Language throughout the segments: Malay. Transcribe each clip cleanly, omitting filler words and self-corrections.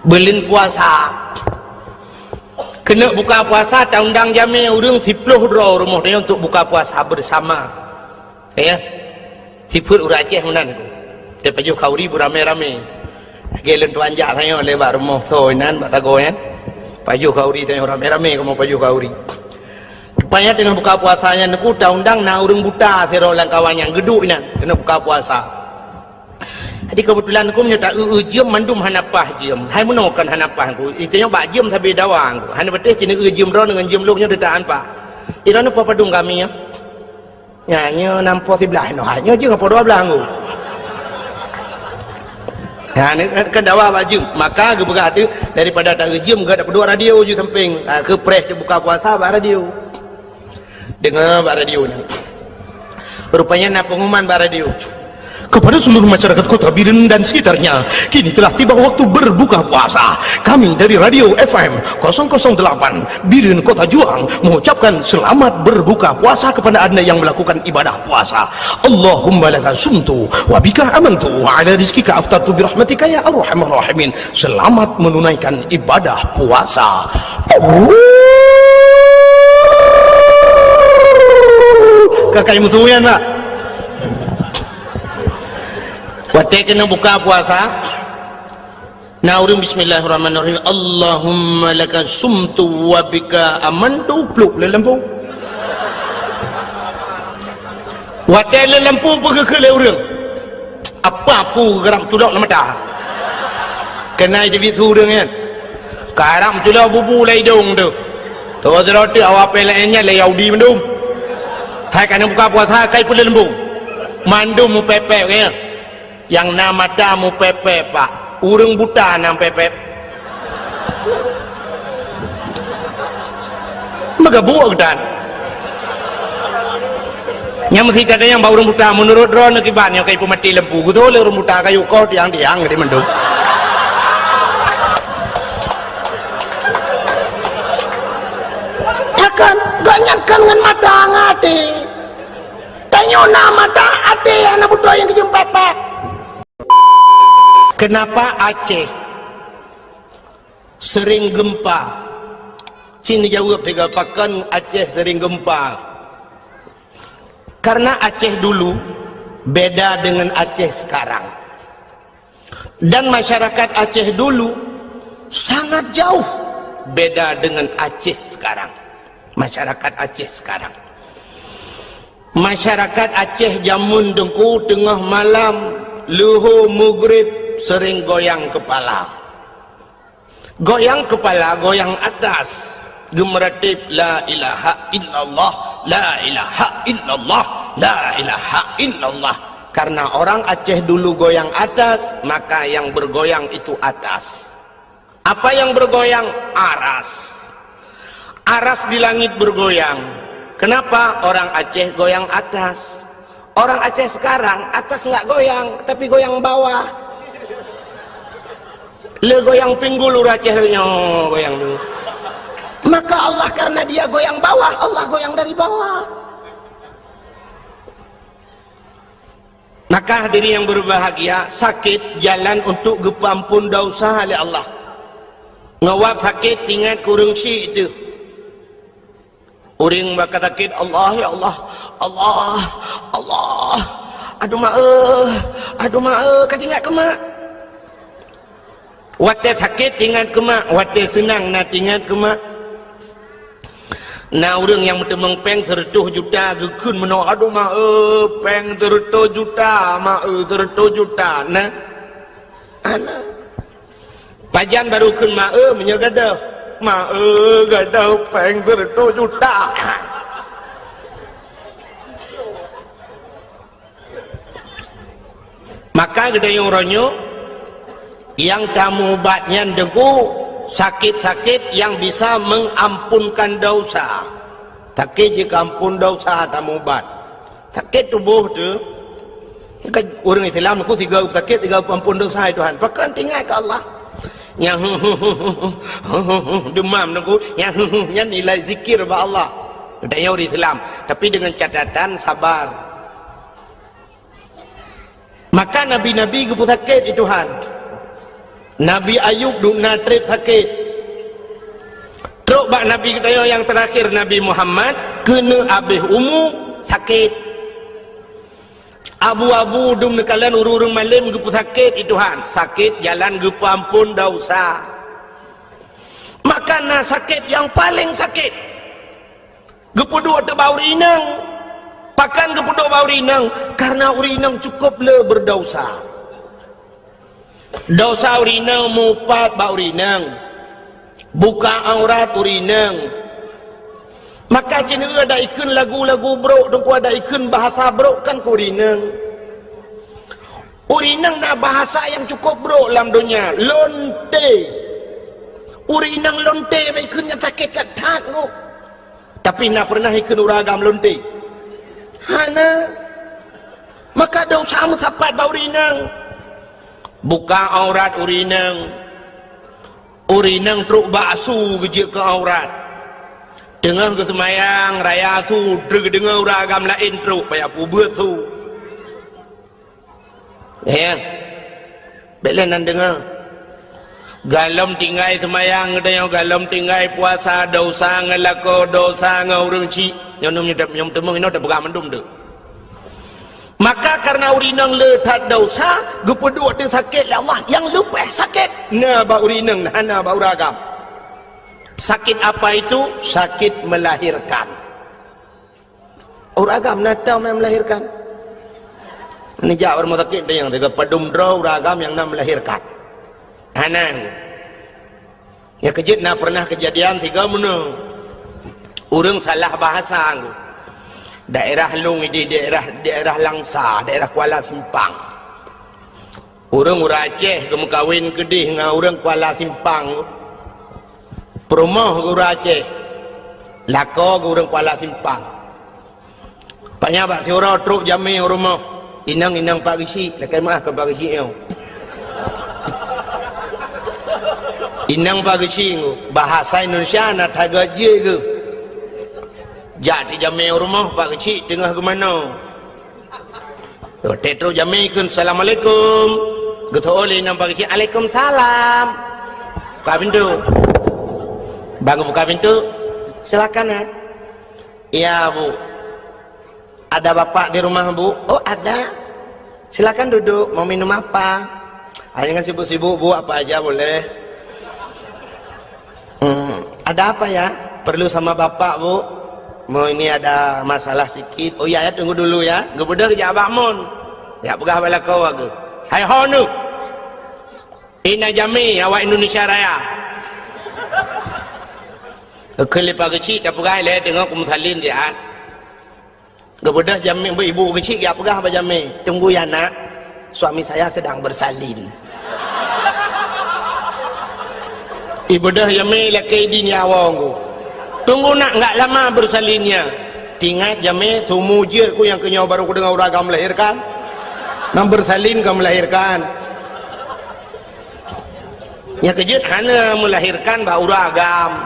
belin puasa kena buka puasa tak undang jami urang 10 draw rumah dia untuk buka puasa bersama ya sifut urang Aceh menan ku dia paju kauri beramai-ramai gelen tu anjak saya lebar rumah soinan bak tago kan paju kauri tanya ramai-ramai kamu paju kauri rupanya dengan buka puasanya neku tak undang na urang buta serolang kawan yang geduk nan kena buka puasa. Jadi kebetulan aku menyata jiem mandum hanapah jiem hai menokan hanapah aku itanya bak jiem tapi dawang aku hana betih cina jiem ro dengan jiem loknya detaan pak irana apa padung kami ya nyanya nampo sebelah no hanya je ngapo 12 aku ya ni kan dawa bak jiem maka ge berat daripada tak jiem ge dak berdua radio je samping ke press dia buka puasa bak radio dengar bak radio ni rupanya nak pengumuman bak radio kepada seluruh masyarakat Kota Biren dan sekitarnya, kini telah tiba waktu berbuka puasa. Kami dari Radio FM 008 Biren Kota Juang mengucapkan selamat berbuka puasa kepada anda yang melakukan ibadah puasa. Allahumma laka sumtu wa bika amantu wa ala rizkika aftartu birahmatika ya arhamar rahimin. Selamat menunaikan ibadah puasa. Kakak musuhan lah. Waktu kena buka puasa na urang bismillahirrahmanirrahim Allahumma laka sumtu wa bika amantu pluk le lampu waktu le lampu pergi ke le urang apa aku geram culak le mata kena jadi tu urang kan karam culak bubu le hidung tu roti awak pelainya le yaudi mandum thai kena buka puasa kai pun le lampu mandum pepek kan yang nama tamu pepe pak urang buta nam pepe maka buak dan yang mesti kata yang bau urang buta menurut drone kibannya kayak pemati lempu gitu le urang buta kayu kau tiang di mendung akan ganyankan dengan mata ngati tanya nama mata ati anak buta yang kejum pepe. Kenapa Aceh sering gempa? Cina jawab tiga pakan Aceh sering gempa. Karena Aceh dulu beda dengan Aceh sekarang. Dan masyarakat Aceh dulu sangat jauh beda dengan Aceh sekarang. Masyarakat Aceh sekarang. Masyarakat Aceh jamun dengku tengah malam luhur maghrib sering goyang kepala, goyang atas gemeratip la ilaha illallah, la ilaha illallah, la ilaha illallah. Karena orang Aceh dulu goyang atas, maka yang bergoyang itu atas. Apa yang bergoyang? Aras. Aras di langit bergoyang. Kenapa? Orang Aceh goyang atas. Orang Aceh sekarang atas nggak goyang, tapi goyang bawah. Le goyang pinggul uracehnya goyang dulu. Maka Allah karena dia goyang bawah, Allah goyang dari bawah. Maka hadirin yang berbahagia, sakit jalan untuk gepampun dosa oleh Allah. Ngawap sakit ingat kurang si itu. Uring bakal sakit Allah ya Allah, Allah, Allah. Aduh ma katingat ke mak. Wate sakit ingat ke mak, wate senang nak ingat ke mak. Nah orang yang bertemang peng 100 juta gekun meno aduh mak peng 100 juta mak 100 juta nah ana pajan baru kun mak menyagadah mak gadah peng 100 juta. Maka gede yang ronyo yang tamu obatnya dengku sakit-sakit yang bisa mengampunkan dosa. Sakit jika ampun dosa tamu obat. Sakit tubuh tu orang Islam aku 3 sakit 3 ampun dosa Tuhan. Pakan tinggal ke Allah. Yang demam dengku yang nilai zikir ba Allah. Katanya orang Islam, tapi dengan catatan sabar. Maka nabi-nabi ke sakit Tuhan. Nabi Ayub duk na trip sakit. Teruk bak Nabi kita yang terakhir Nabi Muhammad kena habis umur sakit. Abu-abu dum nekalan urung malam gepu sakit itu han. Sakit jalan gepu ampun dosa. Makana sakit yang paling sakit. Gepu dua tebau rinang. Pakan gepu dua bau rinang karena urinang cukup le berdosa. Dosa urinang mupat bau urinang, buka aurat urinang. Maka cina ada ikun lagu-lagu bro, dengku ada ikun bahasa bro kan ku urinang. Urinang na bahasa yang cukup bro dalam dunia. Lonte, urinang lonte, ikunnya sakit kat tat ku. Tapi nak pernah ikun uragam lonte. Hana, maka dosa musapat bau urinang. Buka aurat urinang. Urinang truk baksu kejik ke aurat. Dengar ke semayang raya su, dengar uragam lain truk payah pubut su. Ya. Belen nan dengar. Galom tinggai semayang ngedaya galom tinggai puasa dosa ngelako dosa ngaurung ci. Yang temung ini dah beragam mendum tu. Maka karena urinang letak dosa, gepedua tu sakit lah Allah yang lupa sakit. Nah bau urinang, nah bau ragam. Sakit apa itu? Sakit melahirkan. Uragam nak tahu yang melahirkan. Ini jauh orang sakit dia yang tiga pedum draw uragam yang nak melahirkan. Anang. Ya kejut nak pernah kejadian tiga mana? Urang salah bahasa aku. Daerah Long ini daerah Langsa, daerah Kuala Simpang. Orang Aceh kamu kawin kedih dengan orang Kuala Simpang. Perumah ke orang Aceh, lako ke orang Kuala Simpang. Banyak bak siora truk jami rumah. Inang Pak Risi, lekai maaf ke Pak Risi yo. Inang Pak Risi bahasa Indonesia nak tagaje ke. Jadi jami rumah Pak Kecik tengah ke mana? Tetro jami kun Assalamualaikum. Geto oleh nam Pak Kecik Waalaikumsalam. Buka pintu. Bang buka pintu. Silakan ya. Iya Bu. Ada bapak di rumah Bu? Oh ada. Silakan duduk. Mau minum apa? Hanya kan sibuk-sibuk Bu, apa aja boleh. Ada apa ya? Perlu sama bapak Bu? Mau ini ada masalah sikit. Oh ya, tunggu dulu ya. Gebudah kerja abak mon. Ya pegah bala kau aku. Hai honu. Ina jami awak Indonesia Raya. Kelip Pak Kecik tak pegah le tengok kumsalin dia. Gebudah jami ibu Kecik ya pegah apa jami. Tunggu ya nak. Suami saya sedang bersalin. Ibu dah jami laki di nyawang. Tunggu nak enggak lama bersalinnya. Tingat jame tumu je ku yang kenyau baru ku dengar uragam melahirkan. Nam bersalin ke melahirkan. Ya kejut hana melahirkan bau uragam.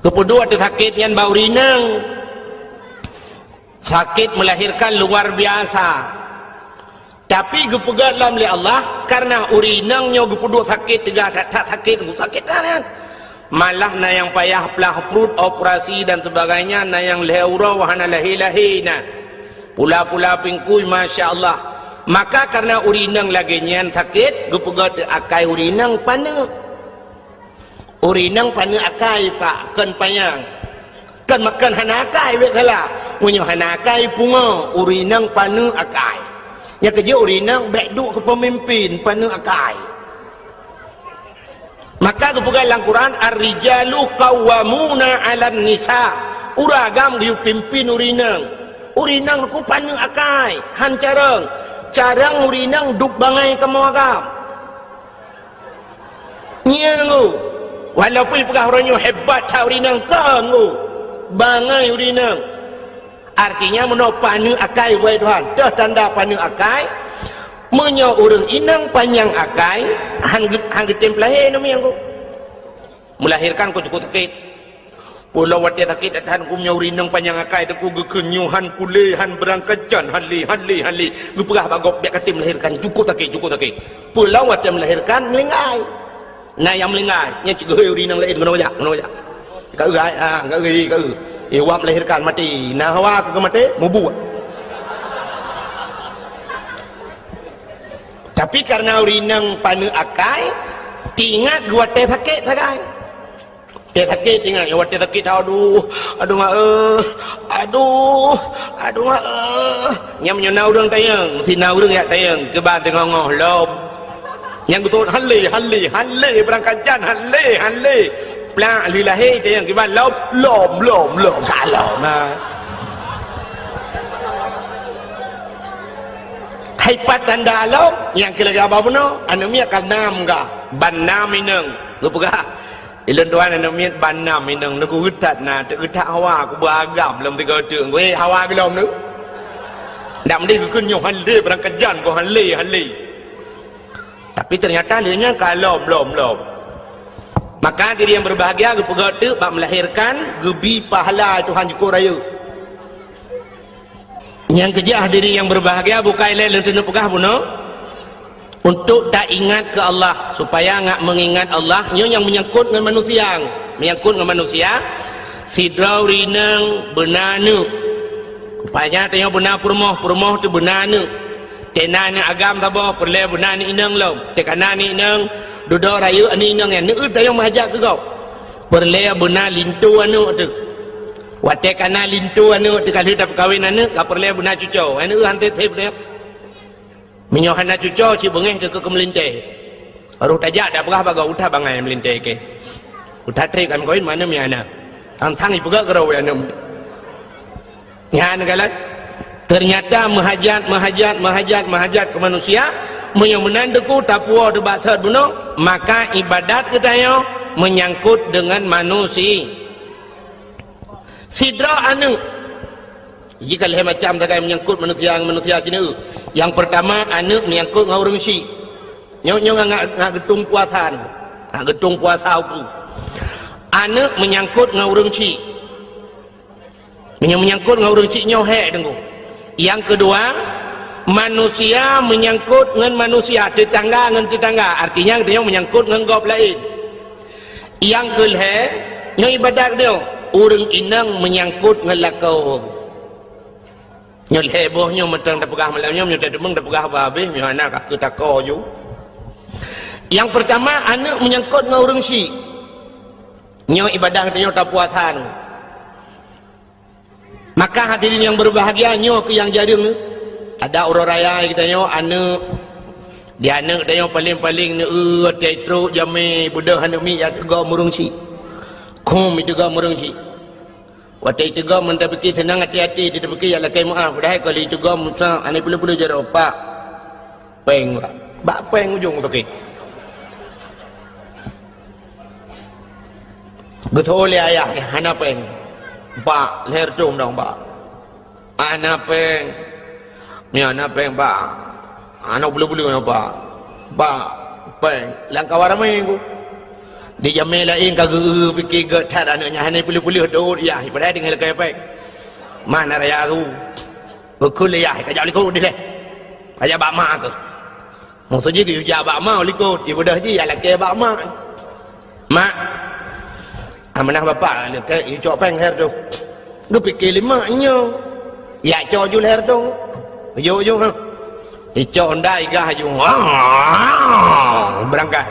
Kepedua tu sakit yang bau rinang. Sakit melahirkan luar biasa. Tapi gepegat dalam oleh Allah karena urinangnya gepedua sakit tiga tak sakit kan. Malah na yang payah pelah perut operasi dan sebagainya na yang leura wahana lahi na pula pingkui masya Allah. Maka karena urinang lagi nyan sakit gupegat akai urinang pana akai pak kan payang kan makan hana akai betala punyo hana akai punga urinang pana akai ya kerja urinang baik ke pemimpin pana akai. Maka kepegang dalam Quran ar-rijalu qawwamuna 'alan nisa. Uragam diu pimpin urinang. Urinang ku paneng akai, han carang urinang duk bangai ke mawagam. Nyengu. Walaupun pegah orangnya hebat ta urinang kangu. Bangai urinang. Artinya meno paneng akai wahai Tuhan. Dah tanda paneng akai. Menyo urang inang panjang akai hang getem lahir nami aku melahirkan ku cukup sakit pulau wati sakit atahan ku menyo urinang panjang akai tu ku gekenyuhan kulehan berangkat jan hanli gu pegah bagok biak ketim melahirkan cukup sakit pulau waktu melahirkan melingai. Nah yang melingai, nya cikgu uri nang lain ngono ya. Kau gai kau gai kau. Wak melahirkan mati. Nah hawa aku mati mubu. Tapi karena uri nang panu akai, tingat gua teh sakit sagai. Teh sakit tingat, ya teh sakit aduh mak aduh mak nyam nyonau urang tayang, si nau urang ya tayang ke ban tengah ngoh lom. Yang betul halle berangkat jan halle plak lilahi tayang ke ban lom salam nah. Hai patan dalam yang kira apa puno anu mi akan nam ga ban nam ineng lupa ilan tuan anu mi ban nam ineng nu ku utat na te utat hawa ku beragam lem tiga tu we hawa ke lom nu dam di ku kun yo halle berangkat jan ko halle tapi ternyata linya kalom lom maka diri yang berbahagia ku pegat tu bak melahirkan gebi pahala Tuhan Joko Raya. Yang kejah diri yang berbahagia bukan lain lentenu pegah puno untuk tak ingat ke Allah supaya ngak mengingat Allah nyo yang menyangkut dengan manusia sidrau rinang benanu rupanya tanya benar permoh tu benanu tenana agam tabo perle benani inang lom tekanani inang duduk rayu ani inang yang neut tayong mahajak ke kau perle benar lintu anu tu wate kana lintu anu tekali tak kawin anu ka perle benar cuco anu hante tep dia minyo hana cuco ci bengeh ke melinte aru tajak dak berah baga utah bangai melinte ke utah trek am kawin mana mi ana tang ipuga kerau anu nya negala ternyata mahajat ke manusia menandaku tapuo de basat buno maka ibadat kita yo menyangkut dengan manusia sidra anu jika leh macam tak menyangkut manusia cina yang pertama anu menyangkut ngau rengsi nyo ngak getung puasan ngak getung puasa aku anu menyangkut ngau rengsi menyangkut ngau rengsi nyo he dengku yang kedua manusia menyangkut dengan manusia tetangga dengan tetangga artinya dia menyangkut dengan gop lain yang kelih nyo ibadat dia urang inang menyangkut ngelakau nyol hebohnya mentang dah pegah malamnya nyo tak demeng dah pegah habis nyo anak aku tako ju yang pertama anak menyangkut dengan urang si nyo ibadah dia tak puasan maka hadirin yang berbahagia nyo ke yang jaring ada urang raya kita nyo anak dia anak dia paling-paling tetro jame budak anak mi ya tegak murung si kum itu gak murung si waktu itu gak mentah fikir senang hati-hati dia fikir ya lakai maaf dah kali itu gak musa ane perlu jaro pak peng bak peng ujung tu ke getole ayah hana peng pak leher tum dong pak ana peng ni ana peng pak ana bulu-bulu pak peng langkah waramai aku di jamai lain kagak fikir getat anaknya hanya pilih-pilih dor ya ibadah dengan lekai pek mana raya tu bekul ya kajak likut dia kajak bak mak ke maksudnya ke ujak bak mak likut ibadah je ya lekai bak mak amanah bapak lekai cok peng her tu gue fikir lima nyo ya cok ju her tu yo ha cok ndai gah ju berangkat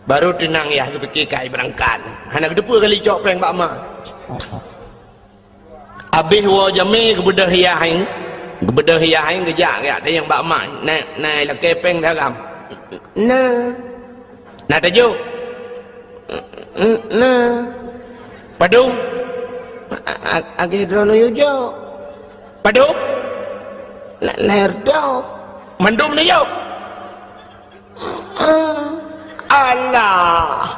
baru tenang ya fikir kai berangkat hana kedua kali cok peng bak mak habis wo jame kebedah hiahin kejak ya ada yang bak mak nai la kepeng dalam na tajuk padung agi drono yujo padung leher do mandum ni yo Allah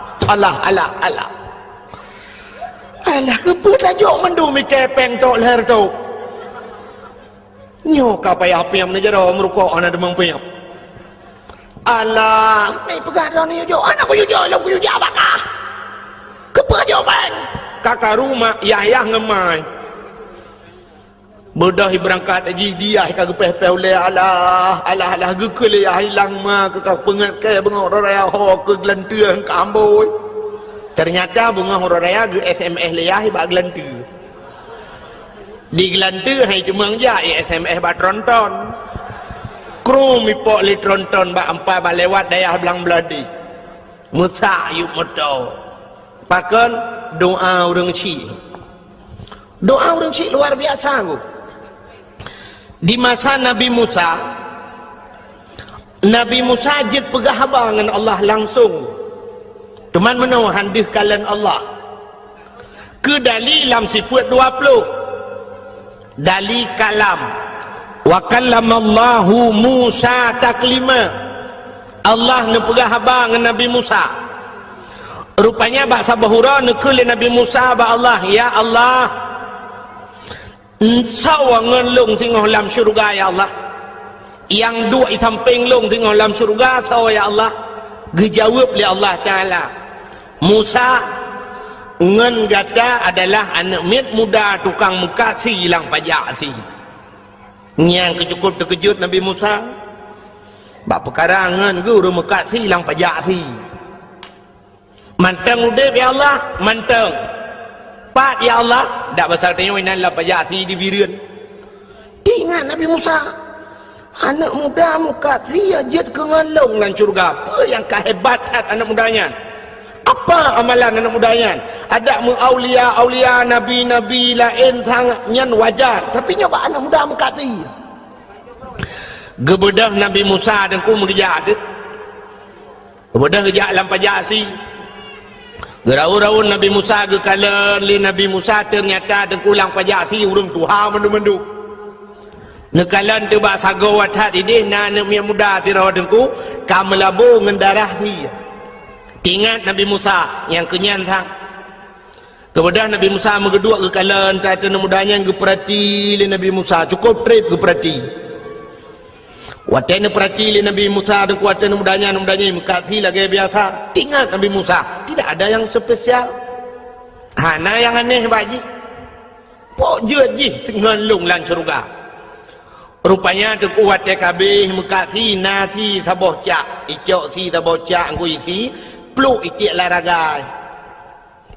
kebut aja mendung mi kepeng tok leher tu nyo kapai api yang menjara merukuk anak demang piap Allah ni pegadon ni yo anak ku yo long ku yo bakah kebut aja bang kakak rumah yayah ngemai Bedah berangkat lagi dia kagak peh-peh oleh alah gekul ya hilang ma ke pengat ke bengok raya ho ke gelantur ke amboi. Ternyata bunga raya ke SMS leyah ba gelantur. Di gelantur hai cuma ja SMS ba tronton. Kru mi pok li tronton ba ampa ba lewat dayah belang beladi. Musa yuk moto. Pakon doa orang Cik. Doa orang Cik luar biasa aku. Di masa Nabi Musa jid pegah habar dengan Allah langsung. Teman menau handih kalian Allah. Ke dalam sifat 20. Dali kalam. Wa kallamallahu Musa taklima. Allah ne pegah habar dengan Nabi Musa. Rupanya bak sabahura nekul Nabi Musa ba Allah, ya Allah. Sawa ngelung singoh lam syurga ya Allah. Yang dua di samping lung singoh lam syurga sawa ya Allah. Dijawab oleh Allah Ta'ala. Musa ngen gata adalah anak mit muda tukang mekasi hilang pajak si. Yang kecukup terkejut Nabi Musa. Bak perkara ngen guru mekasi hilang pajak si. Manteng udah ya Allah, manteng. Pak ya Allah, dak besar tanya winan lah pajak si di birian. Ingat Nabi Musa, anak muda muka si ajat ke ngalung dan syurga. Apa yang kehebatan anak mudanya? Apa amalan anak mudanya? Ada mu aulia nabi lain sangatnya wajar, tapi nyoba anak muda muka si. Gebedah Nabi Musa dan ku mengejar tu. Gebedah kejak dalam pajak si. Gerau-raun Nabi Musa ke kala li Nabi Musa ternyata tengkulang pajak si urung Tuhan mendu-mendu. Nekalan tu bak sago watat idih na anak muda tirau dengku kamelabu ngendarah si. Tingat Nabi Musa yang kenyan sang. Kemudian Nabi Musa megeduk ke kala entah anak mudanya ke perhati li Nabi Musa cukup trip ke perhati. Watena perhati li Nabi Musa dan kuatena mudanya mengkasi lagi biasa. Ingat Nabi Musa, tidak ada yang spesial. Hana yang aneh baji. Pok je ngelung lan syurga. Rupanya tu kuat TKB mengkasi nasi saboh cak, icok si saboh cak angku isi, pluk icik laragai.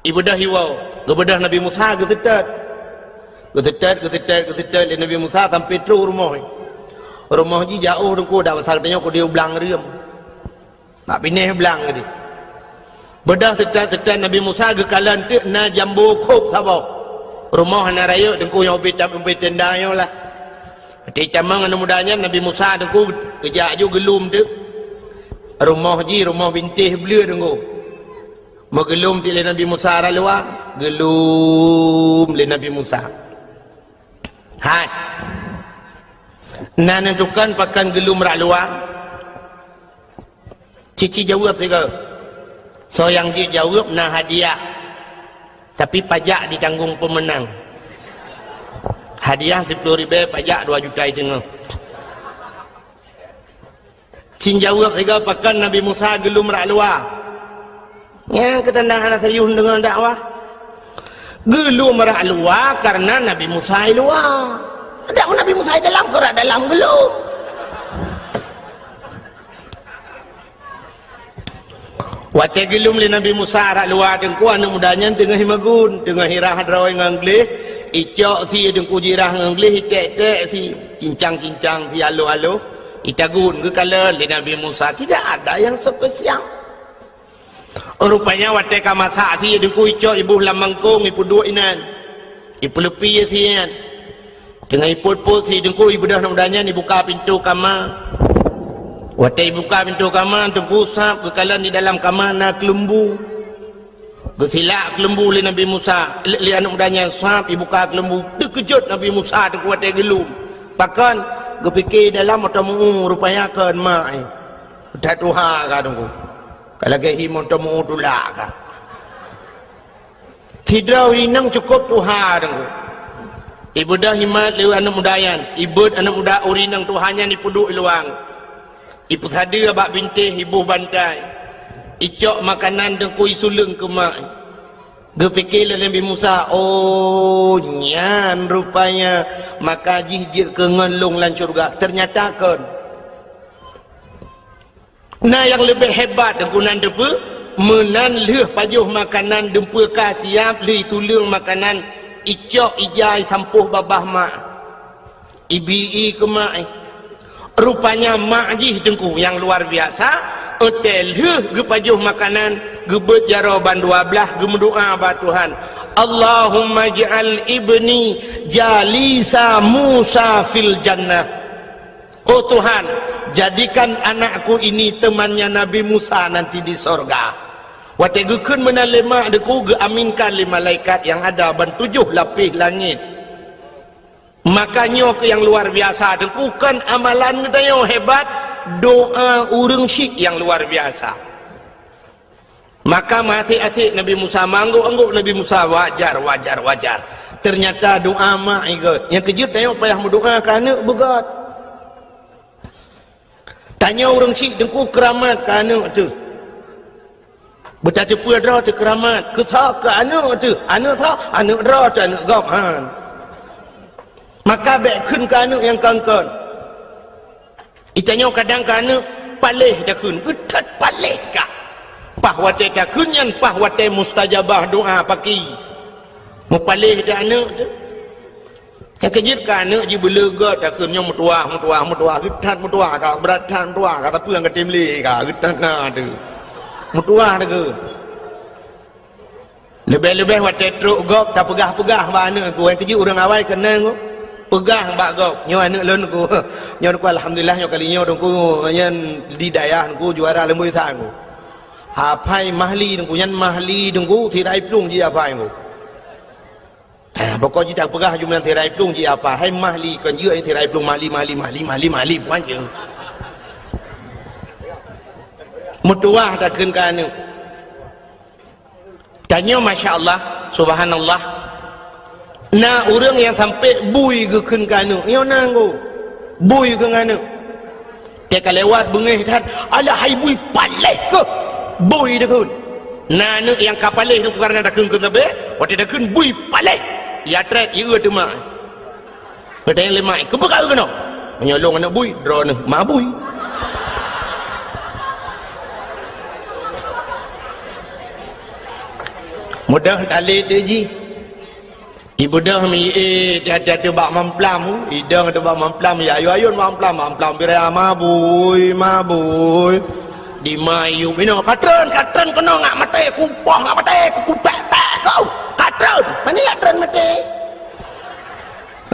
Ibadah hiwau, kebedah Nabi Musa kesetet li Nabi Musa sampai terus rumah ji jauh dengku dah pasal tanya aku dia belang riam. Nak pineh belang tadi. Bedah setat Nabi Musa ke kalan tu na jambu kop sabau. Rumah na raya dengku yang ubi tenda yo lah. Ti tamang anu mudanya Nabi Musa dengku kejak ju gelum tu. Rumah bintih belia dengku. Mau gelum ti le Nabi Musa ra luar. Gelum le Nabi Musa. Hai. Nah nentukan pakan gelum rak luar. Cici jawab tiga. So yang dia jawab nah hadiah. Tapi pajak ditanggung pemenang. Hadiah 10.000, pajak 2 juta tengah. Cin jawab tiga pakan Nabi Musa gelum rak luar. Yang ketendangan serius dengan dakwah. Gelum rak luar karena Nabi Musa luar. Ada Nabi Musa dalam kerak dalam gelum. Waktu gelum li Nabi Musa rak luar dengku anak mudanya tengah himagun, tengah hirah hadrawai nganglih, icok si dengku jirah nganglih, tek si cincang si alo itagun ke kala li Nabi Musa tidak ada yang spesial. Rupanya waktu kamasa si dengku icok ibu lamangkung ibu dua inan, ibu lepi sian. Dengan iput-put si dengku ibu dah mudanya ni buka pintu kamar. Waktu buka pintu kamar tengku sap ke kalan di dalam kamar nak kelembu. Gesilak kelembu li Nabi Musa. Li anak mudanya sap buka kelembu. Terkejut Nabi Musa tengku waktu gelum. Pakan gepikir dalam otamu rupanya kan mai. Tak tuha ka tengku. Kalau ke himon tamu tulak ka. Tidak winang cukup tuha tengku. Ibu dah himat lewat anak mudayan. Ibu anak muda urinang Tuhannya ni puduk iluang. Ibu hadir abak bintih ibu bantai. Icok makanan dengku isulung ke mak. Dia fikir Nabi Musa, oh nyan rupanya maka jihjir ke ngelung lan syurga. Ternyata kan nah yang lebih hebat gunan depa menan leh pajuh makanan dempa ka siap li tulung makanan icok ijai sampuh babah mak ibi ke mak rupanya mak jih dengku yang luar biasa hotel ge pajuh makanan ge berjara ban 12 ge mendoa ba Tuhan Allahumma ja'al ibni jalisa Musa fil jannah. Oh Tuhan, jadikan anakku ini temannya Nabi Musa nanti di sorga. Wate gekeun meunang lema deku ge aminkan li malaikat yang ada ban 7 lapis langit. Makanya ke yang luar biasa deku kan amalan kita hebat, doa urang syik yang luar biasa. Maka mati-ati Nabi Musa mangguk-angguk Nabi Musa wajar. Ternyata doa mak iga. Yang kejut tanya payah berdoa kerana begat. Tanya orang syik dengku keramat kerana tu. Bertata pula dah tu keramat. Ketah ke anak tu. Anak tak, anak dah tu anak gam. Maka baik kun ke anak yang kangkan. Itanya kadang ke anak palih dah kun. Betat palih kah? Pahwate dah kun yang pahwate mustajabah doa paki. Mupalih dah anak tu. Yang kejir ke anak je belega dah kun yang mutuah. Getat mutuah kah? Beratan mutuah kah? Tapi yang ketimli kah? Getat na tu. Mutuah dah ke? Lebih-lebih wate truk gop tak pegah-pegah ba anak ku. Yang kejir orang awal kenal ku. Pegah mbak gop nyo anak lon ku nyo ku alhamdulillah nyo kali nyo ku nyen di dayah ku juara lembu sa ku hapai mahli ku nyen mahli ku tirai plung ji apa ku pokok ji tak pegah jumlah tirai plung ji apa hai mahli kan je tirai plung mahli puan je mutuah dah keun ka anu tanya masya-Allah subhanallah. Nah orang yang sampai bui ke kun kanu yo nanggo bui ke nganu dia ka lewat bengih tat ala hai bui paleh ke bui de kun nah nu yang kapaleh nu karena dak kun tabe wate dak kun bui paleh ya tret ieu tu mak wate lemai ke bekal ke no menyolong anak bui drone ma bui mudah tali de ji ibu dah mi ada bak mamplam idang ada bak mamplam ya ayo mamplam birai mabui di mayu bino katron kena ngak mati kumpah ngak mati kupek kau katron mana ya tron mati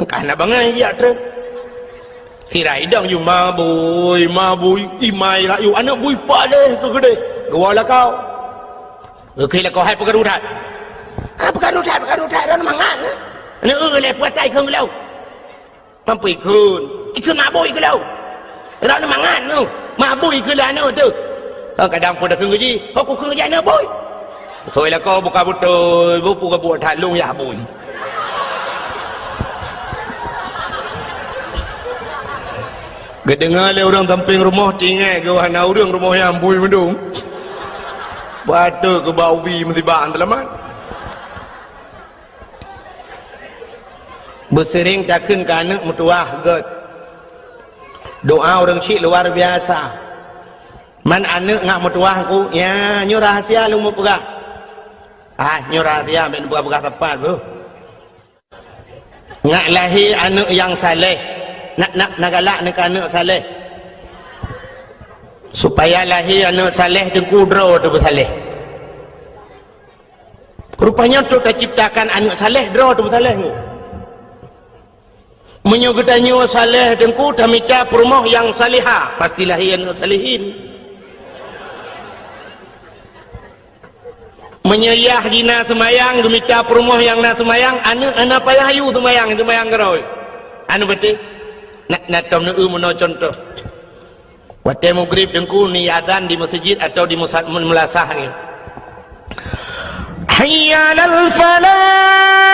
kana bangai ya tron kira idang you mabui imai la you anak bui paleh ke gede gawala kau okey lah kau hai pegarudat pegarudat ron mangan ne le puat tai khung lau mampu ikun mabui ke lau ron mangan nu mabui ke la no tu kadang pun dah khung ji kau khung ji ne bui thôi là kau buka betul buka buat halung ya bui dengar le orang samping rumah tinggal ke wana orang rumah yang bui mendung batu ke bau bi mesti baan telaman bersering tak kun ke anak mutuah god doa orang syik luar biasa man anak ngak mutuah ku ya nyo rahasia lu mau pegang nyo rahasia ben buka tepat bro ngak lahir anak yang saleh nak galak nak anak saleh supaya lahir anak saleh dengku dro tu bersaleh rupanya tu tak ciptakan anak saleh dro tu bersaleh tu menyugutannya saleh dengku tamita perumah yang salihah pastilah yang salihin menyayah dina semayang gemita perumah yang na semayang anak payah ayu semayang geroi anu betul nak tom nu mono contoh waktu maghrib dengku ni azan di masjid atau di mulasah ni hayya lal falah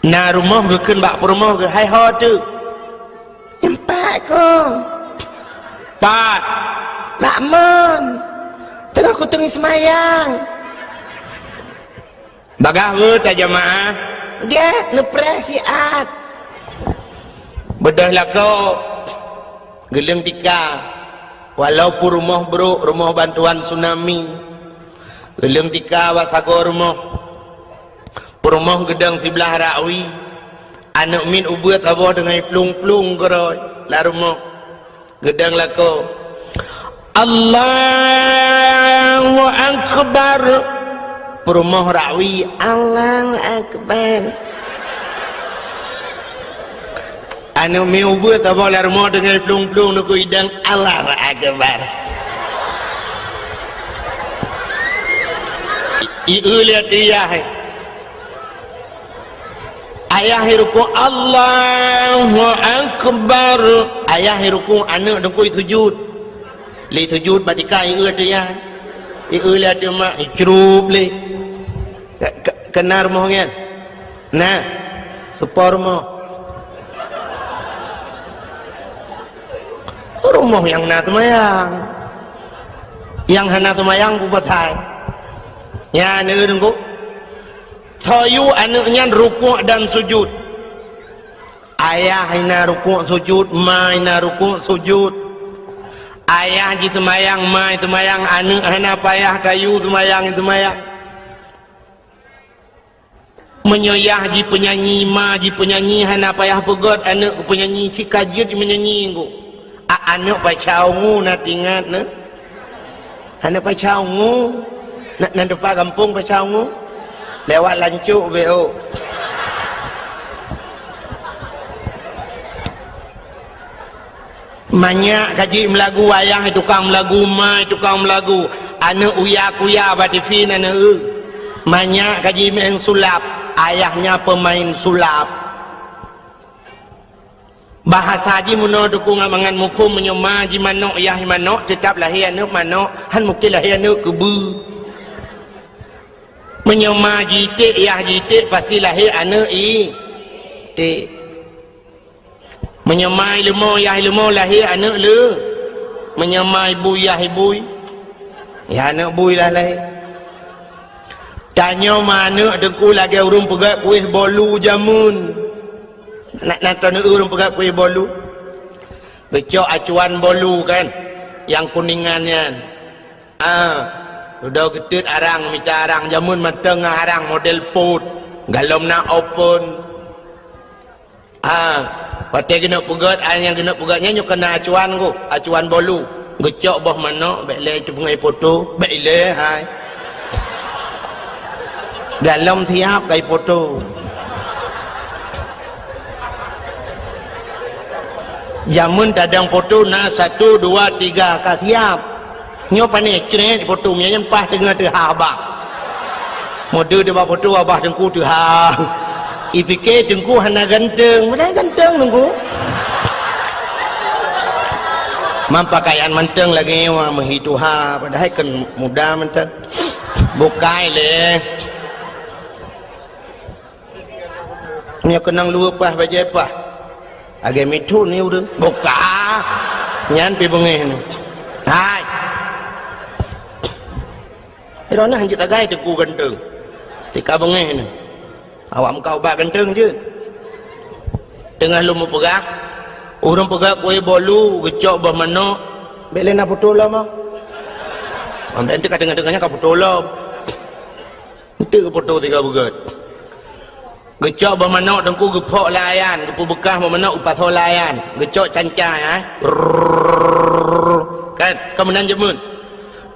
na rumah ke keun bak rumah ke hai ho tu empat kong Pat makmun tengah ku tengi semayang bagah ta jamaah get lepres siat bedah lah kau geleng tika walaupun rumah bro rumah bantuan tsunami geleng tika wasago rumah gedang sebelah Rawi anak min ubat abah dengan plung-plung keroi lah rumah gedang lah kau Allahu Akbar rumah Rawi Allahu Akbar anak min ubat abah lah rumah dengan plung-plung nak idang Allahu Akbar lihat dia ayah ruku Allahu Akbar ayah ruku anak dengku sujud li sujud badika dia lihat dia mak cerup li kenar moh kan nah sepor moh rumah yang nak semayang yang hana semayang ku patai ya ni dengku Thayu anaknya rukuk dan sujud ayah ina rukuk sujud ma ina rukuk sujud ayah ji semayang ma semayang anak hana payah kayu semayang menyoyah ji penyanyi ma ji penyanyi hana payah pegot anak penyanyi cikajut menyanyi ku anak pacau ngu nak ingat ne anak pacau ngu nak depan kampung pacau ngu lewat lancuk BO banyak kaji melagu ayah tukang melagu mai tukang melagu anak uya-kuya batifin anak banyak kaji main sulap ayahnya pemain sulap bahasa haji muno dukung amangan mukum menyema ji manok yah manok tetap lahir anak manok han mungkin lahir anak kebu menyema jitik yah jitik pasti lahir anak tik menyemai lemau yah lemau lahir anak le menyemai bui yah bui ya anak bui lah lahir tanya mana dengku lagi urung pegat kuih bolu jamun nak tanya urung pegat kuih bolu becok acuan bolu kan yang kuningannya udah ketut arang minta arang jamun mateng arang model put galom nak open pakai kena pegat yang kena pegatnya nyo kena acuan ku acuan bolu gecok boh mana baik le cengai foto baik le hai galom siap kai foto jamun tadang foto na 1 2 3 ka siap nyo pane cret foto nya yang pas tengah tu abah mode dia buat foto abah tengku tu ipike tengku hana ganteng mana ganteng tengku mampakaian manteng lagi wa mahitu padahal kan muda manteng bukai le nya kenang lupa pas baje pas age mitu ni udah buka nyan pi bengeh ni hai Irona hanjit agai tengku ganteng tika bengeh ni awak kau bak ganteng je tengah lu mau pegah urang pegah kue bolu gecok bermano belena foto lah mah ambil ente tengah-tengahnya kau foto lah ente foto tiga begat gecok bermano dengku gepok layan gepu bekah bermano upat layan gecok cancai kan kemenan jemun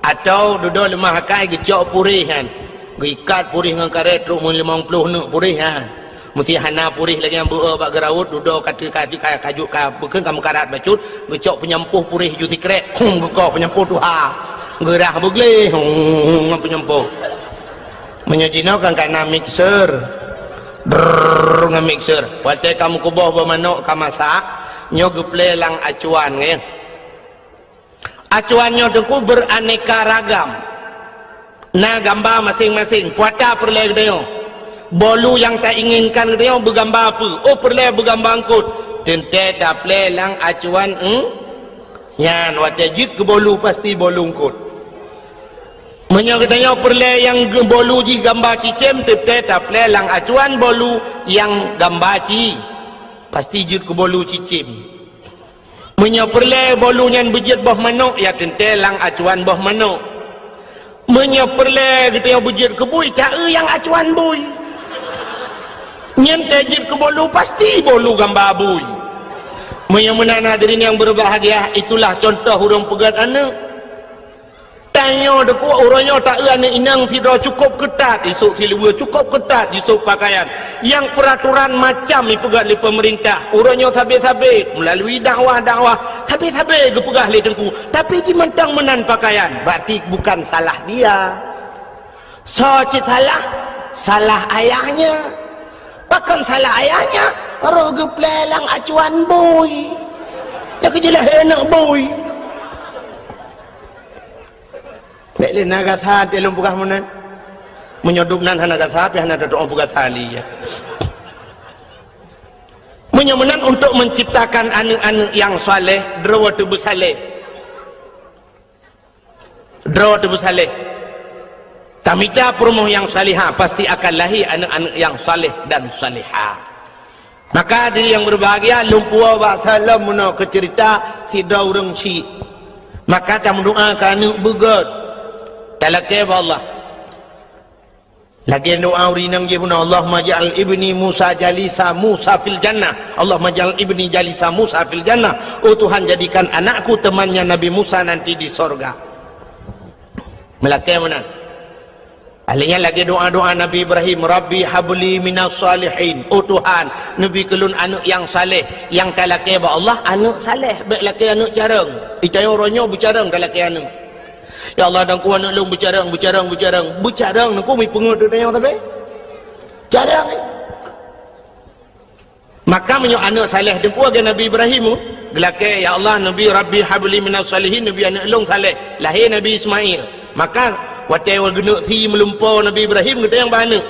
atau duduk lemah hakai gecok purih kan gikat purih dengan karet truk 50 nak purih kan mesti hana purih lagi yang bua bak gerawut duduk kaju bukan kamu karat bacut gecok penyempuh purih juti krek gekok penyempuh tu gerah begle penyempuh menyajinakan karena mixer dengan mixer waktu kamu kubah bermanok kamu masak nyo geple lang acuan kan acuannya dengku beraneka ragam nah gambar masing-masing puata perlai dia bolu yang tak inginkan dia bergambar apa perlai bergambar angkut tente taple lang acuan nyan watajid ke bolu pasti bolungkut menyokatanya perle yang bolu ji gambar cicem tente taple lang acuan bolu yang gambar ci pasti jid ke bolu cicem menyoperle bolu nyan bujit boh manuk ya tente lang acuan boh manuk menyoperle kita yang bujit ke bui tak yang acuan bui nyen tajid ke bolu pasti bolu gambar bui. Menyamuna hadirin yang berbahagia, itulah contoh orang pegat anak. Tanya deku orangnya tak anak inang tidak cukup ketat, esok silua cukup ketat esok pakaian. Yang peraturan macam dipegat oleh pemerintah. Orangnya sabit-sabit melalui dakwah-dakwah, sabit-sabit dipegah oleh tengku. Tapi di mentang menan pakaian, berarti bukan salah dia. So salah ayahnya. Bahkan salah ayahnya roh geplelang acuan boy ya kejelah enak boy baiklah naga saat dalam pugah menan menyodupnan naga sapi hana doa pugah sali ya menyemenan untuk menciptakan anak-anak yang saleh drawa tubuh saleh tamita perumahan yang salihah pasti akan lahir anak-anak yang saleh dan salihah. Maka diri yang berbahagia lumpua ba'athalam muna kecerita si daurang si maka tak mendoakan anak begat talakai Allah lagi doa urinang je pun Allah maja'al ibni Musa jalisa Musa fil jannah Allah maja'al ibni jalisa Musa fil jannah oh Tuhan jadikan anakku temannya Nabi Musa nanti di sorga melakai mana ahlinya lagi doa-doa Nabi Ibrahim Rabbi habli minas salihin oh Tuhan Nabi kelun anak yang saleh yang talakai ba Allah anak saleh baik laki anak carang itanya orangnya bercarang talakai anak ya Allah dan ku anak long bercarang aku mi pengut tanya tapi carang maka menyo anak saleh dengku agen Nabi Ibrahim gelake ya Allah Nabi Rabbi habli minas salihin Nabi anak long saleh lahir Nabi Ismail maka watai wal genuk thi melumpau Nabi Ibrahim kata yang mana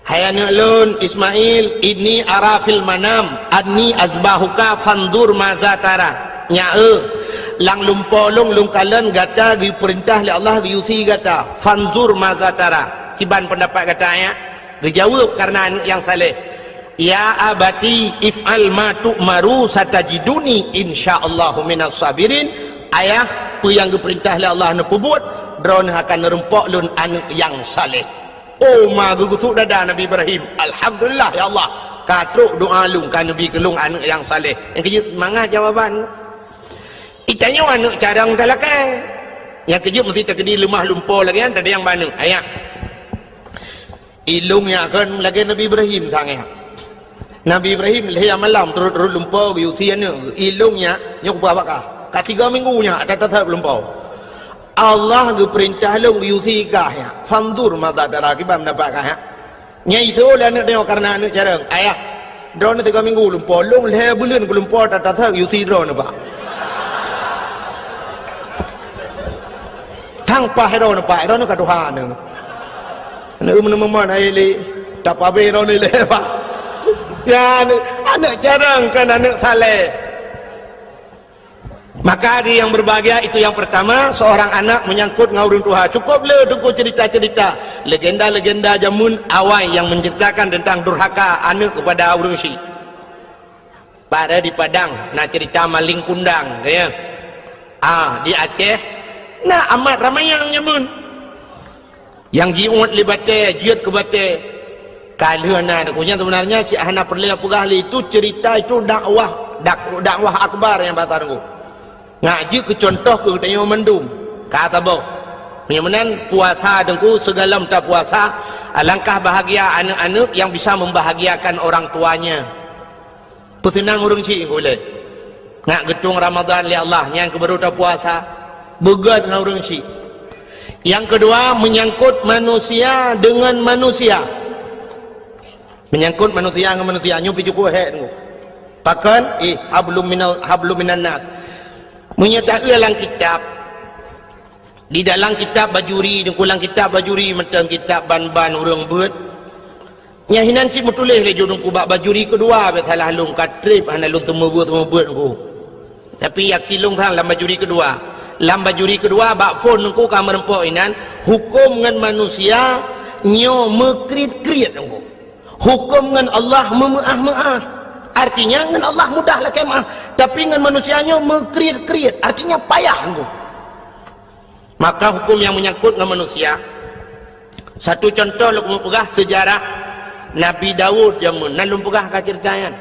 hai anak lun Ismail ini arafil manam anni azbahuka fandur maza tara nya lang lumpau long kalen gata gi perintah oleh Allah gi uthi gata fanzur maza tara kiban pendapat kata ya dijawab karena anak yang saleh ya abati if'al ma tu'maru satajiduni insyaallah minas sabirin ayah apa yang diperintah oleh Allah nak buat drone akan nerempok lun anak yang saleh oh ma gugusuk dada Nabi Ibrahim alhamdulillah ya Allah katruk doa lung kan Nabi kelung anak yang saleh yang kejut mangah jawaban itanya anak carang talakai yang kejut mesti terkedi lemah lumpur lagi kan ada yang mana ayat ilungnya kan lagi Nabi Ibrahim sangat Nabi Ibrahim lehia malam turut lumpur usianya ilungnya nyok bakah kat 3 minggunya ada tetap lumpur Allah perintah long yuthika ya fandur mata darah kita mendapatkan ya nyai itu lah nak tengok karena anak carang ayah drone 3 minggu lumpur long leh bulan lumpur tak yuthi drone pak thang pa drone ka Tuhan nak menemuan ai tak apa drone leh pak ya anak carang kan anak saleh. Maka dia yang berbahagia itu yang pertama seorang anak menyangkut ngaurun Tuhan cukup le tunggu cerita-cerita legenda-legenda jamun awal yang menceritakan tentang durhaka anak kepada urang si pada di Padang nak cerita maling kundang ya di Aceh nah amat ramai yang jamun yang jiut libate jiut ke bate kalana punya sebenarnya si ahna perlu pegah itu cerita itu dakwah akbar yang batarku ngaji ke contoh ke tanya mendung kata boh menan puasa dengku segala tak puasa alangkah bahagia anak-anak yang bisa membahagiakan orang tuanya petenang urang ci boleh ngak gedung Ramadan li Allah yang kebaru tak puasa begat ngau urang ci yang kedua menyangkut manusia dengan manusia dengan manusia nyupi cukup hek pakan hablum minan nas menyatakan dalam kitab di dalam kitab bajuri dan kulang kitab bajuri macam kitab ban-ban urang buat nya hinan cik metulis le judung ku bak bajuri kedua be salah lung katrip ana lung temebut ku tapi yakilung sang lam bajuri kedua bak phone ku ka merempok inan hukum ngan manusia nyo mekrit-krit ku hukum ngan Allah memeah-meah artinya ngan Allah mudahlah kemah tapi ngan manusianya mekrit-krit artinya payah ku maka hukum yang menyangkut dengan manusia satu contoh lu mau pegah sejarah Nabi Daud jamun nan lu pegah ka ceritayan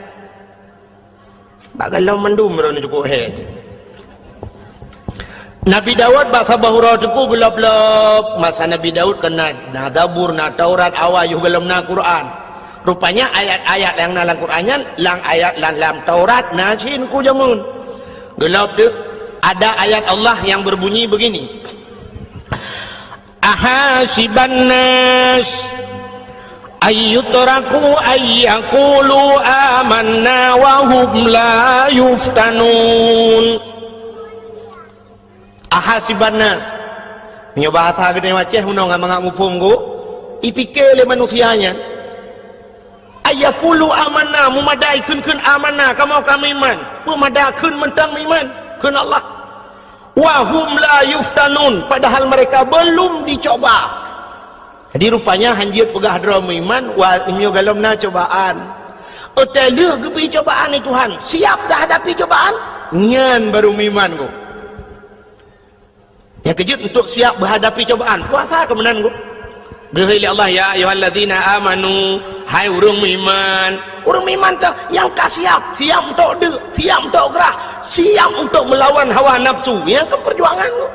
bagalau mendum ro cukup head Nabi Daud bahasa bahura cukup gelap-gelap masa Nabi Daud kena na Zabur na Taurat awal juga dalam na Quran rupanya ayat-ayat yang dalam Qurannya lang ayat dalam Taurat na cin ku jamun gelap tu ada ayat Allah yang berbunyi begini ahasiban nas ayyutraku ayyakulu amanna wa hum la yuftanun ahasiban nas punya bahasa gede macam hunong ngam ngufum go ipikir le manusianya ayyakulu amanna mumadai kun amanna kamu kami iman pemada kun mentang iman kun Allah wahum la yuftanun padahal mereka belum dicoba jadi rupanya hanjir pegah drama iman wa imyo galamna cobaan oteleh gebi cobaan ni Tuhan siap dah hadapi cobaan nyan baru iman ko yang kejut untuk siap berhadapi cobaan puasa kemenan ko gehili Allah ya ayyuhallazina amanu hai urang iman tu yang siap untuk siap untuk gerah siap untuk melawan hawa nafsu yang keperjuangan tu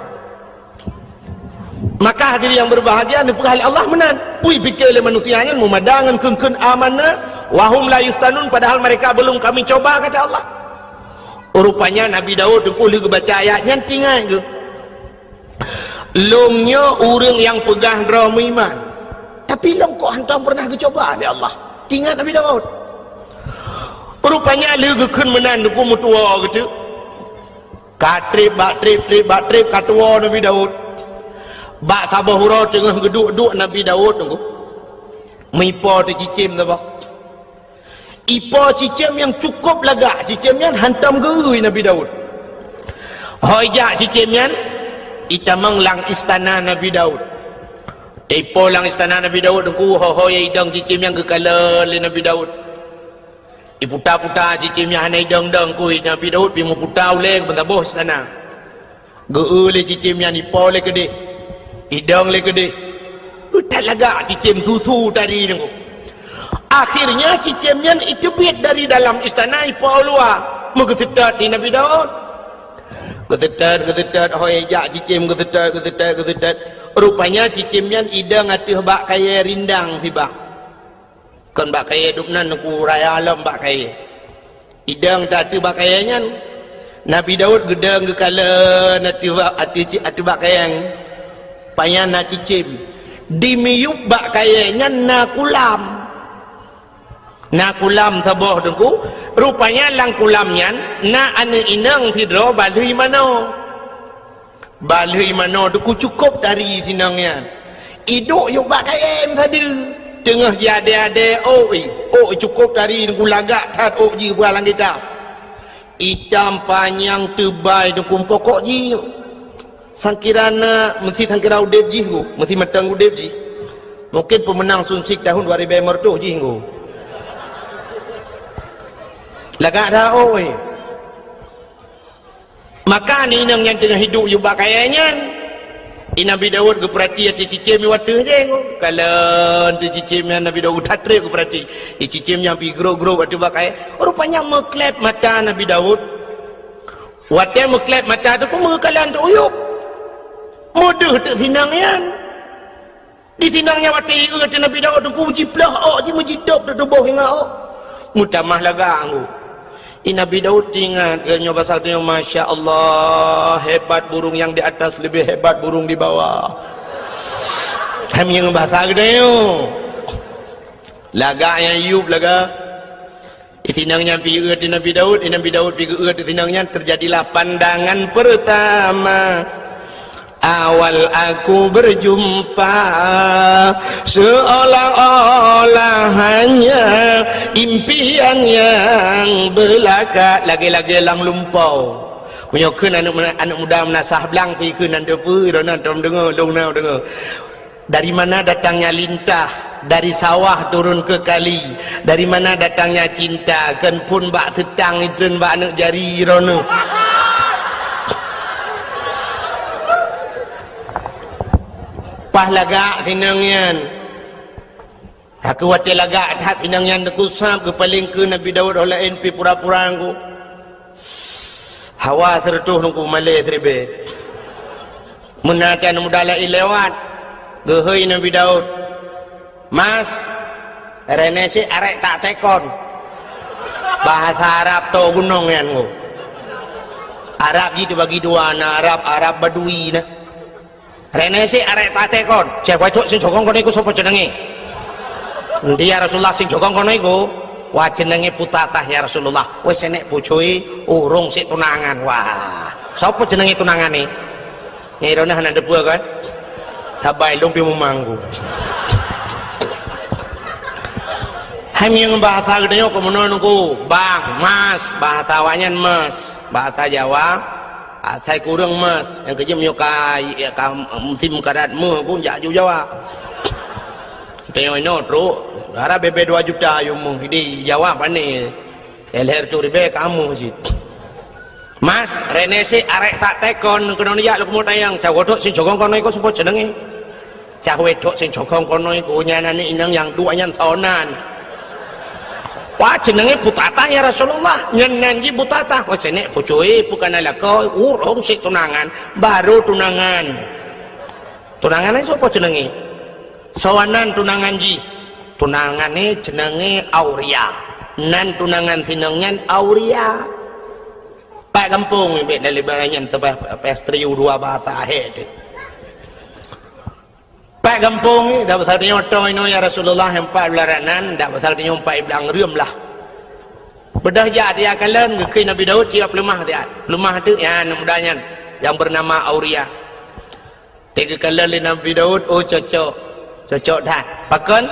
maka hadirin yang berbahagia diperhali Allah menan pui fikir le manusianya memadangan kun amanah wahum la yustanun padahal mereka belum kami coba kata Allah rupanya Nabi Daud tu boleh baca ayatnya tinggal ke lomnya orang yang pegang drama iman tapi long kok hantam pernah dicoba oleh Allah tinggal Nabi Daud rupanya lagi kun menan ku mutua gitu katrip katua Nabi Daud bak sabahura tengah geduk-duk Nabi Daud tunggu mipo tu cicim tu bak ipo cicim yang cukup lagak cicimnya hantam gerui Nabi Daud hojak cicimnya itamang lang istana Nabi Daud tepo lang istana Nabi Daud tunggu hohoy idang cicim yang kekala le Nabi Daud iputa-puta cicimnya hanai dang-dang kui Nabi Daud pergi puta oleh ke bentabuh istana geu le cicimnya ni po le gede idang le gede tak lagak cicim susu tadi tunggu akhirnya cicimnya itu biat dari dalam istana ipo luar mengesetat di Nabi Daud gesetat hoi jak cicim gesetat rupanya cicimnya idang atuh bak kaya rindang si bak kan bak kaya dupnan ku raya alam bak kaya idang tak atuh bak kayanya Nabi Daud gedang gekala atuh bak kayang payan na cicim dimiyup bak kayanya na kulam saboh dengku rupanya lang kulamnya na ane inang tidro balui mano dengku cukup tari tinangnya iduk yuk bak kayem tadi tengah jade cukup tari dengku lagak tat ji bualang kita hitam panjang tebal dengku pokok ji sangkirana mesti sangkira udep ji ku mesti matang udep ji mungkin pemenang sunsik tahun 2000 tu ji ku lagak dah maka ni nang yang tengah hidup juga kayaknya Nabi Daud ke perhati hati cicim wata je kalau tu cicim yang Nabi Daud tatrip ke perhati cicim yang pergi grow waktu bakai rupanya meklep mata Nabi Daud waktu meklep mata tu ku mengekalan tu uyuk mudah tak sinangnya di sinangnya waktu kata Nabi Daud tu ku jiplah je menjidap tu tubuh hingga mutamah lagang Nabi Daud ingat ilmu bahasa dia Masya Allah hebat burung yang di atas lebih hebat burung di bawah kami yang bahasa dia lagaknya Ayub laga itinangnya pergi ke Nabi Daud pergi ke itinangnya terjadilah pandangan pertama awal aku berjumpa, seolah-olah hanya impian yang belaka. Lagi-lagi lang lumpau punya kan anak muda menasah belang pi kan anda pu ronan tom dengar dong now dengar. Dari mana datangnya lintah, dari sawah turun ke kali. Dari mana datangnya cinta, kan pun bak tetang itu bak anak jari rono. Pah lagak tinangyan. Aku wate lagak tak tinangyan aku sab ke paling ke Nabi Daud oleh NP pura-pura aku. Hawa tertuh nungku malay terbe. Menatan mudala lewat. Gehoi Nabi Daud. Mas, renesi arek tak tekon. Bahasa Arab to gunung yan ko. Arab gitu bagi dua na Arab Badui na. Renesi arek tak tekon. Cek wajok sing jokong kono iku sapa jenenge? Endi ya Rasulullah sing jokong kono iku? Wah jenenge Putatah ya Rasulullah. Wis enek bojoe urung sik tunangan. Wah, sapa jenenge tunangane? Nyirone ana debu kan? Sabai lumpi memanggu. Hami yang bahasa gedenya ko menonku, bang, mas, bahasa wanyan mas, bahasa Jawa, saya kurang mas, yang kerja menyukai ya musim karatmu pun jauh Jawa. Tengok ini terus, harap bebe 2 juta yang menghidi Jawa pani, leher curi be kamu sih. Mas, renesi arek tak tekon, kena niat lu tayang, cah wedok sing jogong kono iku sapa jenenge? Cah wedok sing jogong kono iku nyanane inang yang duanya sonan. Wah jenenge Putatah ya Rasulullah, nyenan ji Putatah. Wah jenek bojoe bukan alako urung sik tunangan, baru tunangan. Tunangane sapa jenenge? Sawanan tunangan ji. Tunangane jenenge Auria. Nan tunangan sinengan Auria. Pak kampung ibe dari barangan sebab pestri dua bahasa akhir. Pak kampung dah besar dia oto ino ya Rasulullah 4 bulanan dah besar dia 4 belang rium lah. Bedah ja dia kalen ke Nabi Daud siap lemah dia. Lemah tu ya mudanya yang bernama Auria. Tiga kalen Nabi Daud oh cocok dah. Bahkan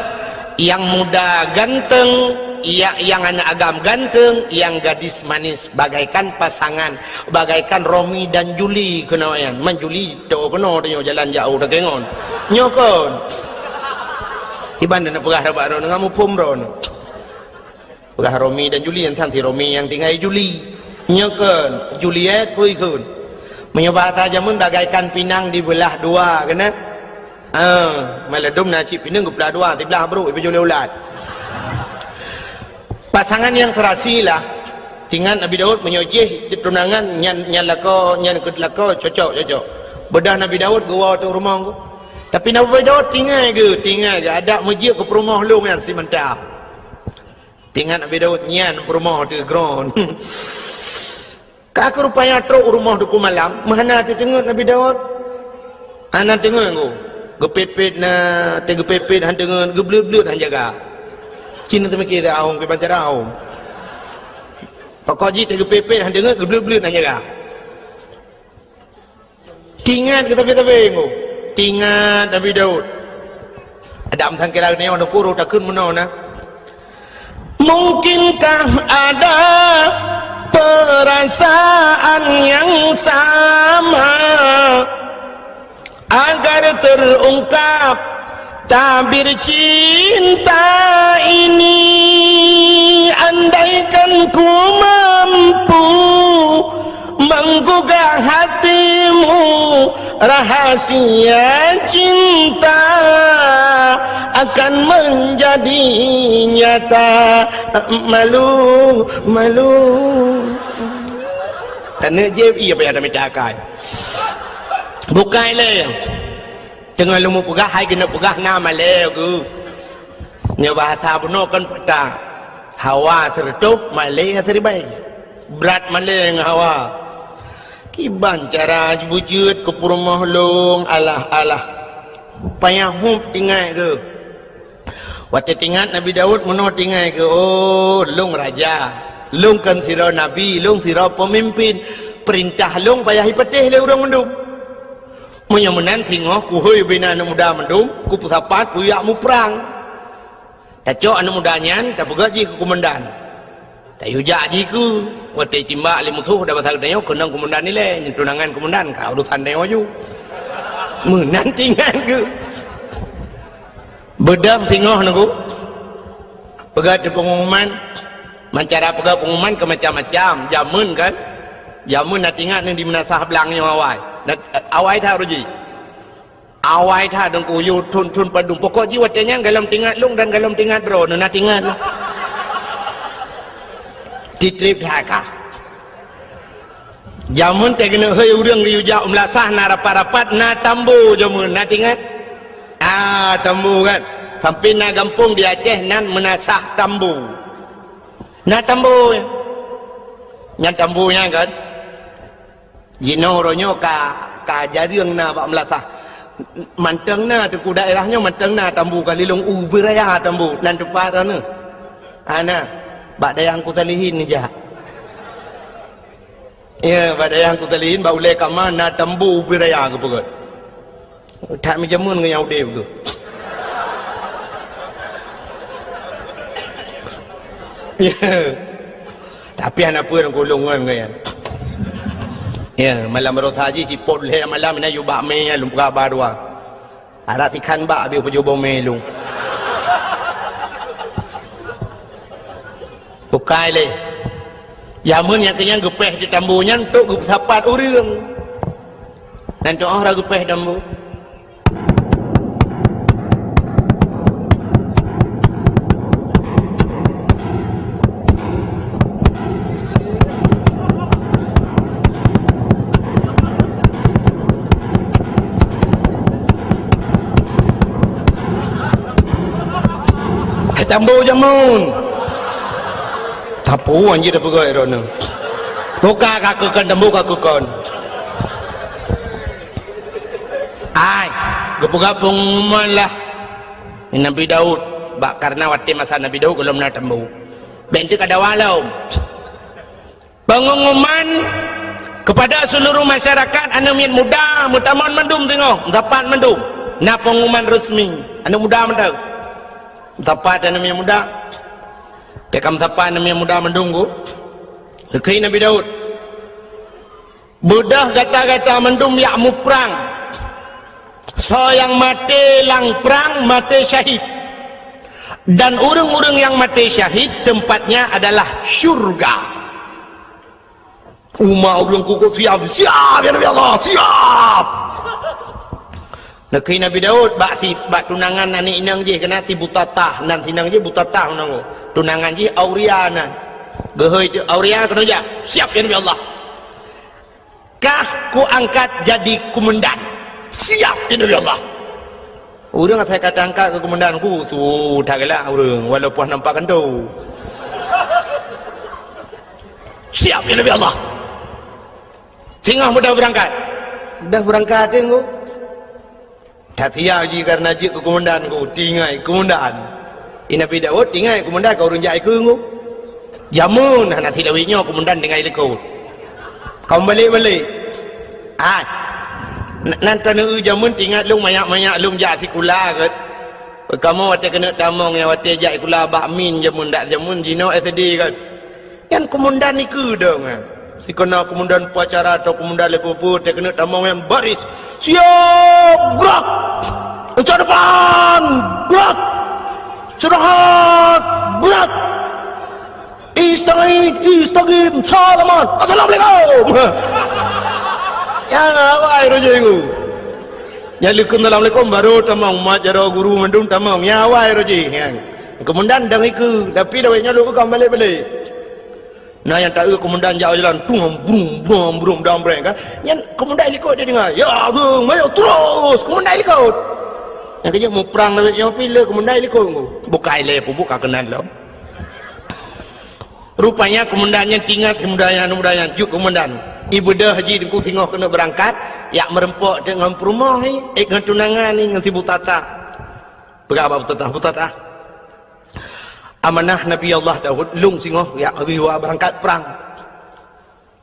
yang muda ganteng, yang anak agam ganteng, yang gadis manis, bagaikan pasangan, bagaikan Romi dan Juli kenawayan. Man Juli do kena dia jalan jauh dah kengon. Nyokon. Iban nak pegah rabak ro ngamu pum ro. Pegah Romi dan Juli yang santi Romi yang tinggal Juli. Nyokon, Juliet pun ikut. Menyobat aja mun bagaikan pinang dibelah dua kena. Maladum na cip pinang belah dua, tibelah bro ibu Juli ulat. Pasangan yang serasi lah tinggal Nabi Daud menyojih tunangan nyan lako nyan kedlako cocok bedah Nabi Daud gua tu rumah aku tapi Nabi Daud tinggal ke ada masjid ke rumah lu yang si mentah tinggal Nabi Daud nyan rumah tu ground kak rupanya truk rumah tu malam mana tu tengok Nabi Daud anak tengok aku gepet-pet na tegepet-pet han tengok geblut-blut han jaga Cina tu mikir dah aung ke pancar aung. Pokok ji tega pepet han dengar geblut-blut nak jaga. Tingat ke tepi-tepi ngo. Tingat Nabi Daud. Ada amsan kira ni orang kuru tak kun meno na. Mungkinkah ada perasaan yang sama agar terungkap tabir cinta ini andaikan ku mampu menggugah hatimu rahasia cinta akan menjadi nyata malu tanya je iya apa yang ada minta bukai le jangan lu mau pegah hai kena pegah nama leo ku nya bahasa buno kan pada hawa tertup malay terbaik berat malay ng hawa kiban cara wujud ke rumah long alah payah hup tinggal ke waktu tinggal Nabi Daud mono tinggal ke oh long raja long kan sira nabi long sira pemimpin perintah long payah ipetih le urang mendum menyemenan tengok ku hoi bina anak muda mendung ku pusapat ku yak mu perang tak cok anak mudanya tak pegat ji ku komandan tak yujak ji ku wate timbak li musuh dah pasal dia kenang komandan ni le tunangan komandan kau urusan dia ju menan tingan ke bedang tengok naku pegat di pengumuman cara pegat pengumuman ke macam-macam jamun kan jamun nak tinggal ni di menasah belangnya awai awai tha ruji awai tha dong ku yu tun padung pokok ji watenya galam tinggal lung dan galam tinggal bro nak tinggal di trip thaka jamun te kena heu urang yu ja umlasah na rapat-rapat na tambu jamun nak tinggal tambu kan sampai na gampung di Aceh nan menasah tambu na tambu nya tambunya kan jino ronyo ka jariang na bak melasah manteng na tu ku daerahnya manteng na tambu kalilong ubiraya tambu nan tepat ana ana bak dayang ku talihin ni jah ya bak dayang ku talihin ba ule kama na tambu ubiraya ke pegot tak mi jamun ke yang ude tu ya tapi anak pun golong kan ya malam rosa haji si pot le malam na yu ba me lum pra ba dua ara ti khan ba bi pujo bo me lung bukai le ya mun yang kenyang gepeh di tambunya untuk sapat urang dan tu orang gepeh tambu tambu jamun tapu anjir dah pegai rona buka kakukan tambu kakukan ai gepugapung lah Nabi Daud bak karena wati masa Nabi Daud belum nak tambu bentuk ada walau pengumuman kepada seluruh masyarakat anak muda mutamon mendum tengok dapat mendum na pengumuman resmi anak muda mendau tepat dan yang muda dekam tepat dan yang muda mendunggu kekei Nabi Daud budah gata-gata mendung yak mu perang so yang mati lang perang mati syahid dan urang-urang yang mati syahid tempatnya adalah syurga urang kuku siap ya Nabi Allah siap Nakui Nabi Daud bak tunangan nani inang je kena si butatah nan sinang je butatah nang tunangan je Auria nan gehoi tu Auria kena ja siap ya Nabi Allah kah ku angkat jadi komandan siap ya Nabi Allah urang saya kata angkat ke komandan ku tu dah gelak urang walaupun nampak kentau siap ya Nabi Allah tengah mudah berangkat dah berangkat tengok tak tiap je karena je ke komandan ku tinggai komandan Nabi Daud tinggai komandan kau orang jai ke ku jamun nak tilawinyo komandan tinggai lekut kau balik-balik nanti nak jamun tinggal lung banyak-banyak lung jak sikula ke kamu wate kena tamong yang wate jak kula bakmin jamun dak jamun jino SD kan kan komandan ni ke dong si kena komandan upacara atau komandan lepo-lepo dia kena tamong yang baris siap gerak ke depan gerak istirahat gerak istagim salaman assalamualaikum yang awai rojiku yang likun assalamualaikum baru tamong majaro guru mendung tamong yang awai roji komandan dang iku tapi dawainya lu kau balik-balik nah yang tak komandan jalan brum dalam breng kan yang komandan ikut dia dengar ya bung mayo terus komandan ikut yang kerja mau perang yang pilih komandan ikut buka ile buka kenan lo rupanya komandannya tinggal komandan juk komandan ibadah haji dengku tengok kena berangkat yak merempok dengan perumah dengan tunangan ni dengan si butata berapa butata amanah Nabi Allah Daud lung singoh ya riwa berangkat perang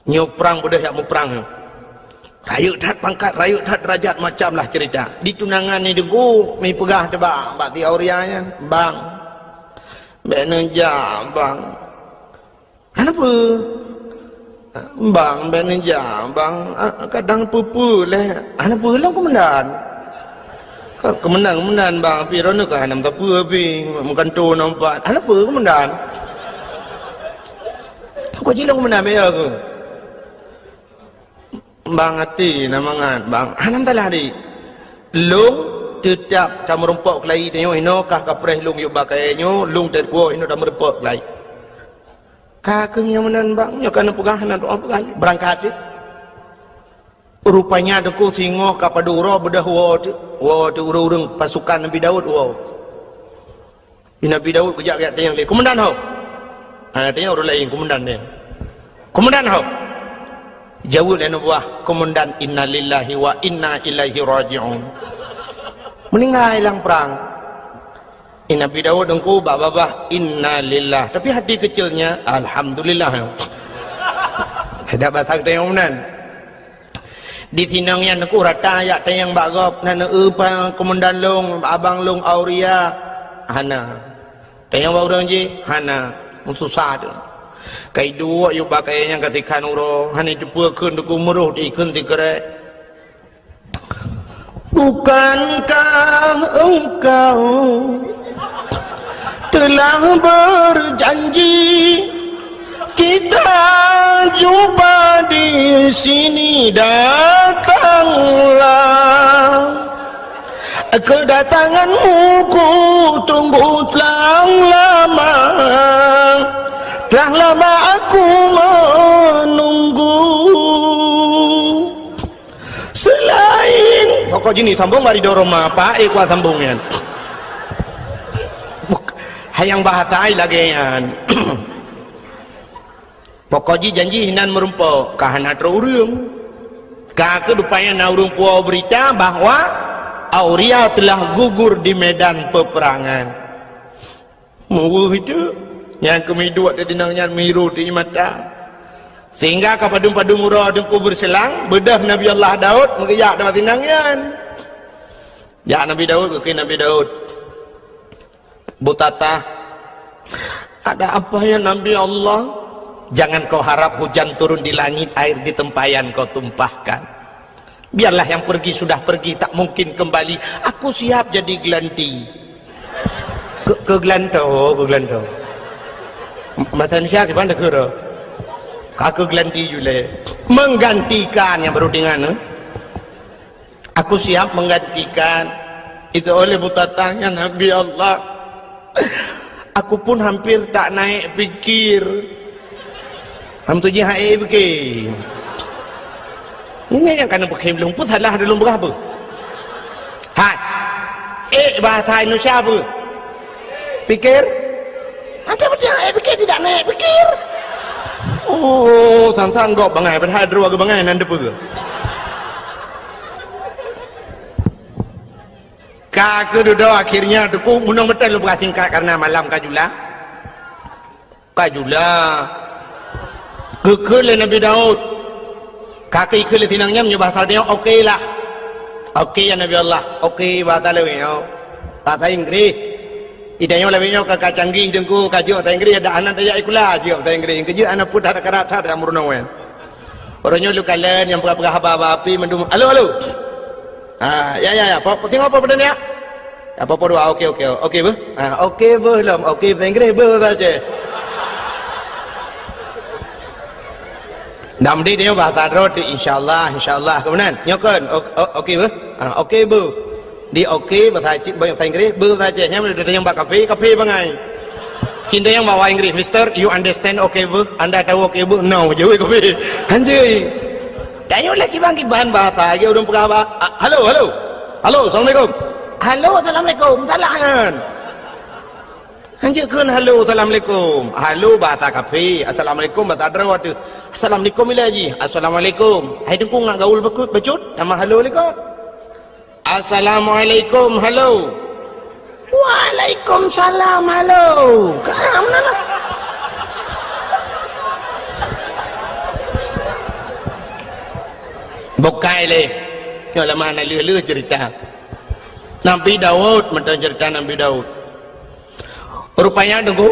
nyo perang bodoh yak mu perang Rayuk tat pangkat, rayuk tat derajat, macam lah cerita. Di tunangan ni dengku, mi pegah de bang, bak ti aurianya, bang. Beneja, bang. Kenapa? Bang, beneja, bang. Kadang pupu leh. Kenapa lang komandan? Komandan bang, api rono ka hanam tapu api, makan tu nampak. Kenapa komandan? Kau jilang komandan be aku. Bang hati namangan bang hanam talah di lung tetap tam rumpok kelai tengok ino kah kapres lung yuk bakainya lung tet ko ino tam rumpok kelai kakengnya menan bang nyokan pegahan doa pegahan berangkat je rupanya deku singo kapaduro bedah wo tu urung pasukan Nabi Daud wo Nabi Daud kejak yang dia komandan ho tanya orang lain komandan dia komandan ho jauh dan buah komandan innalillahi wa inna ilaihi raji'un meninggal hilang perang Nabi Daud engkau babah innalillah tapi hati kecilnya alhamdulillah ada bahasa kita yang menan di sinangnya engkau rata ayat yang bagop nana komandan long abang long auria hana tayang bau je hana susah tu kai dua yu bakai yang ketika nuro hani dipukeun duku muruh diikeun ti kerek bukankah engkau telah berjanji kita jumpa di sini datanglah kedatanganmu ku tunggu telah lama aku menunggu selain pokok gini sambung mari doroma apa kuat sambungnya hayang bahasa ai lagi yan pokok janji hinan merumpok kahana urung ka kedupanya na urung puau berita bahwa Auria telah gugur di medan peperangan itu yang kami dua di dinangnya miru di mata sehingga kapadung-padung murah dengku berselang bedah Nabi Allah Daud mengiyak dapat dinangnya ya Nabi Daud ke Nabi Daud Butata ada apa ya Nabi Allah jangan kau harap hujan turun di langit air di tempayan kau tumpahkan biarlah yang pergi sudah pergi tak mungkin kembali aku siap jadi gelanti ke gelanto bahasa Indonesia di mana kira kakak gelanti juga menggantikan yang baru dengan aku siap menggantikan itu oleh butatanya Nabi Allah aku pun hampir tak naik pikir hampir hai fikir ini yang kena pakai belum pun salah dalam berapa hai bahasa Indonesia apa pikir ada betul pikir tidak naik pikir oh sang-sang gok bangai berhadru agak bangai nanda pun kakak duduk akhirnya tuku munang betul lu berasingkat karena malam kajula kekele Nabi Daud kakak ikut tinangnya bahasa dia okey lah okey ya Nabi Allah okey bahasa lebih bahasa Inggris idanya lebihnya kakak canggih dengku kajian bahasa Inggris ada anak dia ikulah kajian bahasa Inggris kajian anak pun ada kerata ada murnawan orangnya lu kalian yang berapa api mendum halo ya tengok apa pada ni ya apa doa okey bu okey belum okey bahasa Inggris bu saja nam dia bahasa roti insyaallah kemudian nyokan okey bu okey bu di okey bahasa Inggris bu saja yang yang bak kafe bangai cinta yang bawa Inggris mister you understand okey bu anda tahu okey bu no je kafe anjay tanya lagi bang bahan bahasa dia udah apa halo assalamualaikum salam anjir kan halo assalamualaikum halo bahasa kafe assalamualaikum bahasa Darawat assalamualaikum ilaji assalamualaikum hai dengku ngak gaul becut nama halo alaikum assalamualaikum halo waalaikumsalam halo kamu nana Bukai le. Yo lama nak lulu cerita. Nabi Daud macam cerita Nabi Daud. Rupanya tunggu.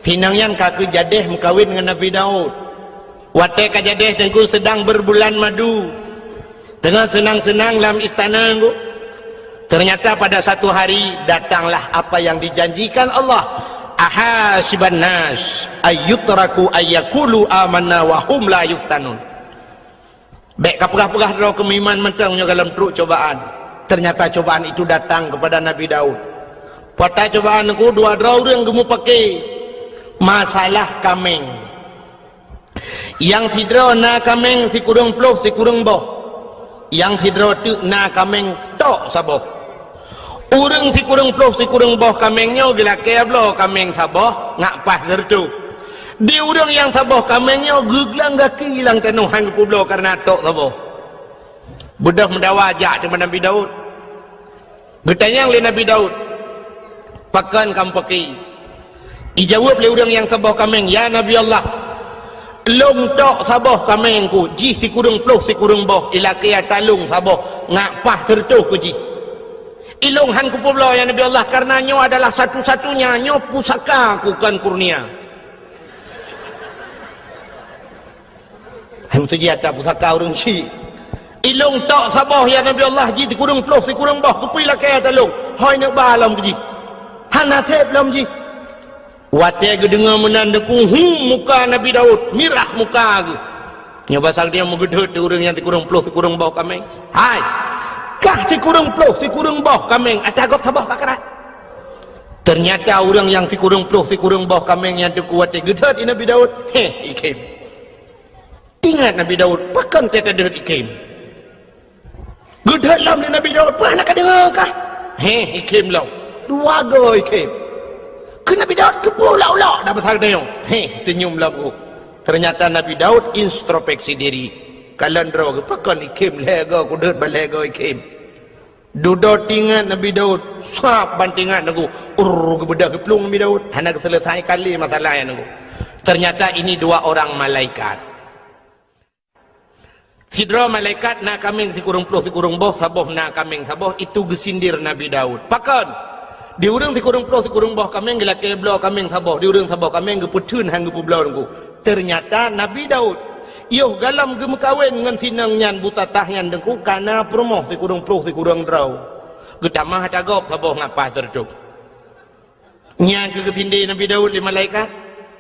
Tinangyan kaku jadeh mengkawin dengan Nabi Daud. Watai kajadeh tengku sedang berbulan madu. Tengah senang-senang dalam istana tengku. Ternyata pada satu hari datanglah apa yang dijanjikan Allah. Ahasiban nas ayyutraku ayyakulu amanna wa hum la yuftanun. Baik kapurah-purah daro kemiman mentangnya dalam truk cobaan. Ternyata cobaan itu datang kepada Nabi Daud. Pada cobaan aku dua orang gemu pakai masalah kameng. Yang tidro na kameng si kurung ploh si kurung boh. Yang tidro tu na kameng tok saboh. Urang si kurung ploh si kurung boh kamengnya gila keblo kameng saboh ngak pas tertu. Di urang yang saboh kamengnya geglang gaki hilang tenuhan ke publo karena tok saboh. Budak mendawajak dengan Nabi Daud. Bertanya oleh Nabi Daud. Pakan kamu pakai. Dijawab oleh urang yang saboh kameng, ya Nabi Allah. Long tok saboh kamengku, ji si kurung ploh si kurung boh ilakia talung saboh ngak pas tertu ku ji. Ilung han ku publo ya Nabi Allah karena nyo adalah satu-satunya nyo pusaka ku kan kurnia. Hem tu dia tak pusaka urang si. Ilung tok saboh ya Nabi Allah ji si kurung ploh si kurung boh ku pi lakia talung. Hoi nak balam ku ji. Han nasib lam ji. Watai ke dengar menandaku muka Nabi Daud mirah muka ke nyoba sang dia menggedut orang yang tikurung puluh tikurung bawah kameng. Hai kah tikurung puluh tikurung bawah kameng atagot sabah kakarat. Ternyata orang yang tikurung puluh tikurung bawah kameng yang dikuat gedut Nabi Daud ikim. Ingat Nabi Daud pakan teta gedut ikim. Gedut lam Nabi Daud pernah nak dengar kah ikim lam dua go ikim. Kena Nabi Daud kepulau-lau dah besar dia. Senyum lagu. Ternyata Nabi Daud introspeksi diri. Kalandro ke pakan ikim lega kudut balega ikim. Duduk tingat Nabi Daud. Sap bantingat nagu. Ke bedak keplung Nabi Daud. Hanya selesai kali masalah yang nagu. Ternyata ini dua orang malaikat. Sidra malaikat nak kaming si kurung puluh si kurung boh saboh nak kaming saboh itu gesindir Nabi Daud. Pakan di urang si kurung ploh si kurung boh kameng gila keblo kameng saboh di urang saboh kameng geputun hang gepublo nunggu. Ternyata Nabi Daud yo galam gem kawin dengan sinang nyan buta tahyan dengku kana promoh si kurung ploh si kurung draw getamah tagop saboh ngapa tertuk nya ke ketinde Nabi Daud di malaikat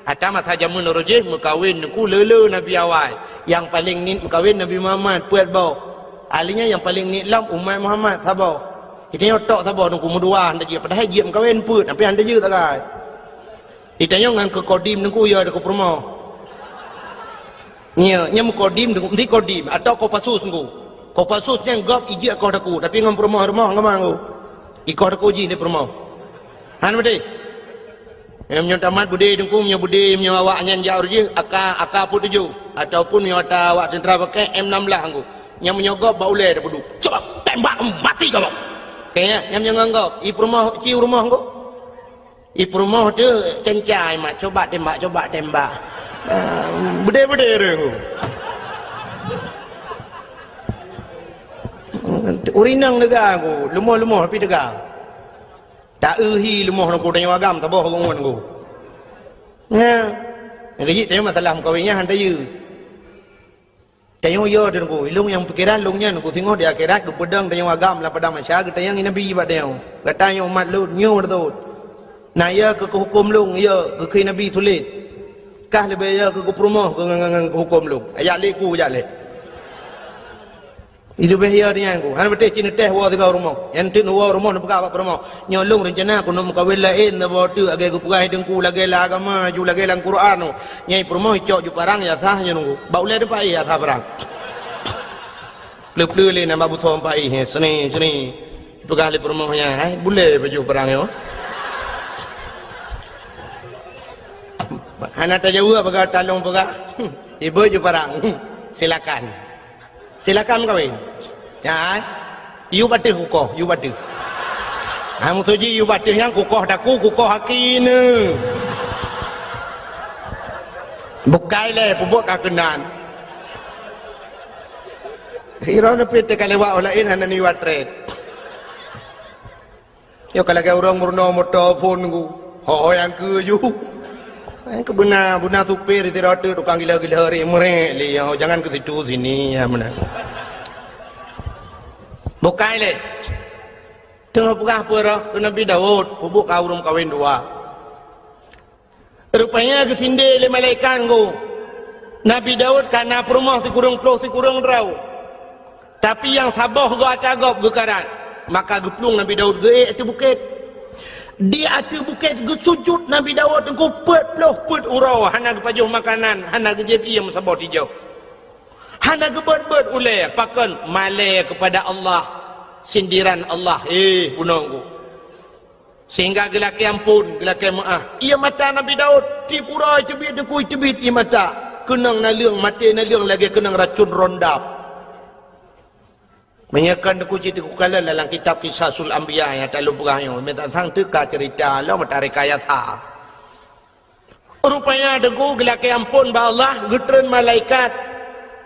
ata masa jamun rojeh mekawin dengku lele Nabi awal yang paling nit mekawin Nabi Muhammad puat bau alinya yang paling nit lam umat Muhammad saboh. Itanya otak sabar nunggu mudua anda je padahal je mengkawin put tapi anda je tak kai. Itanya ngan ke kodim nunggu ya ada ke promo. Nya mu kodim nunggu mesti kodim atau ko pasus nunggu. Ko pasus yang gap ije ko daku tapi ngam promo rumah ngam ngu. Iko daku ji ni promo. Han bade. Yang nyontamat bude nunggu nya bude nya awak nyan jaur je aka put tuju ataupun nya ta awak sentra pakai M16 ngu. Nya menyogop baule dah pudu. Coba tembak mati kau. Kayaknya yang nganggap ibu rumah ciu rumah kok ibu rumah tu cencai mak coba tembak bede rengu urinang negara aku lemah tapi tegak tak lemah aku tanya agam tak boh ngon aku nah ngaji tanya masalah kawinnya hantar you tayang yo dan ko ilung yang pikiran lungnya ko tengok di akhirat ko pedang tayang agam la padang masyarakat tayang ini nabi ba tayang katanya umat lu nyo tu na ya ke hukum lung ya ke nabi tulis kah lebih ya ke promah ke hukum lung ayat leku ayat le itu behaya dia ko han betul cina teh wa tiga rumah yang tin wa rumah nak apa promah nyo lung rencana ko nak kawin lain na botu age ko pugai dengku lagi la agama ju lagi lang Quran nyai promah cok ju parang ya sah nya nunggu baule de pai ya sah parang pleu le nama buthom pai he seni pugai le promahnya boleh baju parang yo hana tajawab baga talong baga ibu ju parang silakan kawin ya you batu kukoh kamu tuji you batu yang kukoh daku kukoh hakine bukai le pubuk kakenan Kira na pite kaliwa olain hana ni watret. Yo kalagay orang murno mo telepon ku. Ho yang ke yu. Ke buna supir itu rata tukang gila-gila hari merek li. Jangan ke situ sini ya mana. Bukai le. Tengah pegah pura ke Nabi Daud, pubuk kawrum kawin dua. Rupanya ke sinde le malaikat ku. Nabi Daud karena perumah si kurang rau. Tapi yang sabah go atagop gekaran. Maka geplung Nabi Daud ge atu bukit. Di atu bukit ge sujud Nabi Daud engko pet urau hana ge pajuh makanan, hana ge diam sabah tijau. Hana ge bet ule pakan malai kepada Allah. Sindiran Allah bunongku sehingga gelaki ampun gelaki maaf ia mata Nabi Daud ti pura cebit dekui cebit ia mata kenang naliang mati naliang lagi kenang racun rondap menyakan deku cerita kukala dalam kitab Qisasul Anbiya yang tak lupa yang minta sang teka cerita Allah mata rekayasa rupanya deku gelaki ampun ba Allah getren malaikat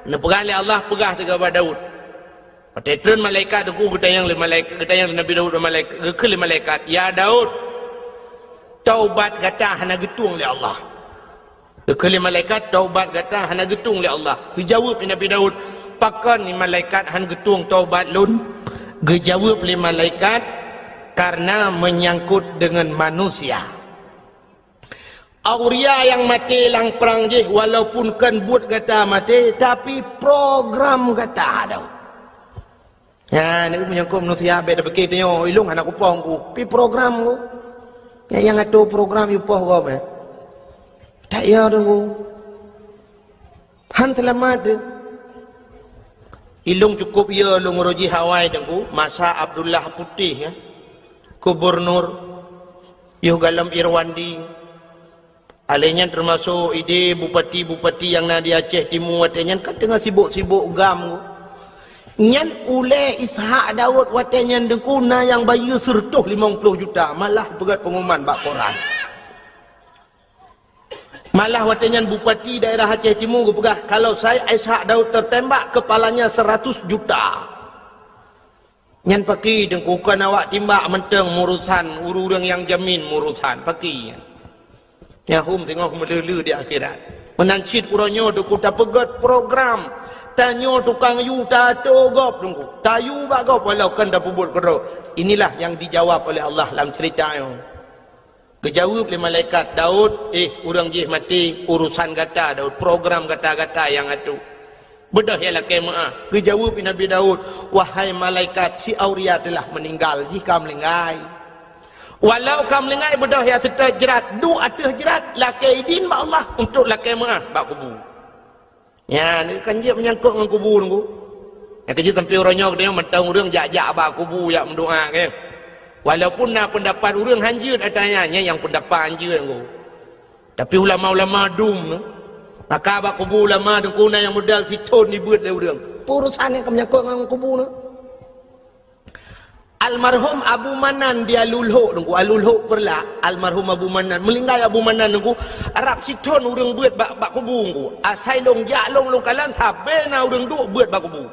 nepegali Allah pegah tiga ba Daud Patron malaikat aku getayang Nabi Daud malaikat ke malaikat ya Daud taubat gata hana getung li Allah ke malaikat taubat gata hana getung li Allah dijawab Nabi Daud pakan ni malaikat han getung taubat lun dijawab li malaikat karena menyangkut dengan manusia Auria yang mati lang perang je walaupun kan buat gata mati tapi program gata ada ya, ni menyangkut manusia beda begitu yo, ilung anak upah ku, pi program ku, ya yang ada program upah ku apa? Tak ya tu, han selamat. Ilung cukup ya lu nguruji Hawaii dengku, masa Abdullah Putih ya, Gubernur, yo galam Irwandi, alenya termasuk ide bupati yang na di Aceh Timur, katanya kan tengah sibuk-sibuk gam ku. Nyan ule Ishak Daud watenya dengkuna yang bayu sertuh 50 juta malah pegat pengumuman bak koran malah watenya bupati daerah Aceh Timur pegah kalau saya Ishak Daud tertembak kepalanya 100 juta nyan paki dengkukan awak timbak menteng murusan urang yang jamin murusan paki nyahum tengok melulu di akhirat menancit uranyo deku tak pegat program tanyo tukang yu tato gop tunggu tayu bak gop walau kan dah pubut kero inilah yang dijawab oleh Allah dalam cerita yang kejawab oleh malaikat Daud urang jih mati urusan gata Daud program gata-gata yang atu bedah ya laki maaf kejawab Nabi Daud wahai malaikat si Auria telah meninggal jika melingai walau kam lengai bedah ya serta jerat du atah jerat laki idin ba Allah untuk laki maaf bak kubu ya ni kan dia menyangkut dengan kubur nunggu yang kecil tempi orangnya dia mentang orang jak-jak bak kubu yang mendoa ke walaupun nak pendapat orang hanjir adanya yang pendapat hanjir nunggu tapi ulama-ulama dum maka bak kubu ulama dengkuna yang modal siton ni buat le orang urusan yang menyangkut dengan kubur nunggu almarhum Abu Manan dia lulhuk nunggu alulhuk perla almarhum Abu Manan melinggai Abu Manan nunggu Arab siton urang buat bak kubu nunggu asai long jak long kalan sabe na urang duk buat bak kubu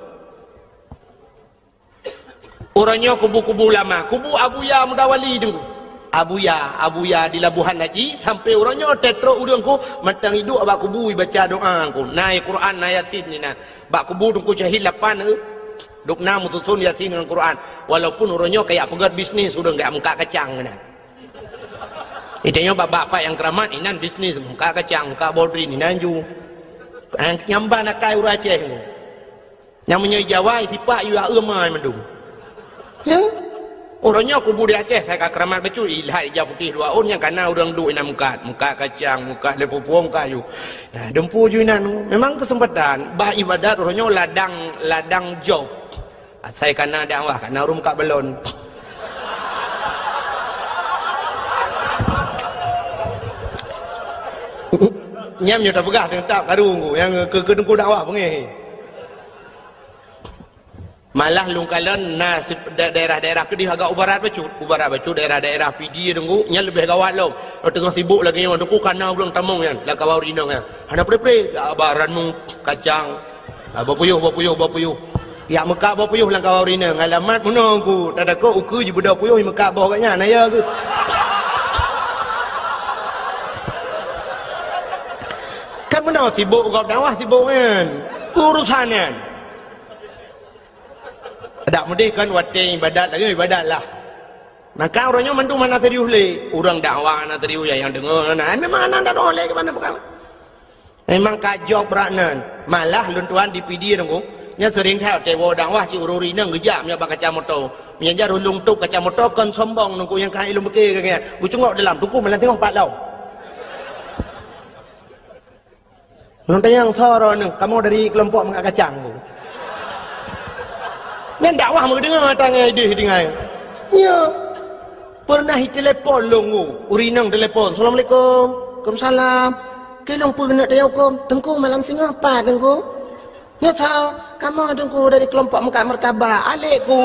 orangnya kubu-kubu lama kubu Abuya Mudawali nunggu Abuya di Labuhan Haji sampai orangnya tetro urangku matang hidup bak kubu baca doa nunggu naik Quran naik Yasin ni nah bak kubu nunggu syahid 8 Dukna mutusun Yasin dengan Quran walaupun orangnya kayak pegat bisnis udah nggak muka kacang nah itanya bapak-bapak yang keramat inan bisnis muka kacang muka bodri ni nanju nyamba nak kai ura Aceh yang menyai Jawa sipak yu amai mendung ya orangnya kubu di Aceh saya keramat betul ilhai hijau putih 2 on yang karena orang duk ina muka kacang muka lepupuang kayu nah dempu juinan memang kesempatan bah ibadat orangnya ladang job saya karena dakwah karena rum kak belon nyam nyota pegah dengan tak karung yang ke dengku dakwah pengen malah lungkalan nasib daerah-daerah kedih agak ubarat bacut daerah-daerah PD dengku nya lebih gawat lo tengah sibuk lagi yang dengku karena ulang tamung kan lah kawau rinang kan hana pre-pre baranmu kacang bapuyuh Ya Mekah bawa puyuh lang kau rina ngalamat menunggu tak ada kau uku je budak puyuh di Mekah bawa katnya naya ke kan mana sibuk kau dakwah sibuk kan urusan kan tak mudih kan wating ibadat lagi ibadat lah maka orangnya mandu mana serius le orang dakwah mana serius ya yang dengar nah memang anda tak boleh ke mana bukan memang kajok beranan malah luntuan di PD dong nya sering theo tewo dakwah ci ururi nang gejak nya bak kacamoto nya jar ulung tuk kacamoto kon sombong nungku yang kai ilmu beke kan ku cengok dalam tuku malah tengok pat lau nonton yang soro nang kamu dari kelompok mengak kacang tu men dakwah mau dengar tangai dia dengai nya pernah telepon longu urinang telepon assalamualaikum waalaikumsalam kelong pernah dia hukum tengku malam singa apa tengku nya tahu kamu tengku dari kelompok Mekah Mertabah alekku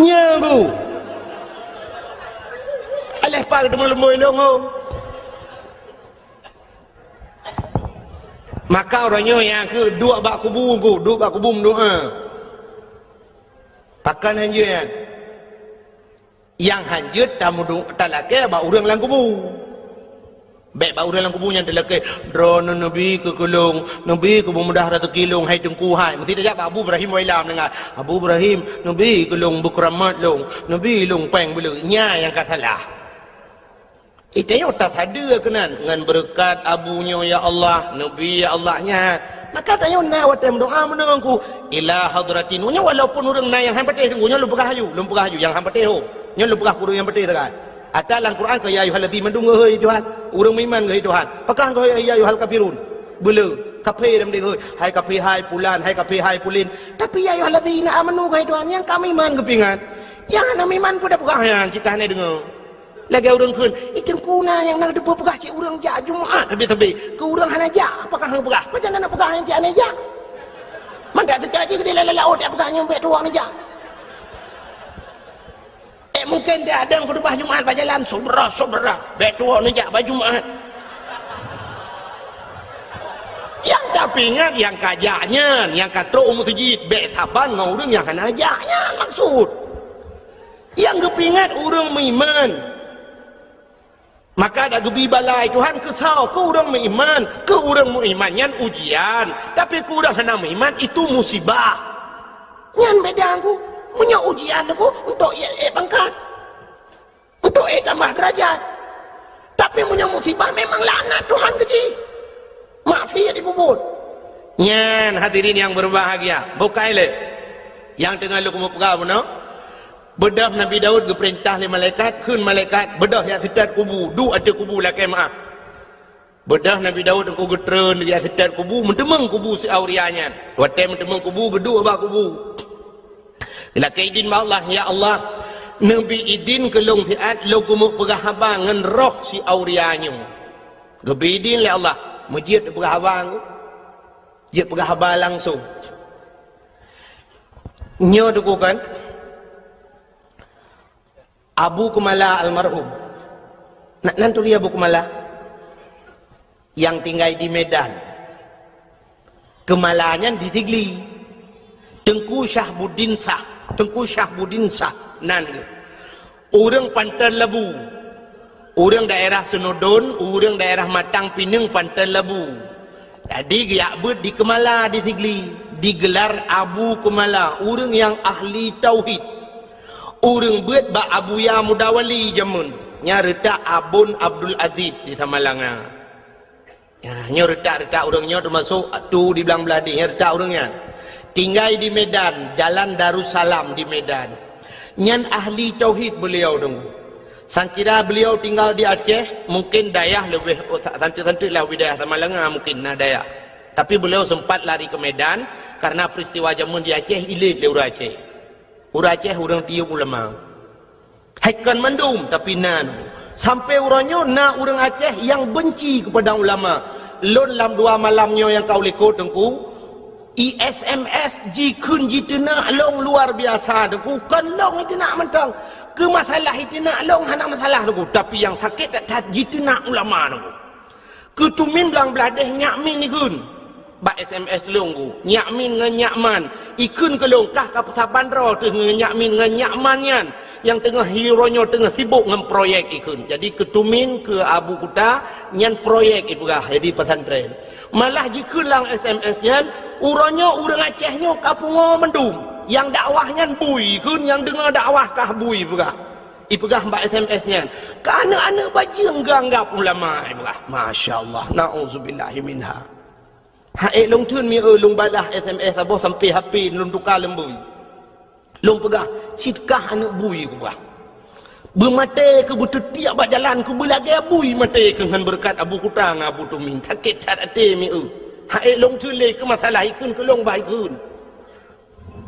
nya ku aleh pak demul-demul longu maka orangnya yang ke dua bak kubu ku dua bak kubu doa pakan hanjut yang hanjut tamu talake ba urang lang kubu baik ba urang lang kubu yang talake drone nabi ke kulung nabi ke mudah rezeki long hai tengku hai mesti dia Abu Ibrahim wailam dengar Abu Ibrahim nabi kulung bukramat long nabi long peng belu nya yang katalah itu yang tak ada kenan dengan berkat abunya ya Allah nabi ya Allahnya maka tanya na watem doa menengku ila hadratin nya walaupun urang na yang hampateh nya lu pegah hayu yang hampateh ho nya lu pegah kurang yang peteh tak atalang Quran ke ya ayyuhallazina mandung heuy Tuhan urang iman ke Tuhan pakah ke ya ayyuhal kafirun bele kafe dam deng heuy hai kafe hai pulan hai kafe hai pulin tapi ya ayyuhallazina amanu ke Tuhan yang kami iman kepingan yang ana iman pun dah pegah yang jika ne dengar lagi urang keun itu kuna yang nak depa pegah cik urang jak Jumaat tapi ke urang hana jak apakah hang pegah macam nak pegah yang cik ane jak man tak terjadi ke dia lalau dia pegah nyampe tuang jak mungkin dia ada khutbah Jumaat berjalan saudara baik tua ni jak baju Jumaat yang tapi ingat yang kajaknya yang kata masjid baik saban ngau urang yang hana jaknya maksud yang kepingat urang meiman maka ada gebi balai Tuhan kesal ke orang beriman ke orang beriman ujian tapi ke orang hendak beriman itu musibah nyan beda aku punya ujian aku untuk pangkat untuk tambah derajat tapi punya musibah memang laknat Tuhan kecil maksiat dikubur nyan hadirin yang berbahagia bukai le yang tengah lu kumu pegah benar bedah Nabi Daud geperintah le malaikat kun malaikat bedah yang setat kubu du ada kubu lah kemaah bedah Nabi Daud aku getreun dia setat kubu mentemeng kubu si aurianya watem mentemeng kubu gedu ba kubu bila kaidin ma Allah ya Allah Nabi idin kelong siat lo kumu pegah abang ngan roh si aurianya gebidin le Allah mujid pegah abang je pegah abang langsung nyo dukukan Abu Kumala almarhum nantu dia Abu Kumala yang tinggal di Medan kemalanya di Tigli Tengku Syahbuddin Sah nan orang Pantai Lebu orang daerah Senodon orang daerah Matang Pinang Pantai Lebu jadi giak di Kemala di Tigli digelar Abu Kumala orang yang ahli tauhid orang buat ba Abu Ya Mudawali jamun nya retak Abun Abdul Aziz di Tamalanga ya nya retak orangnya termasuk tu di belang beladi nya retak orangnya tinggal di Medan Jalan Darussalam di Medan nyan ahli tauhid beliau dong sangkira beliau tinggal di Aceh mungkin dayah lebih santai-santai lah wilayah Tamalanga mungkin nah dayah tapi beliau sempat lari ke Medan karena peristiwa jamun di Aceh ilit le urang Aceh urang Aceh urang tiup ulama haikan mandum tapi nan sampai urangnya na urang Aceh yang benci kepada ulama lon lam dua malamnya yang kau lekot tengku ISMS ji kun ji tenak long luar biasa tengku kan long itu nak mentang ke masalah itu nak long hana masalah tengku tapi yang sakit tak ji tenak ulama tengku ke tumin belang beladeh nyak min ni kun ba SMS long ku nyak min ngan nyak man ikun ke long kah ka pasal bandar tu nyak min ngan nyak man yan yang tengah hironyo tengah sibuk dengan proyek ikun. Jadi ketumin ke Abu Kuta nyan proyek ipugah jadi pesantren. Malah jika lang SMS nyan uronyo urang Acehnya kapungo mendum. Yang dakwahnya bui kun yang dengar dakwah kah bui pugah. Ipugah mbak SMS nyan. Ka anak-anak baca enggak ulama ipugah. Masya-Allah. Nauzubillahi minha. Haik long tun mi long balah SMS abo sampai HP long tukar lembui. Long pegah citkah anak bui ku bah. Bermata ke butuh tiap bak jalan ku belagi bui mata ke ngan berkat Abu Kuta ngah Abu Tumin sakit cat ate mi haik long tun le ke masalah ikun ke long bai kun.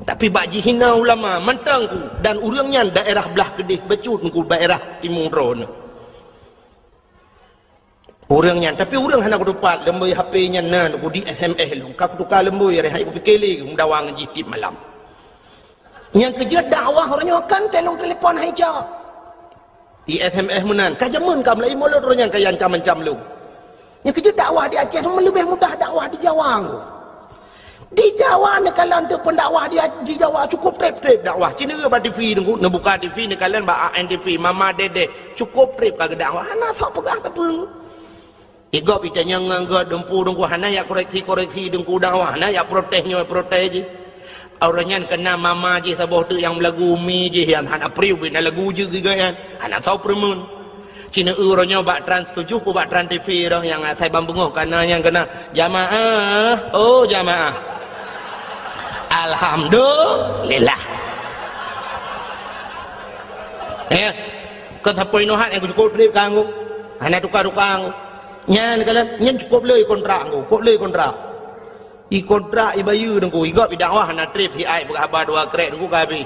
Tapi bak hina ulama mantang ku dan urangnya daerah belah Kedih becut ku daerah Timur Ron. Urangnya tapi urang hana ku dapat lembui HP nya nan ku di SMS long kak tukar lembui rehai ku pikeli ku dawang jitip malam. Yang kerja dakwah orangnya kan telefon hijau. Di SMS menan, kajamun kam lai molot orangnya kaya ancam-ancam lu. Yang kerja dakwah di Aceh lebih mudah dakwah di Jawa. Di Jawa ni kalau untuk pendakwah di Jawa cukup trip dakwah. Cina ke TV nunggu, nak buka TV ni kalian ba ANTV, Mama Dede cukup trip kagak dakwah. Hana sok pegah ke pun. Igop itanya ngangga dempu dengku hana ya koreksi dengku dakwah, hana ya protesnya protes je. Orangnya kena mama je sabah tu yang lagu mi je yang anak priu bina lagu je gigayan anak tahu permun Cina orangnya bak trans 7 pun bak trans TV dah yang saya bambungoh karena yang kena jamaah jamaah alhamdulillah kan sampai nohat yang cukup trip kanggo anak tukar-tukar nyan kalian nyan cukup le kontrak kok le kontrak kontrak ibayu dengku igap dakwah na trip si ai berhabar dua krek dengku kabi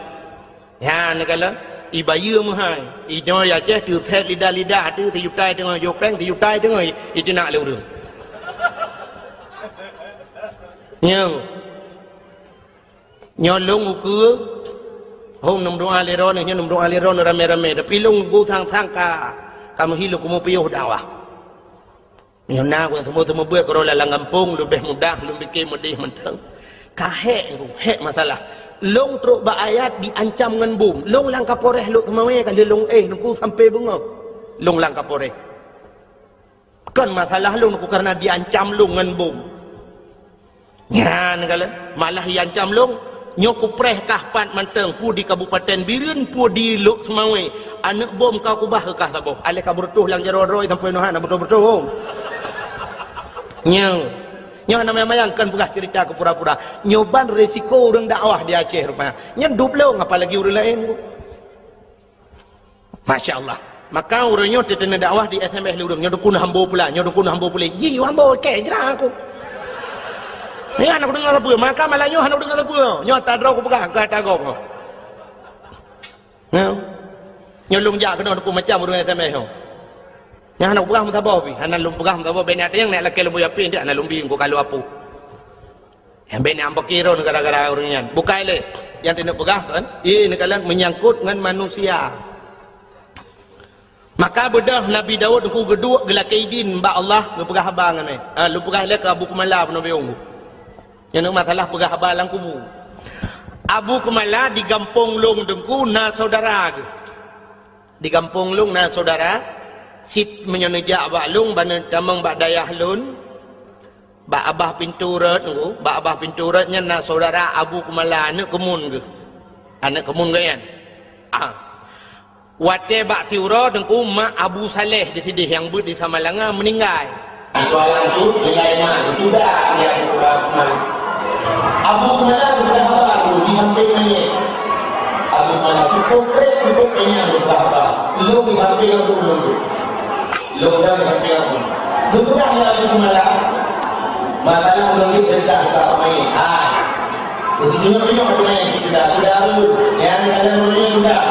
ya negala ibayu mahai ino ya ceh tu set lidah tu ti yutai tengah yopeng ti yutai tengah itu nak leu deng nyolong uku hong nom doa leron nya nom doa leron rame-rame tapi long gu thang ka kamu hilu kumu piuh dakwah nyona ku semua buat kalau lalang kampung lebih mudah lebih bikin mudih mentang kahek ku hek masalah long truk ba ayat diancam ngan bom long lang kaporeh lu temawe kali long nungku sampai bunga long lang kaporeh kan masalah long nungku karena diancam long ngan bom nyan kala malah diancam long nyoku preh kahpat manteng pu di Kabupaten Biren pu di Lok Semawe anak bom kau kubah ke kah taboh alih kaburtuh lang jaro-roi sampai nohan betul-betul nyo namanya mayangkan pegah cerita ke pura-pura nyoban resiko orang dakwah di Aceh rupanya nyenduk lo apalagi orang lain Masya Allah maka orangnya terkena dakwah di SMS lurung nyodukun hambo pula ji hambo ke jerang aku ni anak dengar apa maka malah nyo anak dengar apa nyo tadrau aku pegah ke tagok nyolong jak kena aku macam orang SMS yang anak pegah mutabah pi anak lum pegah mutabah benak yang nak laki lembu api dia anak lumbi ko kalau apa yang benak ampak kira gara-gara orangnya bukai le yang tidak pegah kan ini kalian menyangkut dengan manusia maka bedah Nabi Daud ku geduk gelakaidin ba Allah lu pegah abang ni lu pegah le ke Abu Kumala pun beong yang nak masalah pegah abang lang kubu Abu Kumala di Gampong Long dengku na saudara di Gampong Long na saudara sit menyonejak bak lung bana tamang bak dayah lun bak abah pintu rat ngku bak abah pintu ratnya nak saudara Abu Kumala anak kemun ke kan wate bak siura dengku mak Abu Saleh di tidih yang but di Samalanga meninggal ibalan tu nilai mak sudah dia Abu Kumala berapa tu disampaikan ni Abu Kumala cukup kenyang berapa lu disampaikan dulu logam yang sudah Abu Kumala masalah orang cerita kita main itu cuma main sudah yang ada mulai sudah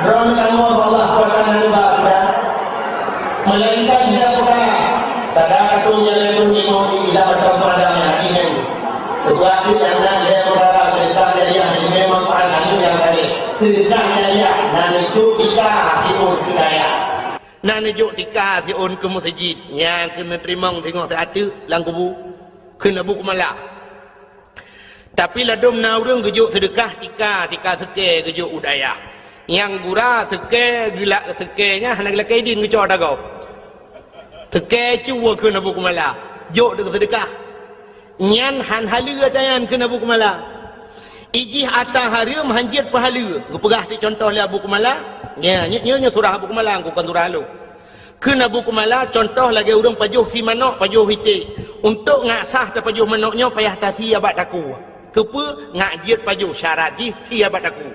drone kamu Allah kuatkan anda melainkan dia bukan sadar tu yang lebih mau tidak berpandang ini tetapi anda dia berkata cerita dia yang memang pada yang tadi ceritanya dia dan itu kita hidup budaya nak nejuk tika si on ke masjid yang kena terima tengok seatu lang kubu kena buku malak. Tapi ladum na urang gejuk sedekah tika seke gejuk udaya. Yang gura seke gila sekenya hana gila kaidin gejuk dagau. Seke cuwa kena buku malak. Jok dek sedekah. Nyan han halia tayan kena buku malak. Ijih atang harum hanjit pahala. Gupegah ti contoh le buku malak. Nya surah buku malak ku kan surah lu. Kena buku malak contoh lagi urang pajuh si manok pajuh hiti. Untuk ngasah ta pajuh manoknya payah tasi abad taku. Kepa ngajit pajuh syarat di siabat aku.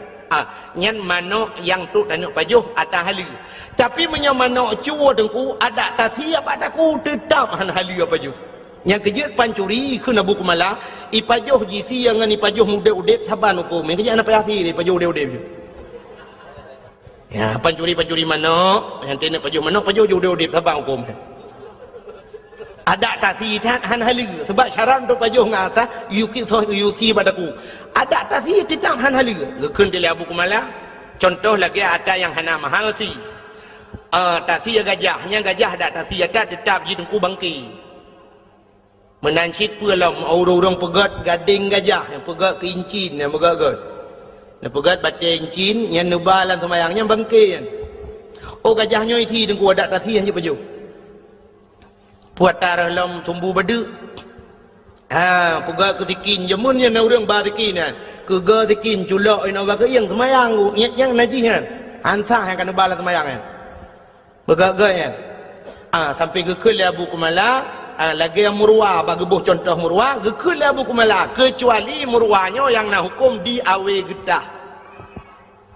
Nyan manok yang tu tanuk pajuh atang halu. Tapi menyang manok cuwa dengku ada tak siabat aku tetap han halu pajuh. Yang kejut pancuri kena buku malah i pajuh jisi yang ni pajuh muda udep saban hukum. Yang kejut anak payasi ni pajuh udep. Ya pancuri manok yang tenek pajuh manok pajuh udep saban hukum. Ada tak si han halu sebab syarat untuk pajuh ngasa yuki badaku ada tak si tetap han halu lekun dia buku malah contoh lagi ada yang hana mahal si tak si gajahnya gajah ada tak si ada tetap ji tengku bangki menancit pulam orang pegat gading gajah yang pegat keincin yang pegat pegat batin incin yang nebalan semayangnya bangki kan oh gajahnya iti tengku ada tak si yang pajuh puat dalam tumbuh badu. Pega ketikin jamun yang orang barikin kan. Kega tikin culak ina ba yang semayang ku yang najis kan. Ansah yang kan bala semayang kan. Pega kan. Sampai gekul abu kumala lagi yang murwa bagi buh contoh murwa gekul abu kumala kecuali murwanya yang nak hukum di awe getah.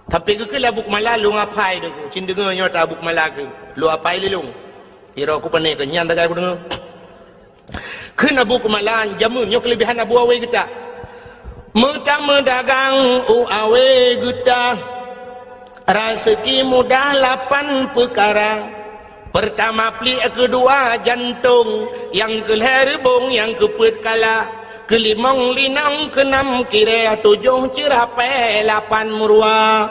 Sampai gekul abu kumala lu ngapai deku. Cin dengarnya tak abu kumala ke. Lu apai lelung. Kira aku pandai kenyan tak aku dengar. Kena buku malan jamunnya kelebihan abu awe kita. Mentang dagang awe kita. Rezeki mudah 8 perkara. Pertama pli, kedua jantung, yang keherbong, yang keput kala, kelimang linang, keenam kira, 7 cerapai, 8 murwa.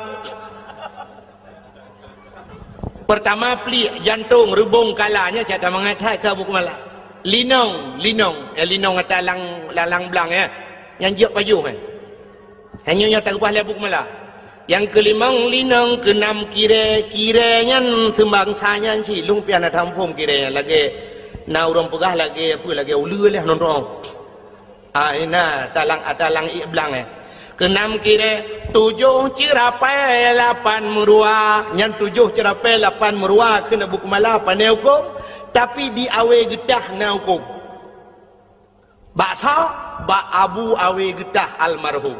Pertama pli jantung rebung kalanya cata mengatai ke buku malam. Linong atas lalang belang ya. Yang jiak pajuh kan. Hanya yang tak upah buku malam. Yang kelimang linong, keenam kiranya sembangsanya si lumpian ada tampung kira lagi na urang pegah lagi apa lagi ulu lah nonton. Ina talang belang ya. Keenam kira 7 cerapai 8 murwa. Yang 7 cerapai 8 murwa kena buku malah pandai hukum. Tapi di awe getah na hukum. Baksa abu awe getah almarhum.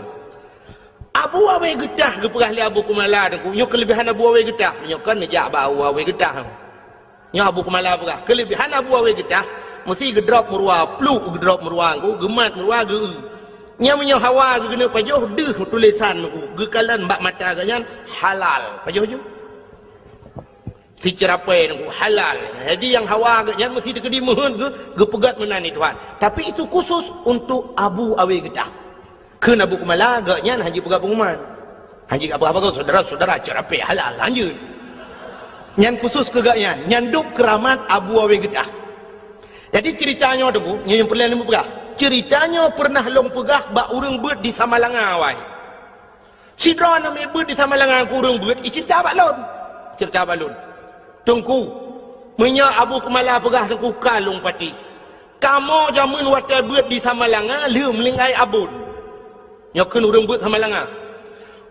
Abu awe getah keperah li abu kumala dengku. Nyo kelebihan abu awe getah. Nyo kan nejak bau awe getah. Nyo abu kumala perah. Kelebihan abu awe getah mesti gedrop murwa, pluk gedrop murwa ku, gemat murwa ge. Nya hawa ge kena pajuh deh tulisan ku. Ge kalan bak mata ganyan halal. Pajuh ju. Dicerapai ku halal. Jadi yang hawa ganyan mesti dikedimuhun ge pegat menani Tuhan. Tapi itu khusus untuk abu awe getah. Kena buku malah ganyan haji pegat pengumuman. Haji apa-apa kau saudara-saudara cerapai halal lanjut. Nyan khusus ke ganyan, nyanduk keramat abu awe getah. Jadi ceritanya tu yang pernah lembu pegah. Ceritanya pernah long pegah bak urang beut di Samalanga awai. Sidra nama beut di Samalanga ku urang beut cerita balon. Cerita balon. Tungku menya abu kemala pegah tungku kalung pati. Kamu jamun watai beut di Samalanga lu melingai abun. Nyokeun urang beut Samalanga.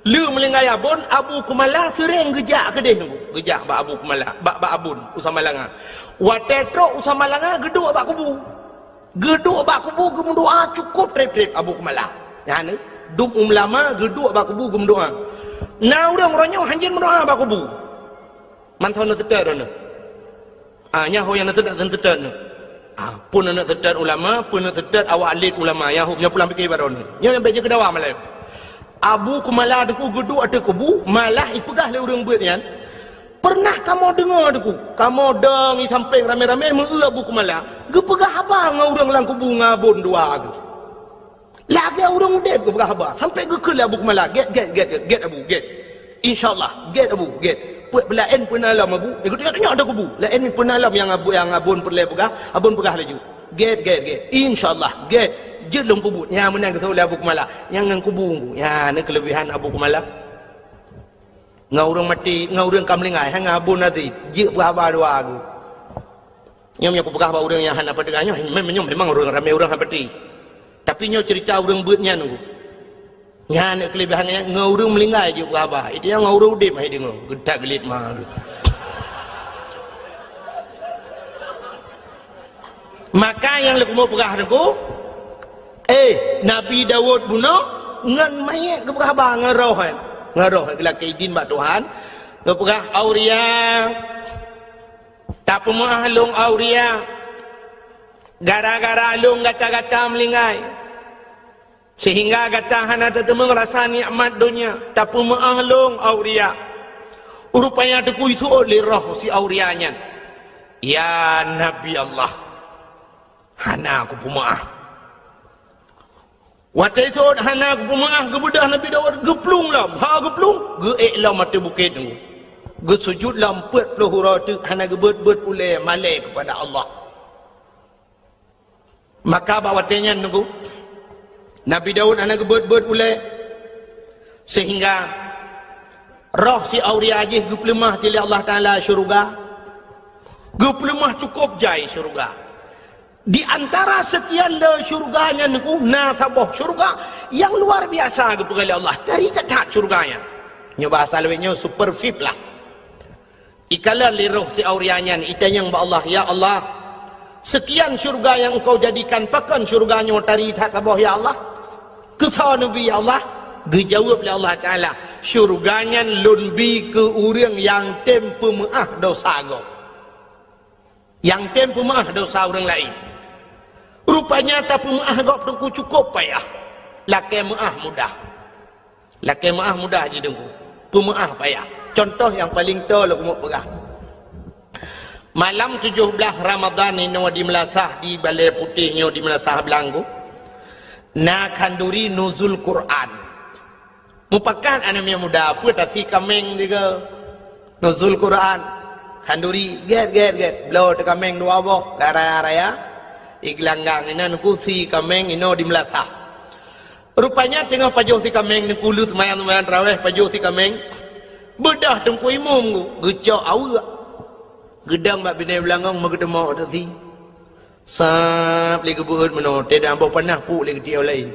Lu melingai abun abu kemala sering gejak kedeh tungku. Gejak bak abu kemala, bak abun Samalanga. Watai trok Samalanga geduk bak kubu. Geduk bak kubu gem doa cukup trip abu kemala. Ya ni dum lama geduk bak kubu gem doa. Na urang ronyo hanjin mendoa bak kubu. Mantau nak tetet dona. Nya ho yang nak tetet. Pun nak tetet ulama, pun nak tetet awak alit ulama ya ho nya pulang fikir baron. Nya yang beje kedawa malai. Abu kemala deku geduk ate kubu malah ipegah le urang beut yan. Pernah kamu dengar deku? Kamu dengi samping rame-rame mengeu abu kemala. Ge pegah apa ngau urang lang kubu ngabon dua ge. Lagi urang udep ge pegah apa? Sampai ge keul abu kemala. Get abu, get. Insyaallah, get abu, get. Puat belaen pun alam abu. Dia kata ada kubu. Lain pun alam yang abun perle pegah, abun pegah laju. get insyaallah get je lom pubut nya menang ke oleh Abu Kumala yang ngan kubung ya ni kelebihan Abu Kumala ngau orang mati ngau orang kamlingai hang abu nanti je berapa dua aku nyom aku pegah orang yang hana pedegahnya memang orang ramai orang hapati tapi nyo cerita orang beutnya nunggu nya ni kelebihannya ngau orang melingai je berapa itu yang ngau orang udip hai dengo gedak gelit mah maka yang leku mau pegah aku Nabi Dawud bunuh ngan mayat ke pegah bang ngaroh gelak izin bak Tuhan ke pegah auria tak pemuah long auria gara-gara long gata-gata melingai sehingga gata hana tetemu rasa nikmat dunia tak pemuah long auria rupanya deku itu oleh roh si aurianya ya Nabi Allah hana aku pemaah watai sod hana aku pemaah gebedah Nabi Dawud geplung lam geplung lam mata bukit tu sujud lam 40 hurau tu hana gebet ulai malai kepada Allah maka bawatenya nunggu Nabi Dawud hana gebet ulai sehingga roh si auria ajih geplemah tili Allah Ta'ala syurga geplemah cukup jai syurga di antara sekian le syurganya niku nasabah syurga yang luar biasa kepada Allah dari cacat syurganya nya bahasa lewenya super fit lah ikala liruh si aurianya ita yang ba Allah ya Allah sekian syurga yang engkau jadikan pakan syurganya dari takabah ya Allah kata Nabi ya Allah dijawab oleh Allah Ta'ala syurganya lunbi ke orang yang tempu maaf dosa go yang tempu maaf dosa orang lain rupanya tak pemaah gop tengku cukup payah laki maah mudah je dengku pemaah payah contoh yang paling tol aku mau pegang malam 17 Ramadan ini di Melasah di Balai Putihnya di Melasah Belanggu na kanduri nuzul Quran mupakan anak yang muda apa tasi kameng juga nuzul Quran kanduri get blow te kameng dua boh raya iglanggang ina nuku si kameng ino di Melasah rupanya tengah pajuh si kameng ni kulu semayan raweh pajuh si kameng bedah tengku imum gecok awak gedang bak bina belangong magedemo tu si sap lagi buat meno tidak ambo panah pu lagi dia lain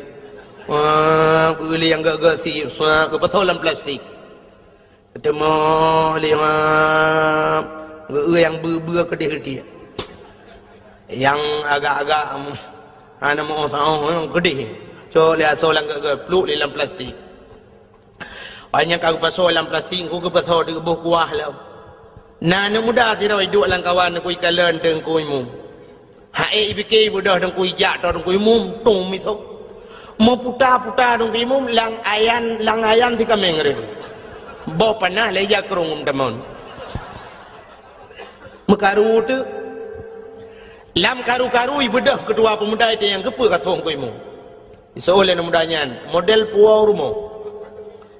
beli yang gak si sap ke pasolan plastik ketemu lima yang ber ke dia yang agak-agak ana mau tahu gede so lihat solang ke peluk dalam plastik banyak aku pasal dalam plastik aku ke pasal di buah kuah lah nana muda tidak hidup lang kawan aku ikalan dengan ku imum hae ibike budah dengan ku ijak atau dengan ku imum tung misok mau putar dengan ku imum lang ayan di kameng re bawa panah leja kerung teman mekaru tu lam karu-karu ibedah ketua pemuda itu yang kepa kasong ko imu isoleh mudanya model puau rumo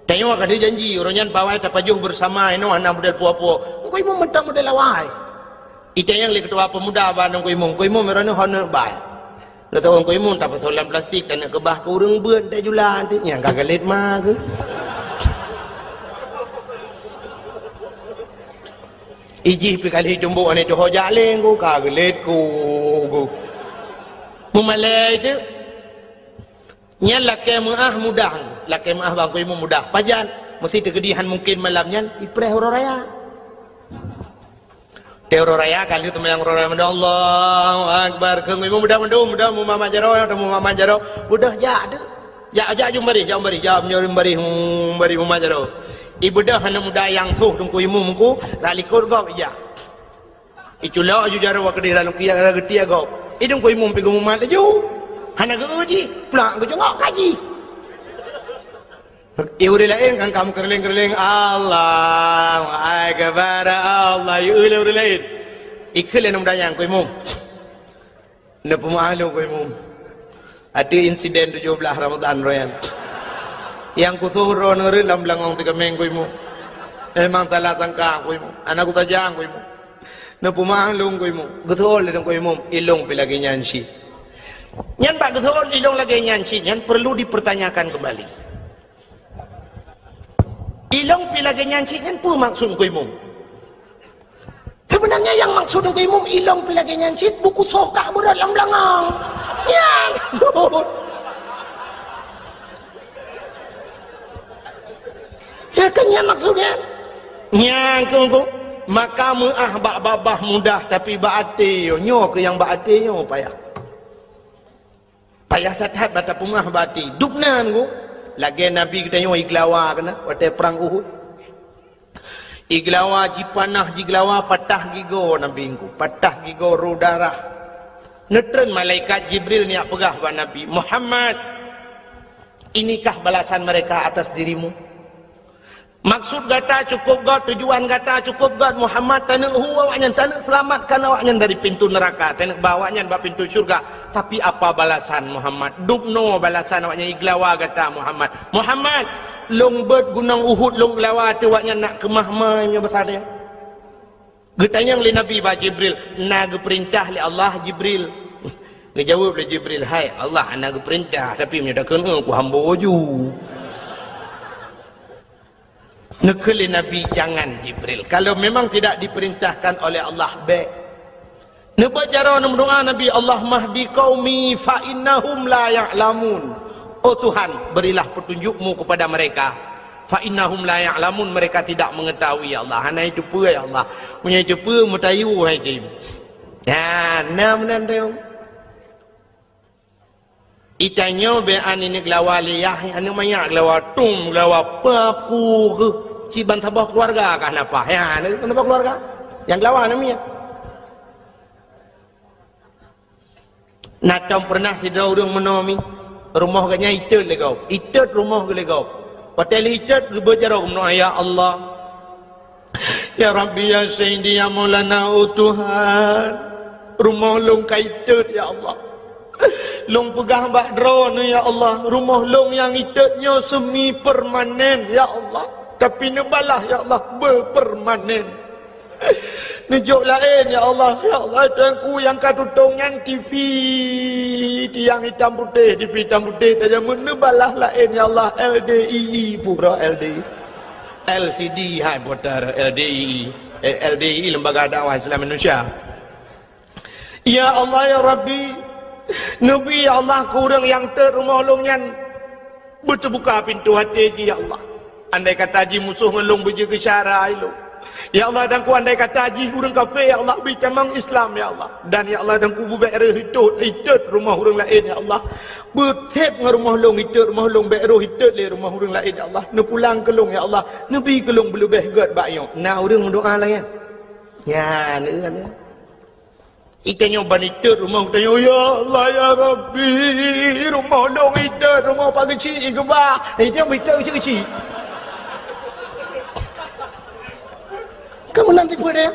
tengok ada janji orangnya bawai tapajuh bersama ino anak model puau ko imu mentang model awai itu yang le ketua pemuda banang ko imu merana honor bai kata ko imu tak pasolan plastik dan kebah ke urang beun tak julan tu yang kagalet mah ke iji pikali tumbuh ane tu hoja lengku kagelet ku mumalai tu nya laki maah mudah laki maah bagus imu mudah pajan mesti tegedihan mungkin malamnya ipreh raya teoro raya kali tu yang raya Allahu akbar keng imu mudah mu mama jaro mudah ja jumbari mama jaro ibadah hana muda yang suh tungku imumku ralikor gop ija iculo ju jaro wa kedira lukia getia gop idung ku imum pigum mat ju hana geuji plak ku jengok kaji iure lain kan kamu kerling Allah akbar Allah iure lain ikhle muda yang ku imum ne pemahalu ku imum ada insiden 17 Ramadan royan yang kusuhro nuri lam langong tiga minggu imu emang salah sangka aku imu anakku tajang aku imu na pumang long koy mo gethol le koy mom ilong pilagi nyan si nyan ba gethol ilong lagi nyan si nyan perlu dipertanyakan kembali ilong pilagi nyan si nyan pu maksud koy mom sebenarnya yang maksud koy mom ilong pilagi nyan si buku soka dalam langang yang ya kan yang maksudnya nyang tunggu maka meah babah mudah tapi baati nyo ke yang baati nyo payah catat bata pungah baati dupnan ku lagi nabi kita nyo iglawa kena wate perang Uhud iglawa jipanah jiglawa patah gigo nabi ku patah gigo ru darah netren malaikat Jibril ni pegah ba nabi Muhammad inikah balasan mereka atas dirimu maksud gata cukup god tujuan gata cukup god Muhammad tanah awaknya tanah selamatkan awaknya dari pintu neraka tanah bawanya ba pintu syurga tapi apa balasan Muhammad dubno balasan awaknya iglawa gata Muhammad long bird gunung Uhud long lawa tu awaknya nak kemahmanya besarnya getanya li nabi ba Jibril nak perintah li Allah Jibril ngejawab li Jibril hai Allah nak perintah tapi menyatakan aku hamba ju nekeli Nabi jangan Jibril kalau memang tidak diperintahkan oleh Allah baik nebacara berdoa Nabi Allah mahdi qaumi fa innahum la ya'lamun oh Tuhan berilah petunjukmu kepada mereka fa innahum la ya'lamun mereka tidak mengetahui ya Allah hana itu apa ya Allah punya itu apa mutayu hai tim ya nam nan teu itanyo be anini glawali ya anu maya glawa tum glawa papu ke ciban tabah keluarga kah napa ya ni tabah keluarga yang glawa namanya natam pernah tidak urang menomi rumah ganya itet legau itet rumah ge legau hotel itet berjara mendoa ya Allah ya Rabbi ya Sayyidi ya Maulana oh Tuhan rumah long kaitet ya Allah long pegah bak drone ya Allah rumah long yang itetnya semi permanen ya Allah tapi nebalah ya Allah berpermanen nejuk lain ya Allah tuanku yang katutungan TV tiang hitam putih TV hitam putih tajam nebalah lain ya Allah LDII pura LDI LCD hai putar LDI Lembaga Dakwah Islam Indonesia ya Allah ya Rabbi Nabi ya Allah kurang yang terumah longnya berterbuka pintu hati ya Allah andai kata haji musuh ngelong berjaga syarah ilung ya Allah dan ku andai kata haji urang kafir ya Allah bitamang Islam ya Allah dan ya Allah dan ku bubairah hitut rumah urang lain ya Allah betep dengan rumah long hitut rumah long bairah hitut le rumah urang lain ya Allah ne pulang kelong ya Allah nabi kelong belubeh god bayong nah urang doa lah ya ni kan ya itanya banitut rumah utanya ya Allah ya Rabbi rumah long itut rumah pagi cik ke bah itu yang itut kecil-kecil kamu nanti pada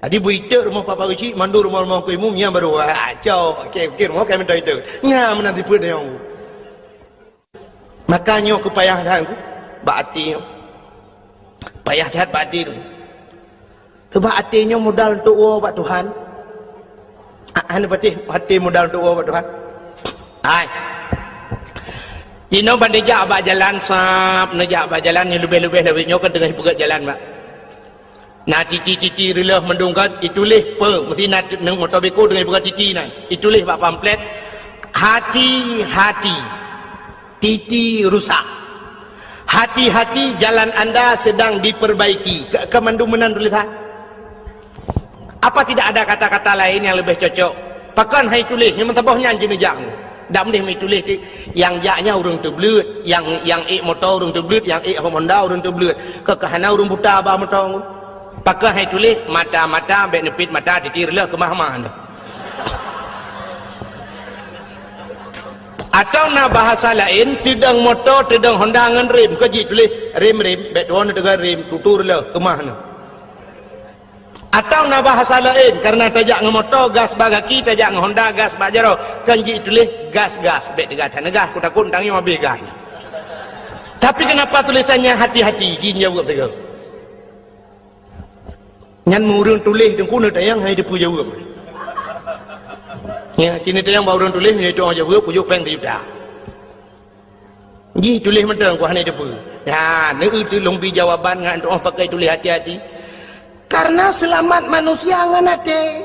adi buita rumah papa kecil mandu rumah ku imum nya baru acau okey rumah kami minta itu nya menanti pada yang makanya aku payah dah baati payah jahat baati tu sebab hatinya modal untuk buat Tuhan ane hati modal untuk buat Tuhan hai ino bandejak ba jalan sap nejak ba jalan ni lebih-lebih nyo kan tengah pegat jalan ba nah titi relah mendungkan itulah pe mesti nak nang motor beko dengan buka titi nan itulah bak pamflet hati-hati titi rusak hati-hati jalan anda sedang diperbaiki kemandumenan tulisan apa tidak ada kata-kata lain yang lebih cocok pakan hai tulis yang mentabahnya anjing nejang dak mendih mai tulis yang jaknya urang tebleut yang motor urang tebleut yang Honda urang tebleut kekahana urang buta ba motor pakai hai tulis mata-mata bek nepit mata titirlah ke mahmah atau na bahasa lain tidang motor tidang Honda ngan rem ke ji tulis rem bek doan tegar rem tuturlah ke mahna atau na bahasa lain karena tajak ngan motor gas bagaki tajak ngan Honda gas bajaro kan ji tulis gas bek tegar tanegah ku takut tangi mobil gas tapi kenapa tulisannya hati-hati jinnya buat tegar nyan murung tulis dengku nak tayang hai depu jauh ya sini tayang bau orang tulis ni doa jauh pujuk peng tiuda ji tulis mentang ku hanai depu ya ni itu lombi jawaban ngan doa pakai tulis hati-hati Karena selamat manusia nganate.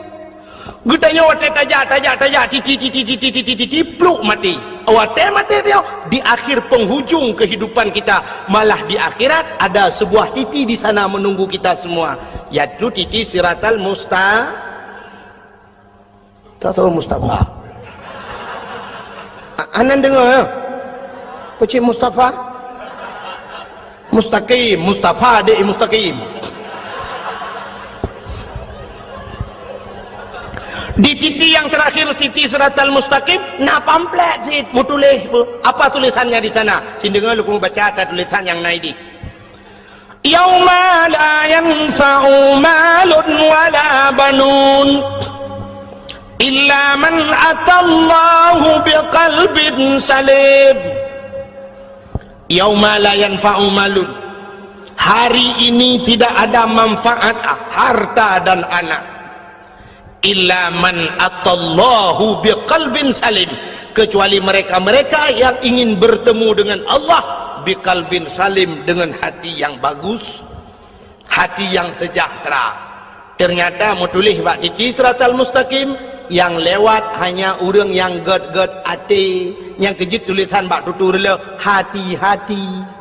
Gutanya wate tajak titi pluk mati. Wate mati dia di akhir penghujung kehidupan kita, malah di akhirat ada sebuah titi di sana menunggu kita semua, yaitu titi siratal Mustafa. Anan dengar ya? Pecik Mustafa? Mustaqim, Mustafa dek mustaqim. Di titi yang terakhir, titi siratal mustaqim, nak pamflet sit, mau tulis apa tulisannya di sana? Sini dengar lu baca ada tulisan yang naik di. Yauma la yanfa'u malun wala banun illa man atallahu biqalbin salim. Yauma la yanfa'u malun. Hari ini tidak ada manfaat harta dan anak. Illa man atallahu biqalbin salim, kecuali mereka-mereka yang ingin bertemu dengan Allah biqalbin salim, dengan hati yang bagus, hati yang sejahtera. Ternyata mau tulis bak titi siratal mustaqim, yang lewat hanya orang yang ged-ged hati, yang kejut tulisan bak tutur le hati-hati.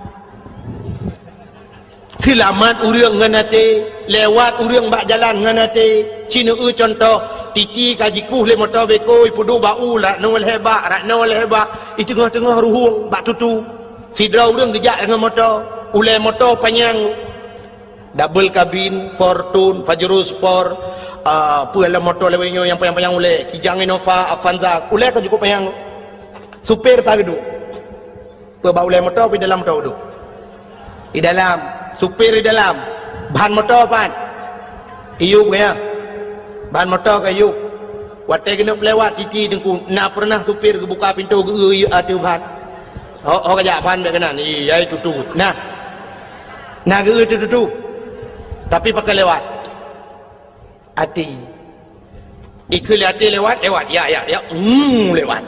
Selamat orang nganate, lewat orang bak jalan nganate. Cina contoh titi kajiku le motor beko ipudu bau lah nol hebat di tengah-tengah ruhung bak tutu sidra orang gejak dengan motor ulai motor panjang double cabin Fortune Pajero Sport apa lah motor lewenya yang panjang-panjang ulai Kijang Innova Avanza ulai kan cukup panjang supir pagi duduk bau ulai motor di dalam motor duduk di dalam supir di dalam bahan motor pan iup ya bahan motor kayu watai kena pelewat titi dengku nak pernah supir ke buka pintu ke atu bahan kajak bahan baik kena ni ya itu tu nah ke itu tapi pakai lewat hati ikut hati lewat ya lewat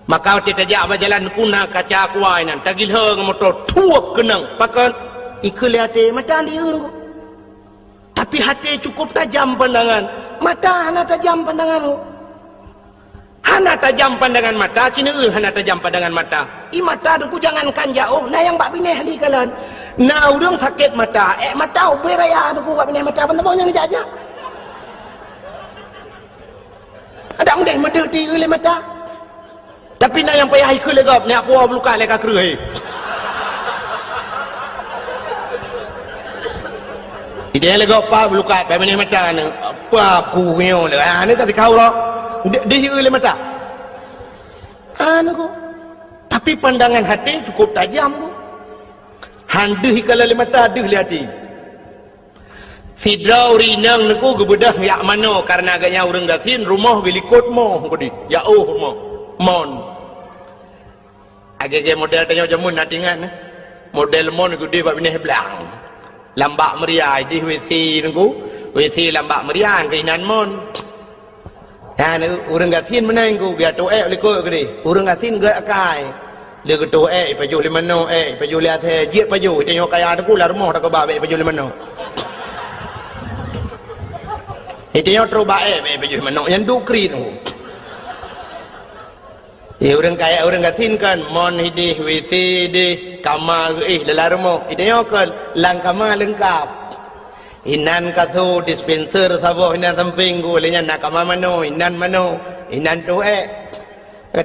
maka waktu tajak berjalan kuna kaca kuainan tagil hang motor tuap kenang pakai ikut hati macam dia tu. Tapi hati cukup tajam pandangan, mata hana tajam pandangan. Hana tajam pandangan mata, cina hana tajam pandangan mata. I mata dengku jangankan jauh, nah yang bak pineh di kalan. Nah urang sakit mata, mata uber raya dengku bak pineh mata, bentang-bentang ni aja. Ada mudeh medeti oleh mata. Tapi nah yang payah ikut legap, ni aku luka leka kerui. Dia lagi apa belukat pada mana mata ni apa aku punya ni tak tahu lah dia hilang mata anu tapi pandangan hati cukup tajam ku handih kalau mata deh hati sidrau rinang niku gebedah yak mano karena agaknya orang gasin rumah bilikot mo kodi jauh rumah mon agak model tanya jamun natingan model mon gede bab ini belang lambak meriah di WC nunggu WC lambak meriah kainan mon ya ni orang gasin mana nunggu biar tu lekuk gede orang gasin gak akai le tu paju le mano paju le athe je paju tengok kaya aku lah rumah tak babe paju le mano tengok tro bae paju le mano yang dukri tu orang kaya orang gasin kan mon hidih WC deh kamar dalam rumah tengok kan lang kamar lengkap inan katho dispenser sabo inan samping go lenya nak kamar mano inan inan tu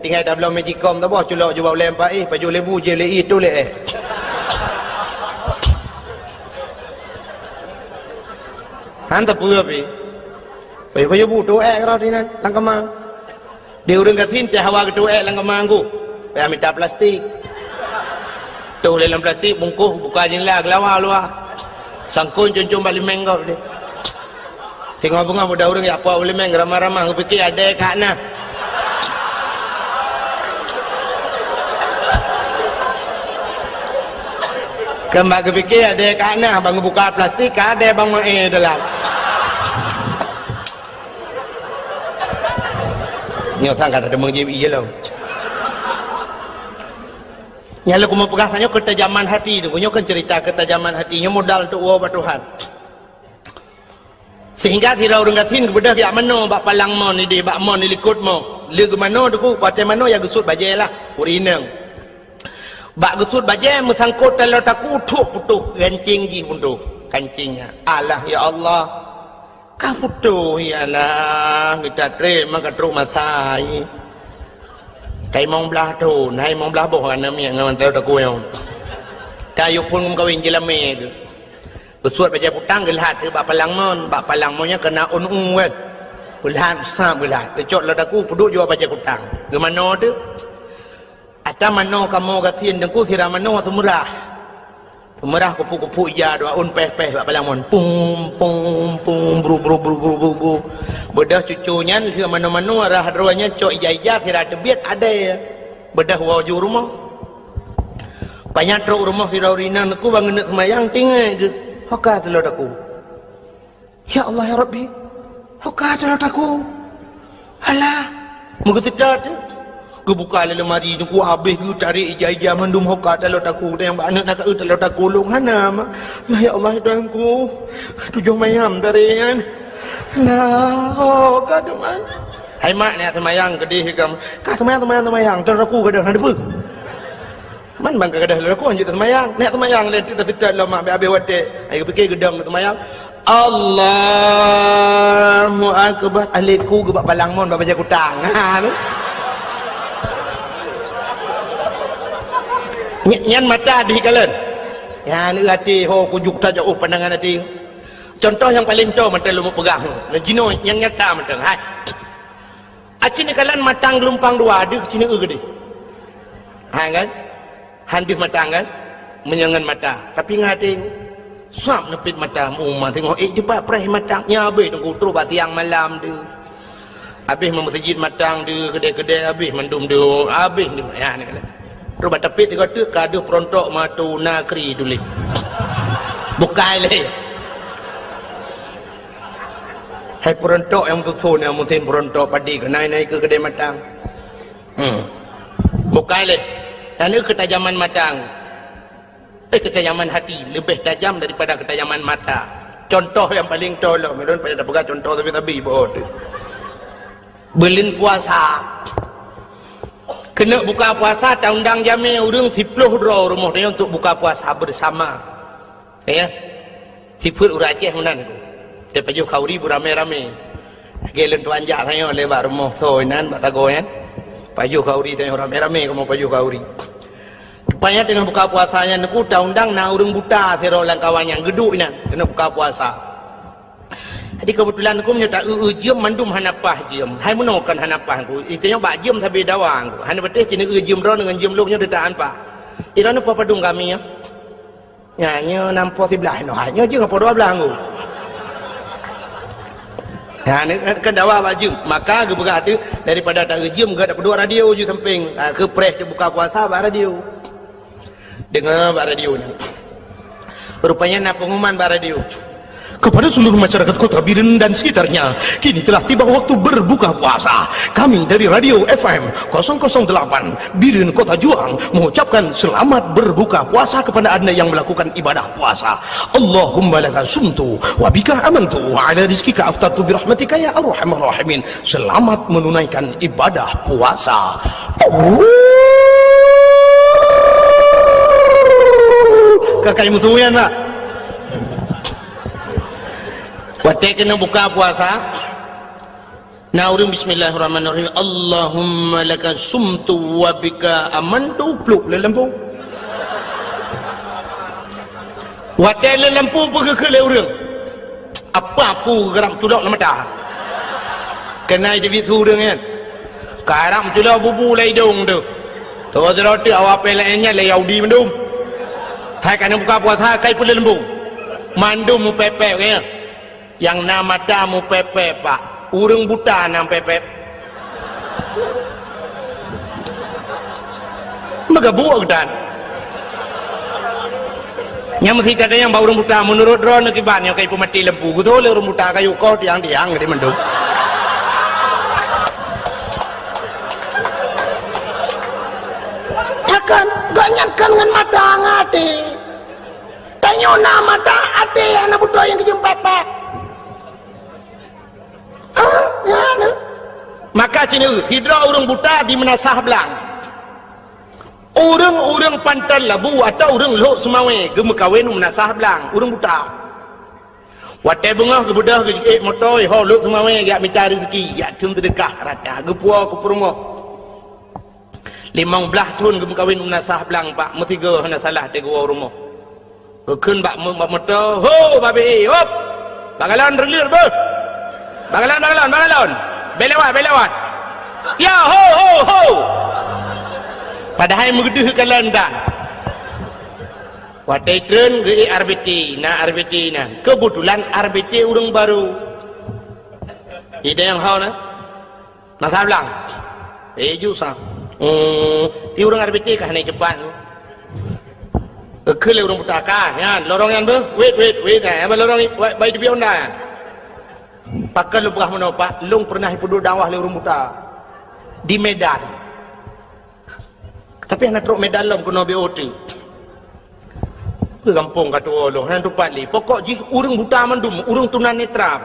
tinggal dah belum magicom tu boh culok jual lempa baju lebu je le itu le hantar pura pi baju butuh kau inan lang kamar dia orang gatin teh hawa ketua lang kamangku payah minta plastik tu dalam plastik bungkuh buka jendela gelawar luar sangkun cuncung balik mengkau dia tengok bunga muda orang ya apa boleh meng ramah-ramah aku fikir ada kat nah Kembali kepikir ada kana bang buka plastik ada bang dalam. Nyata kan ada mengjadi iya loh. Nyala ku mau pegang ketajaman hati tu, punya kan cerita ketajaman hatinya modal untuk wabah Tuhan. Sehingga tidak orang katin kepada pihak mana bak palang mon ni dia bak mon ni likut mo. Lia ke mana tu ku pada mana ya gesut bajai lah, urinang. Bak gesut bajai mesangkut dalam taku tuk putuh kancing ji putuh kancingnya. Allah ya Allah. Kau putuh ya Allah, kita terima ketruk masai. Kai mong belah tu, nai mong belah boh kan mi ngan tahu tak kau yang. Kayu pun kawin jelame tu. Bersuat baca putang gelhat tu bak palang monnya kena un kan. Gelhat sam gelhat. Kecot lah aku puduk jual baca putang. Ke mana tu? Ada mana kamu kasin dengku sira mana semurah. Semurah kupu-kupu ija doa un peh-peh bak palang mon. Pum pum pum bru. Bedah cucunya ke mana-mana arah ruanya cok ija-ija sira tebiat ada ya. Bedah waju rumah. Banyak truk rumah sira urina aku bangun nak semayang tinggal je. Haka telur aku. Ya Allah ya Rabbi. Haka telur aku. Alah. Muka sedar tu. Ku buka lemari ni ku habis ku cari ija-ija mandum haka telur aku. Dan yang banyak nak telur aku long hana. Ya Allah Tuhan ku. Tujuh mayam dari kan. Lah, haka tu man. Hai mak ni semayang kedih kam. Ka semayang telur aku kadang ada apa? Man bang kedah lalu aku anjut semayang. Nak semayang lain tidak tidak lama habis wate. Ai fikir gedang semayang. Allahu akbar. Aliku gebak palang mon baca kutang. Ha. Nyan mata di kalen. Ya ni hati ho kujuk saja pandangan hati. Contoh yang paling tahu mata lu mau pegang. Jino yang nyata mata. Hai. Acini kalian matang gelumpang dua ada cini gede. Ha kan? Handis matang kan? Menyangan mata. Tapi ngati suap nepit mata umma tengok cepat preh matangnya habis tunggu terus bak siang malam tu. Habis masjid matang tu kedai-kedai habis mendum tu habis tu. Ya ni kalian. Terus bak tepit tengok tu kadu perontok matu nakri tulis. Bukai le. Hai perontok yang tusun yang mungkin perontok padi ke naik ke kedai matang. Bukai le. Kerana ketajaman matang, ketajaman hati lebih tajam daripada ketajaman mata. Contoh yang paling tolong, mereka pada pegang contoh tapi boh tu. Belin puasa, kena buka puasa, undang jami urang 10 draw rumah dia untuk buka puasa bersama. Ya, sifat urang Aceh menan tu. Dia paju kauri beramai-ramai. Gelen tuan jak saya lewat rumah soinan batagoyan. Paju kauri tanya ramai-ramai kamu paju kauri. Rupanya dengan buka puasanya neku undang na urang buta sira lang kawan yang geduk nan kena buka puasa. Jadi kebetulan aku menyata jiem mandum hanapah jiem. Hai menokan hanapah aku. Itanya bak jiem sabe dawang aku. Han betih cina jiem ro dengan jiem luknya detaan pa. Irana apa padung kami ya. Nyanyi nampo sebelah no hanya je ngapa 12 aku. Ya ni kan dawa bak jiem. Maka ke berada daripada tak jiem ke ada berdua radio je samping. Ke press dia buka puasa bak radio. Dengar bak radio ni. Rupanya nak pengumuman bak radio. Kepada seluruh masyarakat Kota Biren dan sekitarnya, kini telah tiba waktu berbuka puasa. Kami dari Radio FM 008 Biren Kota Juang mengucapkan selamat berbuka puasa kepada anda yang melakukan ibadah puasa. Allahumma laka sumtu wa bika amantu wa ala rizkika aftartu birahmatika ya arhamar rahimin. Selamat menunaikan ibadah puasa. Kakak musuhnya nak. Waktu kena buka puasa, naurin bismillahirrahmanirrahim. Allahumma laka sumtu wa bika amantu pluk le lampu. Waktu le lampu pergi ke leurang. Apa aku geram tulak lama dah. Kena jadi tu dengan. Karam tulak bubu lai dong tu. Tu roti awak pelaknya lai Yahudi mendum. Thai kena buka puasa kai pun le lampu. Mandum mu pepe kaya. Yang nama tamu pepe pak, urang buta nam pepe. Magabuak dan. Yang mesti ada yang bau orang buta menurut drone kiban yang kayak pemati lempu gitu le orang buta kayu kau tiang di mendung. Ya kan, gak nyatkan dengan mata ngate. Tanya nama mata ate anak buta yang kejum pepek. Ya no. Maka cina tidak orang buta di menasah belang. Orang-orang pantan labu atau orang lok semawe gem kawin menasah belang orang buta. Watai bunga ke budak ke motor ho lok semawe gak minta rezeki gak tun sedekah rata ge puak ke rumah. 15 tahun gem kawin menasah belang pak mesti ge hana salah te gua rumah. Keun bak motor ho babi hop. Bagalan relir be. Bagalan. Belewat. Ya ho. Padahal mengedih ke landak. Watai tren ke RBT na. Kebetulan RBT orang baru. Ida yang hau na. Nasa belang. Jusah. Ti orang RBT kah naik cepat. Kele orang buta kah. Yan, lorong yan be. Wait. Apa lorong ni? Baik di bionda. Pakai lu pernah menapa? Long pernah hidup dakwah le orang buta di Medan. Tapi anak truk Medan lom kena BOT. Ke kampung kata long han tu pali. Pokok ji urang buta mandum, urang tunanetra.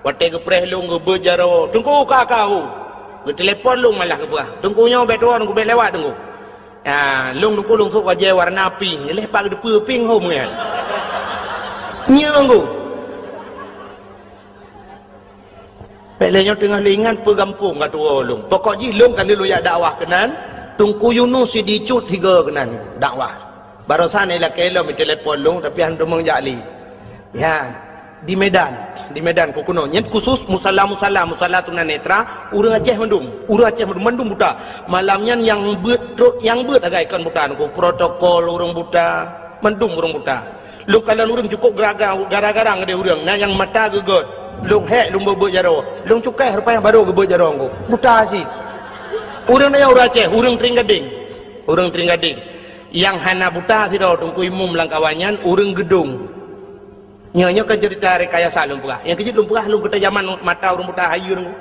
Watai ke preh long ke berjaro. Tunggu kakau. Ke telefon long malah ke buah. Tunggu nyo betuan ku lewat tunggu. Long tunggu long tu wajah warna pink. Lepak ke depan pink hom kan. Nyanggu. Pelenya tengah lingan pegampung kata long. Pokok ji long kali lu ya dakwah kenan. Tungku Yunus si dicut 3 kenan dakwah. Barusan ila kelo mi telepon long tapi han domong jali. Ya, di Medan ku kuno. Nyet khusus musalla tunanetra urang Aceh mendum buta. Malamnya yang beut agaikan buta ku protokol urang buta, mendum urang buta. Lu kalau urang cukup gara-gara ngade urang nah yang mata gegot. Long hek long beut jaro. Long cukai rupanya baru geut jaro ku. Buta sih. Urang na urang Aceh, urang Tringgading. Yang hana buta sih tungku imum langkawanyan, urang gedung. Nyonya kan cerita rekayasa lumpurah. Yang kejut lumpurah lum kita zaman mata urang buta hayu nunggu.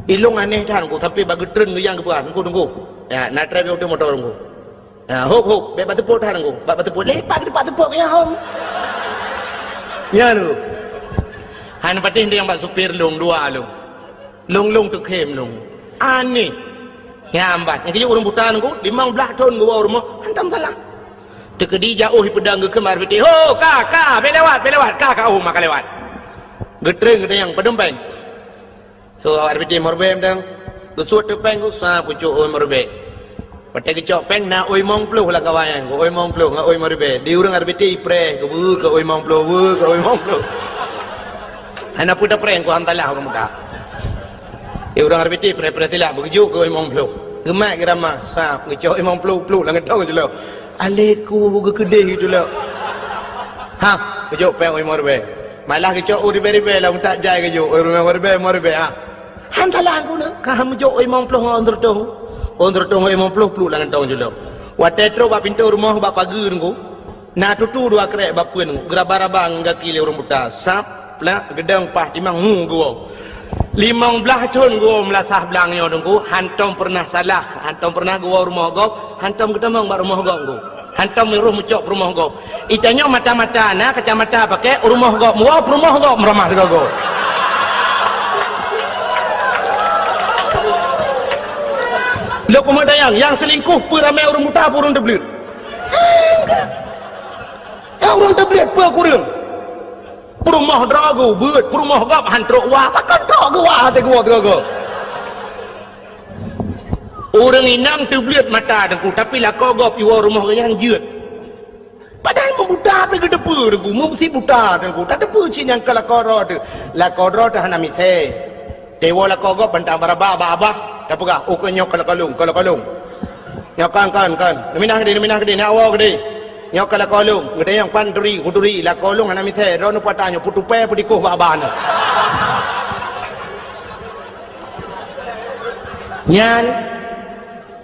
Ilung aneh tan ku sampai bagi tren yang kebuah tunggu. Ya, na travel auto motor nunggu. Ya, hop, be batu pot nunggu. Batu pot lepak di batu pot ya hom. Ya lu. Han patin dia yang bak supir lung dua lung. Lung tu kem lung. Aneh. Nyambat, yang kejut orang buta nunggu, 15 tahun gua rumah, hantam salah. Tekedi jauh pedang ke kemar beti, ho, kak, belewat, kak, maka lewat. Getreng yang pedempeng. So, RBT morbem dang, kesuat tepeng ku sa pucuk oi morbe. Pakai kecok peng na oi mong pluh lah kawayan, ku oi mong pluh, oi morbe. Di urang RBT ipre, ke oi mong pluh, ke oi mong pluh. Hana puda preng ku hantalah orang muda. Orang RBT pre silah begitu ke imam pelu. Gemak gerama sap ngecok imam pelu lang ngedong je lo. Alit ku ke kedai tu lo. Ha, ngecok peng imam RB. Malah ngecok uribe lah tak jai ke jo imam RB ha. Hantalah aku nak ka ngecok imam pelu onder tong imam pelu lang ngedong je lo. Watetro ba pintu rumah ba pagar ku. Na tutu dua krek ba pun geraba-raba ngaki le orang buta. Sap lah gedang pah timang gua. 15 tahun gua melasah belangnya dengku, hantam pernah salah, hantam pernah gua rumah gop, hantam ketemu mak rumah gop gua, hantam miruh mucok rumah gop. Itanya mata-mata na kacamata pakai rumah gop, muap rumah gop meramah gua. Lo pemadayang yang selingkuh peramai orang buta orang tablet. Orang tablet pe kurang. Perumah drago beut perumah gap hantrok wah pakan tok gua te gua gaga orang inang terbelit mata dengku tapi lah kau gap iwa rumah yang jeut padahal membuta pe ke depu dengku mesti buta dengku tak depu cin yang kala koro tu hanami se dewa la kau gap bantang baraba abah apa gah o nyok kala kalung nyok kan minah gede na awak gede nyok kala kolong gede yang panduri kuduri la kolong ana mithe rono patanyo putupe pudiko babana nyan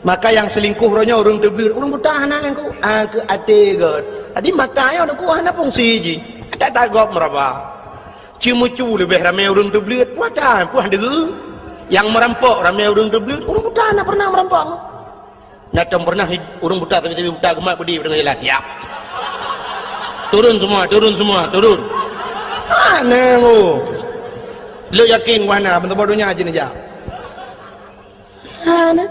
maka yang selingkuh ronya orang tebir orang buta anak aku ke ate god Adi mata ayo nak kuah na fungsi ji. Tak tagop meraba. Cimucu lebih ramai orang terbelit. Puatan, puan degu. Yang merampok ramai orang terbelit. Orang buta nak pernah merampok. Nak pernah orang buta tapi buta gemak budi dengan jalan. Ya. Turun semua, turun. Mana lu? Lu yakin mana? Bentuk bodohnya aja nih ja. Mana?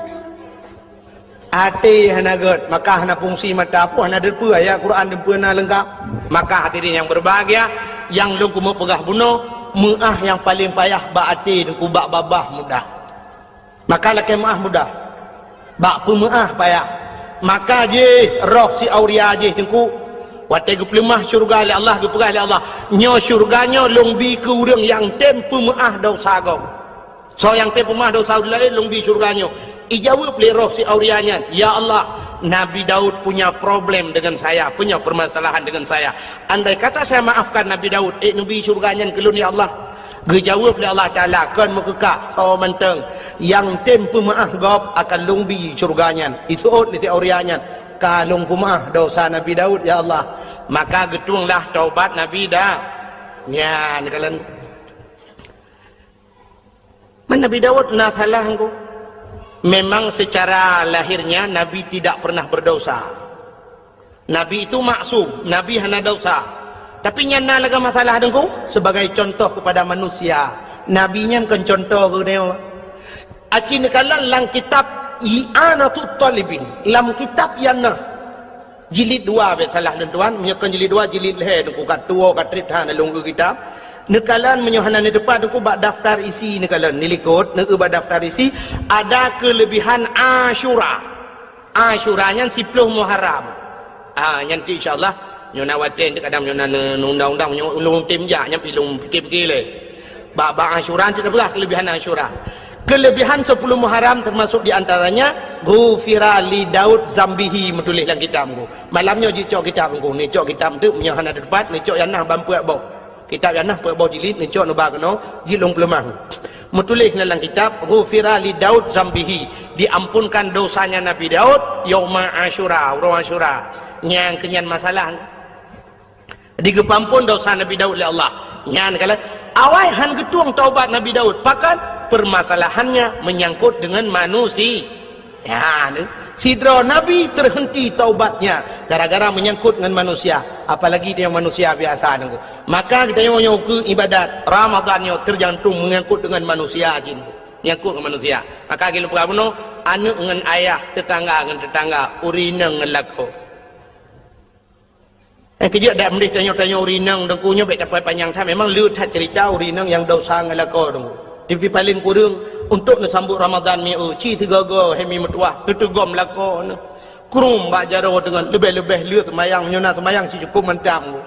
Hati hana god, maka hana fungsi mata apa hana derpu ayat Quran derpu na lengkap. Maka hadirin yang berbahagia, yang lung kumu pegah bunuh, muah yang paling payah ba hati dan kubak babah mudah. Maka laki muah mudah. Bak pemuah payah. Maka je roh si auria je tengku. Watai ke pelemah syurga oleh Allah, ke pegah oleh Allah. Nyo syurganya lung bi ke urang yang tempu muah dosa gom. So yang tempu muah dosa lain lung bi syurganya. Ijawab oleh roh si aurianya, ya Allah, Nabi Daud punya problem dengan saya, punya permasalahan dengan saya. Andai kata saya maafkan Nabi Daud, Nabi syurganya kelun ya Allah. Dijawab oleh Allah Ta'ala, kan mukekak, so menteng, yang tempu maaf gop akan lungbi syurganya. Itu nanti aurianya, kalung pemaaf dosa Nabi Daud ya Allah. Maka getunglah taubat Nabi Daud. Ya, ni kalian. Man Nabi Daud na salah engkau. Memang secara lahirnya Nabi tidak pernah berdosa. Nabi itu maksum, Nabi hana dosa. Tapi nyana laga masalah dengku sebagai contoh kepada manusia. Nabi nya kan contoh ke dia. Aci nekalan lang kitab I'anatut Talibin. Lam kitab yana jilid 2 be salah dan tuan, menyekan jilid 2 jilid leh dengku kat tua kat tritha na lunggu kitab. Nekalan menyohana ni depan dengku bak daftar isi nekalan nilikut neke bak daftar isi ada kelebihan Asyura. Asyuranya 10 Muharram. Nanti insyaallah nyona waten kadang nyona undang-undang nyolong tim ja nya pilung fikir-fikir le. Bak Asyura tidak belah kelebihan Asyura. Kelebihan 10 Muharram termasuk di antaranya ghufira li Daud zambihi menulis dalam kitabku. Malamnya jicok kitabku ni cok kitab tu menyohana depan ni cok yanah bampuak bau. Kitab yanah puak bau jilid ni cok no ba keno jilung pelemah. Menulis dalam kitab ghufira li Daud zambihi, diampunkan dosanya Nabi Daud yauma Asyura, orang Asyura. Yang kenyan masalah digepampun dosa Nabi Daud oleh Allah. Yang kala awai han getuang taubat Nabi Daud pakan permasalahannya menyangkut dengan manusia. Ya, sidra Nabi terhenti taubatnya gara-gara menyangkut dengan manusia, apalagi dia manusia biasa nengku. Maka kita yang ke ibadat Ramadannya tergantung menyangkut dengan manusia jin. Menyangkut dengan manusia. Maka kita perlu anak dengan ayah, tetangga dengan tetangga, urineng dengan lako. Kejap dak mendih tanya-tanya urineng dengkunya baik dapat panjang tak memang liut cerita urineng yang dosa dengan lako dengku. Tapi paling kurang untuk nak sambut Ramadan ni ci tiga-go hemi metuah tu gom lako kurung ba jaro dengan lebih-lebih liut semayang nyona semayang si cukup mentang.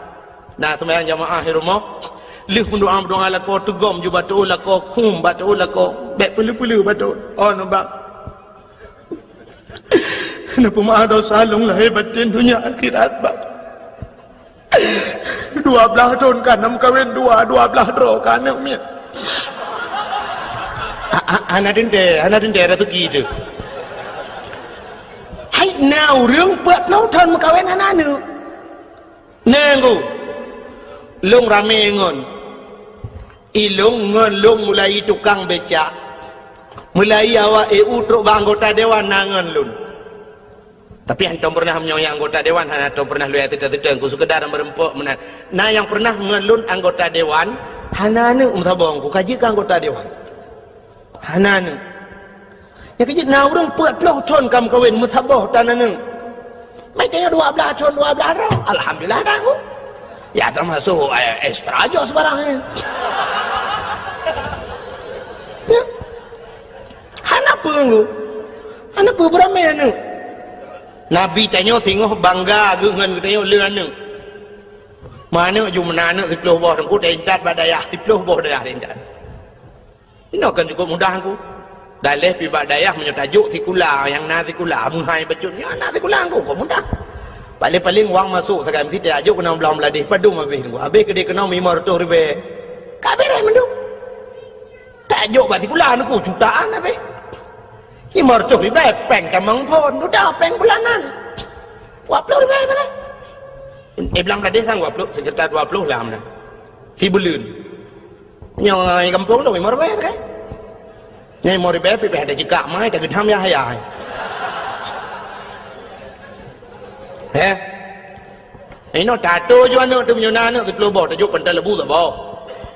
Nah semayang jamaah di rumah liut mendoa lako tu gom ju batu lako kum batu lako baik pelu-pelu batu oh nabak. Kenapa maha dosa long lahir batin dunia akhirat bak. 12 tahun kan kawin 12 dro kan mek. Anak dende rezeki tu. Hai nauរឿងពើផ្លូវថនមកកៅណានណែងូលងរ៉ាមេងនilung ngelung mulai tukang becak mulai awak EU truk anggota dewan nangan lun. Tapi antum pernah menyoyang anggota dewan, antum pernah lu tidak ku sekedar merempok menan. Nah yang pernah ngelun anggota dewan hanane umtabong ku kaji ke anggota dewan. Hanane. Ya kaji na urang 40 ton kam kawin musabah tanane. Mai tanya 12 ton 12 ro. Alhamdulillah dah ku. Ya termasuk ekstra aja sebarang. Ya. Hanapa ku? Hanapa beramai anu? Nabi tanya tengok bangga dengan kita leuna. Mana ju menana 10 boh ku tentat badayah 10 boh dah tentat. Ini kan cukup mudah ku. Dalih pi badayah menyatajuk tikula yang na tikula munhai bacutnya na tikula ku mudah. Paling-paling wang masuk sekarang kita ajuk kena belah beladih padum habis ku. Habis ke dia kena 500 ribu. Kabeh menduk. Tajuk batikula ku jutaan habis. 500 ribu peng tamang pun udah peng bulanan 20 ribu tu lah Belang dah sanggup peluk sekitar 20 lam dah. Si belun. Nyoi kampung tu mau rebet kan? Nyai mau rebet pergi ada jika mai tak gedam ya hayai. Ini tato juga nak tu menyuna nak tu pelubau tajuk pentas lebu tak bau.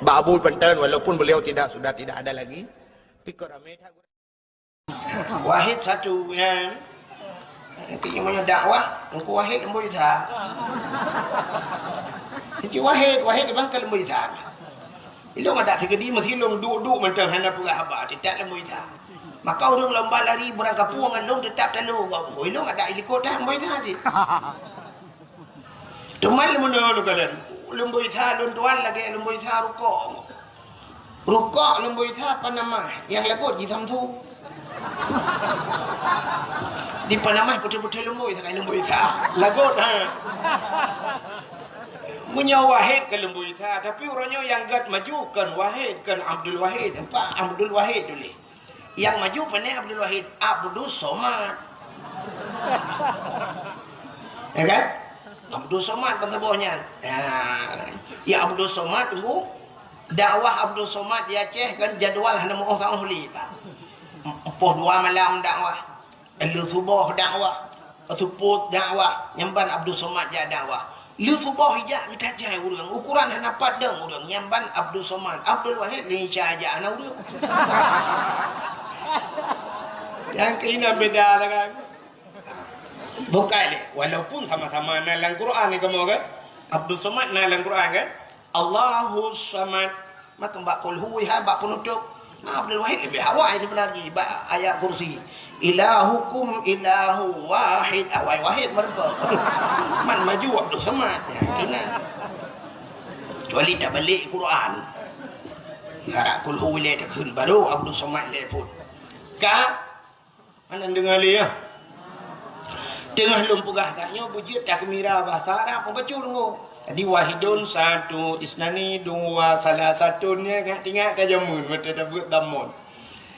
Babu pentas walaupun beliau sudah tidak ada lagi. Pikir ramai tak. Wahid satu yang punya dakwah, engkau wahid lembu ita. Jadi wahid di bangkal lembu ita. Ilung ada tiga di mesti ilung duduk macam hendak pula haba, tidak lembu ita. Maka orang lomba lari berang kapuangan long tetap lalu. Ilung ada ilikot dah lembu ita je. Tumal lembu dulu kalian. Lembu ita don tuan lagi lembu ita rukuk. Rukuk lembu ita apa nama? Yang lagut di tamtu. Di Panama putih-putih lembu itu kan lembu itu lagut punya Wahid ke lembu itu tapi orangnya yang gad maju kan Wahid kan Abdul Wahid Pak Abdul Wahid dulu yang maju pandai Abdul Wahid Abdul Somad ya kan Abdul Somad pentabahnya ya Abdul Somad tunggu dakwah Abdul Somad di Aceh kan jadual hanya mau orang ahli Pak Poh 2 malam dakwah, lu subuh dakwah, atuput dakwah, nyamban Abdul Somad ja dakwah. Lu subuh hijak kita jai urang, ukuran hana padang urang, nyamban Abdul Somad, Abdul Wahid ni caja ana urang. Yang kena beda kan. Bukan le, walaupun sama-sama dalam Quran ni kamu kan? Abdul Somad dalam Quran kan? Allahus Samad, maka mbak qul huwa bak penutup. Abdul Wahid lebih awal sebenarnya ayat kursi ilahukum ilahu wahid awal wahid mereka man maju Abdul Samad kena kecuali tak balik Quran harap kul huwa le tak baru Abdul Samad le pun ka mana dengar le ya tengah lumpugah taknya bujut tak kemira bahasa Arab membaca dulu. Jadi wahidun satu, isnani dua, salah satunya ingat ke jamun, betul tak buat damun.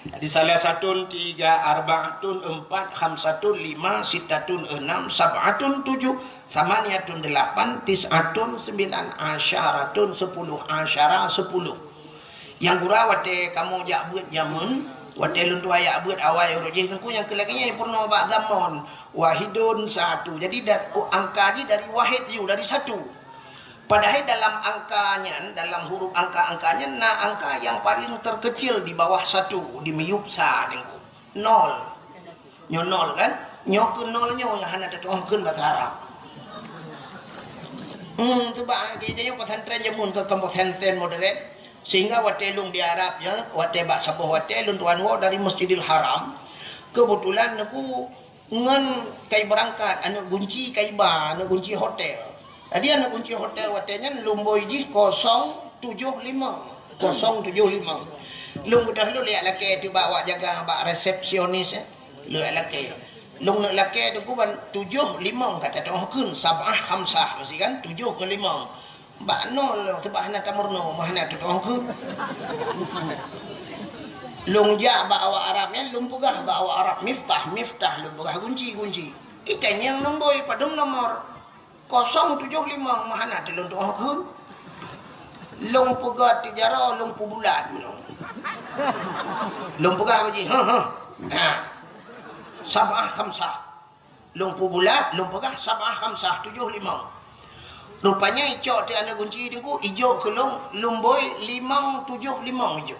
Jadi salah satu tiga, arba'atun empat, khamsatun lima, sitatun enam, sab'atun tujuh, samaniatun delapan, tis'atun sembilan, asyaratun 10, asyara 10. Yang gura wate kamu jak buat jamun, wate luntu ayak buat awal rojih nengku yang kelakinya yang purna bak damun. Wahidun satu. Jadi angka ni dari wahid you dari satu. Padahal dalam angkanya, dalam huruf angka-angkanya, angka yang paling terkecil di bawah satu, di miyupsa dengku. 0. Nyo 0 kan? Nyo ke 0 nyo yang hana tertuangkan bahasa Arab. Tu ba kita yang pesantren jamun ke pesantren modern sehingga watelung di Arab ya, wate bak sabuh watelung tuan wo dari Masjidil Haram. Kebetulan aku ngan kai berangkat anu kunci kai ba, anu kunci hotel. Tadi anak kunci hotel watenya lumboi di 075. Lung dah lu lihat laki tu bawa jaga bak resepsionis ya. Lu laki. Lung nak laki tu kuban 75 kata tu kun sabah khamsah mesti kan 7 ke 5. Bak nol tu bak nak tamurno mahna tu kun. Lung ja bawa Arabnya lung pugah bawa Arab miftah lung pugah kunci. Ikan yang nomboi padum nomor 075 mahana telung tu kun. Lung pugah tijara lung pu bulat. Lung pugah haji. Sabah khamsah. Lung pu bulat, lung pugah sabah khamsah 75. Rupanya icok ti ana kunci tu ijo ke lung boy 575 ijo.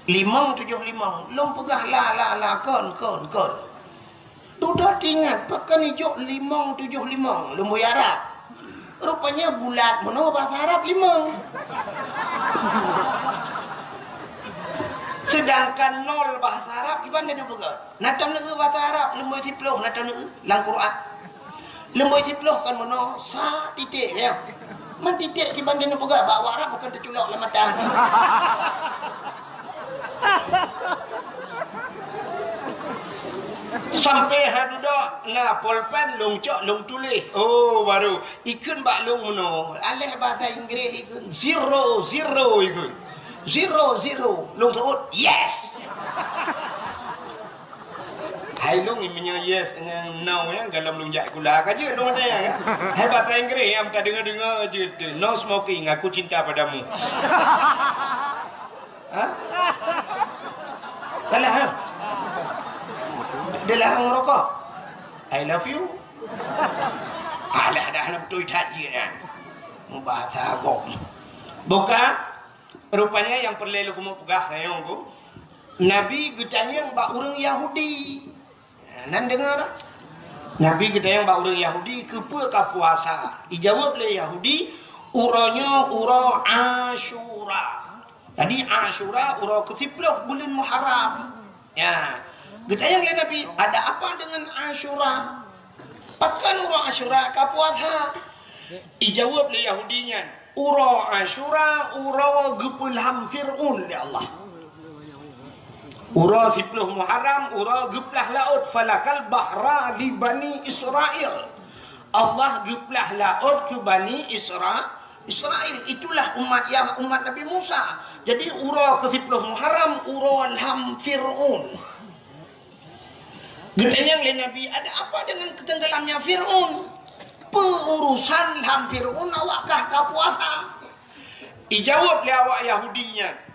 575 lung pugah la kon. Sudah ingat pakai hijau 575 lembu Arab. Rupanya bulat mana bahasa Arab 5. Sedangkan 0 bahasa Arab gimana dia pegang? Natam negeri bahasa Arab lembu siploh natam negeri lang Quran. Lembu siploh kan mana sa titik ya. Man titik gimana dia pegang bahasa Arab bukan terculok lamatan. Sampai hadudak na pulpen lung cok lung tulis. Oh baru ikun bak lung mono. Alih bahasa Inggeris ikun 0 ikun. 0 lung sebut yes. Hai long imenya yes dengan no ya dalam lunjak kula kaje dong ada ya. Hai bahasa Inggeris yang tak dengar je tu. No smoking, aku cinta padamu. Ha? Kalah ha? Dia larang merokok. I love you. Alah dah nak betul tak je kan. Bahasa agak. Bukan rupanya yang perlu aku mau pegah sayang aku. Nabi getanya bak orang Yahudi. Nan dengar tak? Nabi getanya bak orang Yahudi kepa ka puasa. Ijawab le Yahudi uranya ura Asyura. Tadi Asyura ura ke-10 bulan Muharram. Ya. Getanya le Nabi ada apa dengan Asyura? Pakan ura Asyura ka puasa. Ijawab le Yahudinya ura Asyura ura gepulham Fir'un le Allah. Ura 10 Muharram, ura geplah laut falakal bahra li Bani Israel. Allah geplah laut ke Bani Israel. Itulah umat Nabi Musa. Jadi ura ke 10 Muharram, ura ham Fir'un. Getanya oleh Nabi, ada apa dengan ketenggelamnya Fir'un? Perusan ham Fir'un awakkah ka puasa? Ijawab le awak Yahudinya.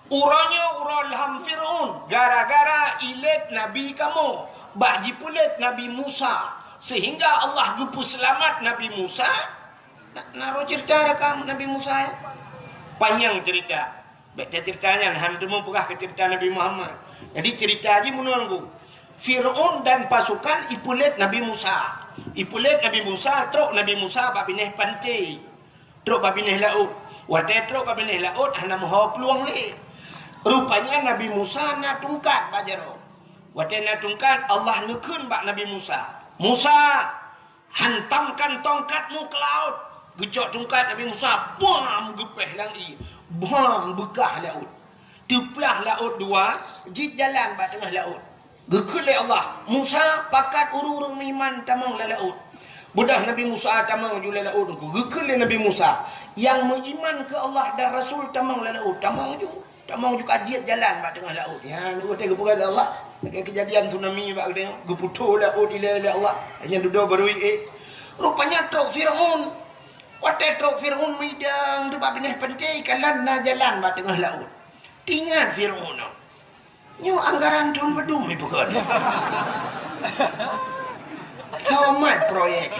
Uranya ura ham Fir'un gara-gara ilet Nabi kamu bak jipulet Nabi Musa sehingga Allah gupu selamat Nabi Musa. Naro cerita rekam Nabi Musa ya? Panjang cerita. Baca ceritanya ham temu pegah ke cerita Nabi Muhammad. Jadi cerita aja menunggu. Fir'un dan pasukan ipulet Nabi Musa. Ipulet Nabi Musa truk Nabi Musa bak pineh pantai. Truk bak pineh laut. Wadah truk bak pineh laut hana mahu peluang le. Rupanya Nabi Musa nak tungkat bajaro. Waktu nak tungkat Allah nukun bak Nabi Musa. Musa, hantamkan tongkatmu ke laut. Gejok tungkat Nabi Musa, bam gepeh langi. Bam begah laut. Teplah laut dua, jid jalan bak tengah laut. Gekul Allah. Musa pakat urung-urung iman tamang la laut. Budah Nabi Musa tamang jula laut. Gekul Nabi Musa yang beriman ke Allah dan Rasul tamang la laut. Tamang juga. Tak mau juga diet jalan bak tengah laut. Ya, nak kata kepada Allah. Kejadian tsunami bak dia geputur laut ila Allah. Hanya duduk baru rupanya truk Fir'un. Waktu truk Fir'un midang tu bak pindah pantai kalan na jalan bak tengah laut. Ingat Fir'un. Nyo anggaran tahun bedum ibu kan. Tamat proyek.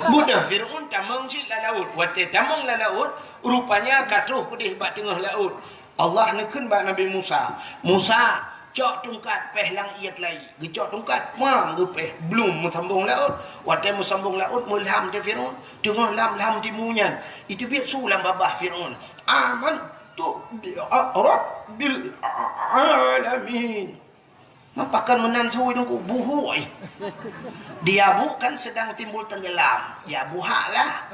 Budak Fir'un tamang si la laut. Waktu tamang la laut rupanya katuh pedih bak tengah laut. Allah nekun bak Nabi Musa. Musa cok tungkat peh lang iat lai. Gecok tungkat mang gepeh belum sambung laut. Waktu mu sambung laut mulham te Fir'un. Tengah lam timunyan. Itu biar sulam babah Fir'un. Aman tu rabbil alamin. Mapakan menan suwi nunggu buhui. Dia bukan sedang timbul tenggelam. Ya buhaklah.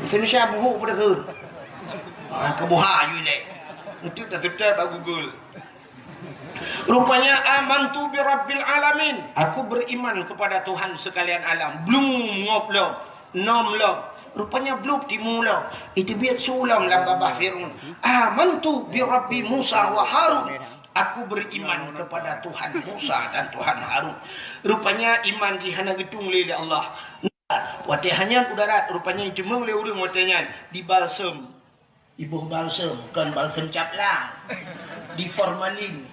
Indonesia buhu pada ke? Kebuha you ni. Itu dah tetap aku Google. Rupanya amantu bi rabbil alamin. Aku beriman kepada Tuhan sekalian alam. Belum ngoplong, nomlong. Rupanya belum dimulai. Itu biar sulam dalam babah Fir'un. Amantu bi rabbi Musa wa Harun. Aku beriman kepada Tuhan Musa dan Tuhan Harun. Rupanya iman di hana gedung oleh Allah. Waktu hanya udara rupanya jemeng le urang watanya di balsam. Ibu balsam kan balsam caplang. Di formalin.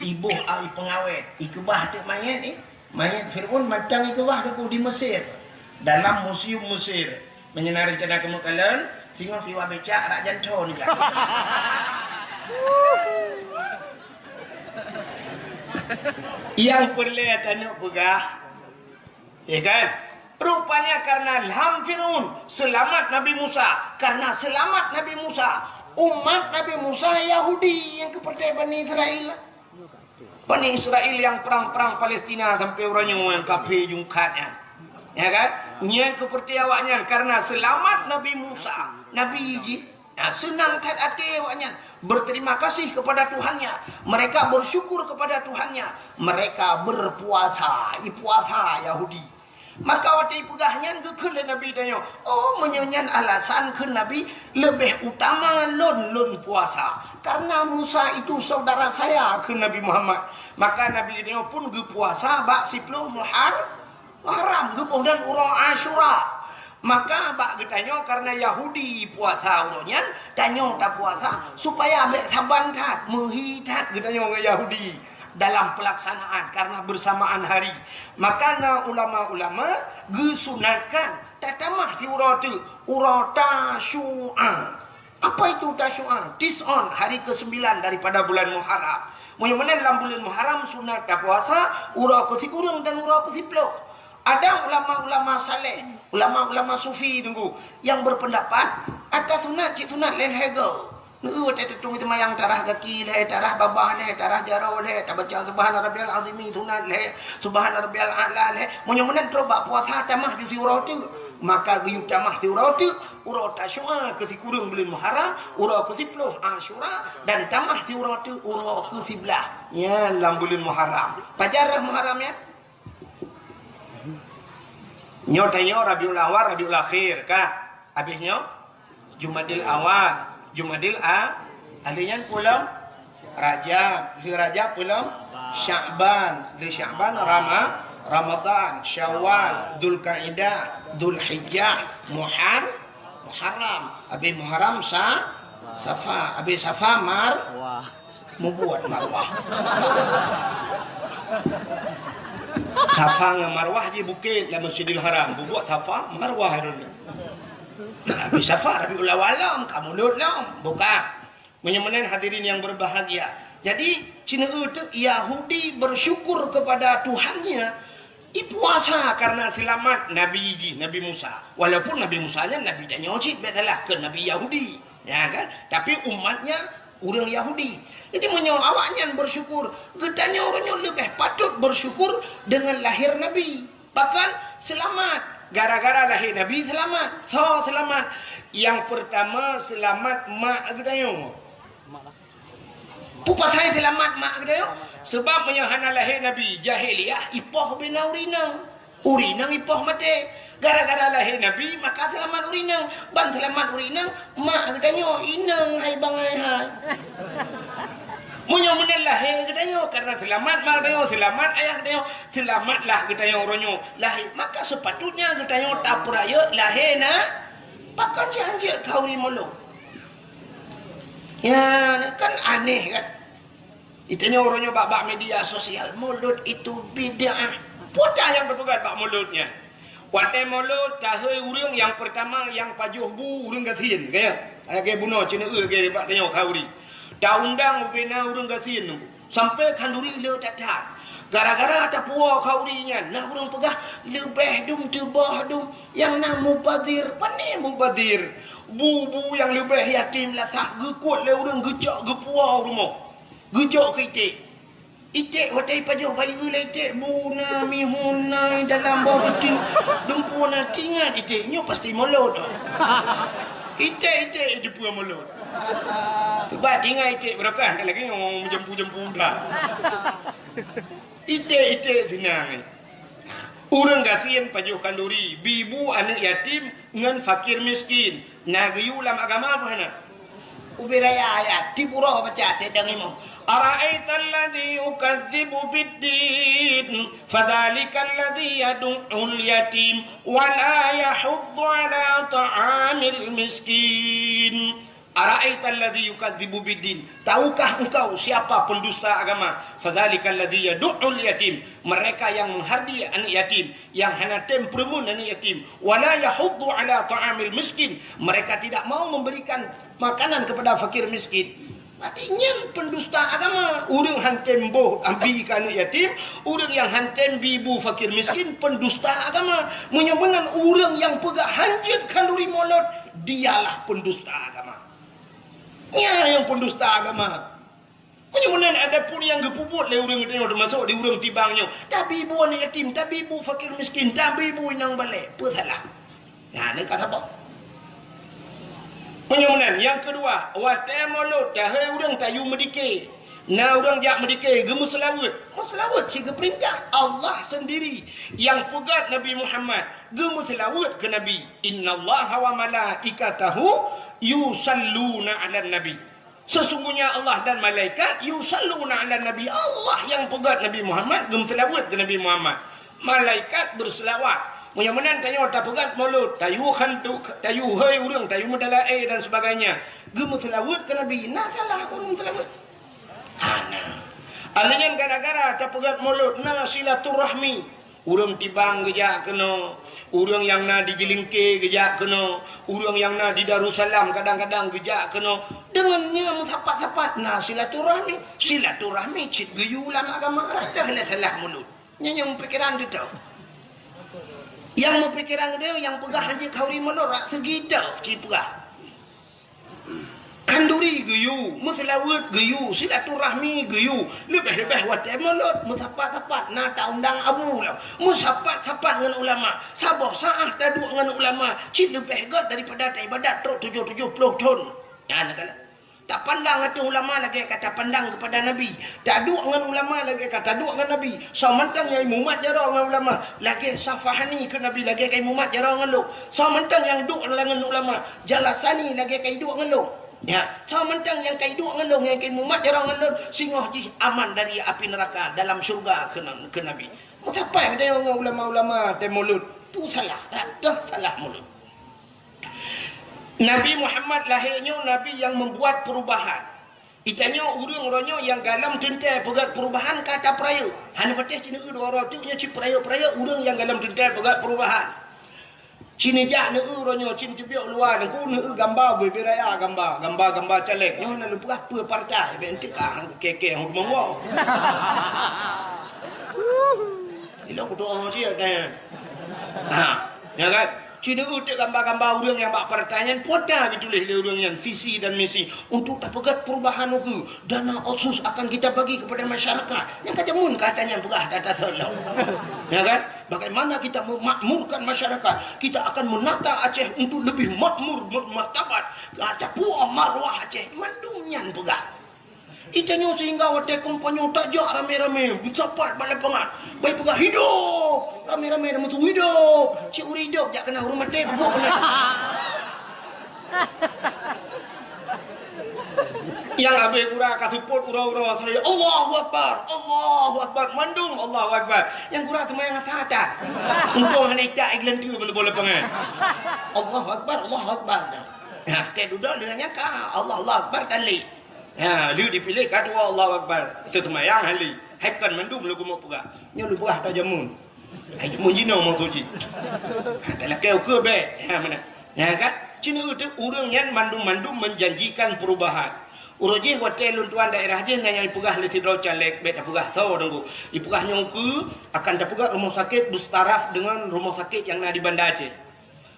Ibu ai pengawet. Ikebah tu mayat ni. Mayat Fir'un macam ikebah tu di Mesir. Dalam museum Mesir. Menyenar rencana kemakalan singa siwa becak rak janton juga. Yang perlu tanya pegah. Ya kan? Rupanya karena ilham Fir'un selamat Nabi Musa. Karena selamat Nabi Musa, umat Nabi Musa Yahudi yang kepercayaan Bani Israel. Bani Israel yang perang-perang Palestina sampai orangnya yang kafir jungkatnya. Ya kan? Yang kepercayaannya karena selamat Nabi Musa, Nabi Iji. Nah, senang kat hati awaknya berterima kasih kepada Tuhannya. Mereka bersyukur kepada Tuhannya. Mereka berpuasa, puasa Yahudi. Maka waktu pegahnya ke Nabi tanya, oh menyanyian alasan ke Nabi lebih utama lon puasa. karena Musa itu saudara saya ke Nabi Muhammad. Maka Nabi ini pun puasa bak 10 Muharram gepuh dan urang Asyura. Maka bak ditanya karena Yahudi puasa urangnya, tanya tak puasa supaya ambek saban tat, menghitat ditanya dengan Yahudi dalam pelaksanaan karena bersamaan hari. Maka ulama-ulama gesunatkan tatamah si uratu urata syu'an. Apa itu tasyu'an? Tis'on, hari ke-9 daripada bulan Muharram. Mudah-mudahan dalam bulan Muharram sunat tak puasa urau ke 10 dan urau ke 10. Ada ulama-ulama saleh, ulama-ulama sufi tunggu yang berpendapat ada tunat cik tunat lain hego. Nu tak tutung itu mayang tarah kaki leh, tarah babah leh, tarah jarau leh, tak baca subhana rabbiyal azim tunat leh, subhana rabbiyal a'la leh. Mudah-mudahan terobak puasa tamah di urau tu. Maka guyup tamah di urau tu, urau tasyu'a ke 10 bulan Muharram, urau ke 10 Asyura dan tamah di urau tu urau ke 11. Ya, dalam bulan Muharram. Pajar Muharram ya. Nyotanyo Rabiul Awal, Rabiul Akhir kan? Habisnya Jumadil Awal, Jumadil Alinya pulang Rajab, di Rajab pulang Sya'ban, di Sya'ban Ramadan, Syawal, Dzulqa'dah, Dzulhijjah, Muharram, habis Muharram Safa, habis Safa membuat marwah. Safa dengan marwah je bukit dalam Masjidil Haram. Buat Safa marwah itu. Habis Safa Rabiul Awal kamu lam bukan. Menyemenen hadirin yang berbahagia. Jadi Cina itu Yahudi bersyukur kepada Tuhannya. Puasa karena selamat Nabi Musa. Walaupun Nabi Musanya Nabi tak nyocit betalah ke Nabi Yahudi. Ya kan? Tapi umatnya orang Yahudi. Jadi menyawa awaknya bersyukur. Getanya orangnya lebih patut bersyukur dengan lahir Nabi. Bahkan selamat. Gara-gara lahir Nabi selamat. So selamat. Yang pertama selamat mak getanya. Pupa saya selamat mak getanya. Sebab menyahana lahir Nabi jahiliyah ipoh bina urinang. Urinang ipoh mati. Gara-gara lahir Nabi maka selamat urinang. Ban selamat urinang mak getanya inang hai bangai hai. Munya-munya lahir katanya karena selamat mak katanya selamat ayah katanya selamatlah katanya orangnya lahir maka sepatutnya katanya tak peraya lahir na pakai janji kau ni mulu ya kan aneh kan itanya orangnya bak media sosial mulut itu bid'ah putar yang berpegat bak mulutnya watai mulut tahai urang yang pertama yang pajuh bu urang gasin kayak bunuh cina kayak bak tanya kauri dah undang bina urang gasin sampai kanduri le tatak gara-gara ada puak kaurinya nah urang pegah lebih dum tebah dum yang nak mubadir pandai mubadir bu yang lebih yatim lah tak gekut le urang gejak gepuau rumah gejak ke itik watai pajuh bayi le itik buna mihuna dalam bawah betul dempuna tingat itiknya pasti mulut itik je puang mulut sebab tinggal itik berakah tak lagi orang jempu-jempu dah itik tenang orang gasian pajuh kanduri bibu anak yatim dengan fakir miskin nagayu dalam agama apa nak ubiraya ayat di pura baca tedang imu ara'aita alladhi yukadzibu biddin fadhalika alladhi yadu'ul yatim wa la yahuddu ala ta'amil miskin ara'aita alladhi yukadzibu biddin tahukah engkau siapa pendusta agama fadhalika alladhi yadu'ul yatim mereka yang menghardi anak yatim yang hanya tempermun anak yatim wa la yahuddu ala ta'amil miskin mereka tidak mau memberikan makanan kepada fakir miskin artinya pendusta agama urang hantem boh ambikan yatim urang yang hantem bibu fakir miskin pendusta agama menyemengan urang yang pegah hanjit kanduri molot dialah pendusta agama ya yang pendusta agama menyemengan ada pun yang gepuput le urang itu termasuk di urang tibangnya tapi ibu anak yatim tapi ibu fakir miskin tapi ibu inang balik apa salah nah ni kata apa penyemenan yang kedua watai mulut tahai urang tayu medike na urang jak medike gemu selawat ciga perintah Allah sendiri yang pegat Nabi Muhammad gemu selawat ke Nabi innallaha wa malaikatahu yusalluna 'alan nabi Sesungguhnya Allah dan malaikat yusalluna ala nabi. Allah yang pegat Nabi Muhammad, gem selawat ke Nabi Muhammad. Malaikat berselawat. Mudah-mudahan tayu tak pegat mulut, tayu hantu, tayu hei urang, tayu medalae dan sebagainya. Gem selawat ke Nabi. Nah salah urang selawat. Ana. Alinyan gara-gara tak pegat mulut, na silaturahmi. Urang tibang gejak kena, urang yang na di Jelingke gejak kena, urang yang na di Darussalam kadang-kadang gejak kena. Dengannya menghapat-hapat na silaturahmi. Silaturahmi cit geyu ulama agama dah salah mulut. Yang pikiran tu tau. Yang pikiran dia yang pegah haji kauri melorak segitu cit pegah. Kanduri geyu, muslawat geyu, silaturahmi geyu, lebih-lebih watai mulut, musapat-sapat, nata undang abu lah, musapat-sapat dengan ulama, sabah sa'ah taduk dengan ulama, cik lebih hebat daripada ibadat truk 70 tahun. Ya, nak tak pandang itu ulama lagi kata pandang kepada Nabi. Tak duk dengan ulama lagi kata duk dengan Nabi. Samantang yang imumat jarang dengan ulama. Lagi safahani ke Nabi lagi kai imumat jarang dengan lu. Samantang yang duk dengan ulama. Jalasani lagi kai duk dengan lu. Ya, samantang yang kai duk dengan lu, yang kai imumat jarang dengan lu. Singoh ji aman dari api neraka dalam syurga ke Nabi. Mengapa ada ulama-ulama temulut? Tu salah. Tak salah mulut. Nabi Muhammad lahirnya Nabi yang membuat perubahan. Itanya urang-urangnya yang galam tentai pegat perubahan kata peraya. Hanya patih cina dua orang tu nya cip peraya-peraya urang yang galam tentai pegat perubahan. Cina jak ne urangnya cin tibiak luar ku ne gambar beraya gambar caleg. Nyo na lupa apa partai ben tik ah keke hang monggo. Ilo ku doa dia kan. Ha, ya kan? Cina utik gambar-gambar orang yang bak pertanyaan poda ditulis oleh orang yang visi dan misi untuk tak pegat perubahan itu. Dana otsus akan kita bagi kepada masyarakat. Yang kata mun katanya pegah data tolong. Ya kan? Bagaimana kita memakmurkan masyarakat? Kita akan menata Aceh untuk lebih makmur, bermartabat. Kata puah marwah Aceh mandumnyan pegah. Itanya sehingga wadah kompanyo tajak rame-rame bercapat balai pengat baik pegah hidup rame-rame nama tu hidup cik uri hidup jak kena rumah teh pegok kena yang habis kurang kasuput ura-ura saya Allahu Akbar mandung Allahu Akbar yang kurang teman yang atas untung hanya tak iklan tu boleh pengat Allahu Akbar ya tak duduk dengannya kah Allah Akbar kali. Ya, lu dipilih kedua Allah Akbar. Itu temayang hali. Haikan mandum lu mau pegah. Nya lu pegah ta jamun. Ai jamun jino mau tuji. Dalam kau ke be. Ya mana? Ya kan? Cina itu urang yang mandum-mandum menjanjikan perubahan. Urang je hotel luntuan daerah je nanya pegah le tidro caleg be pegah so dengku. Ipegah nyongku akan dapegah rumah sakit bertaraf dengan rumah sakit yang ada di Banda Aceh.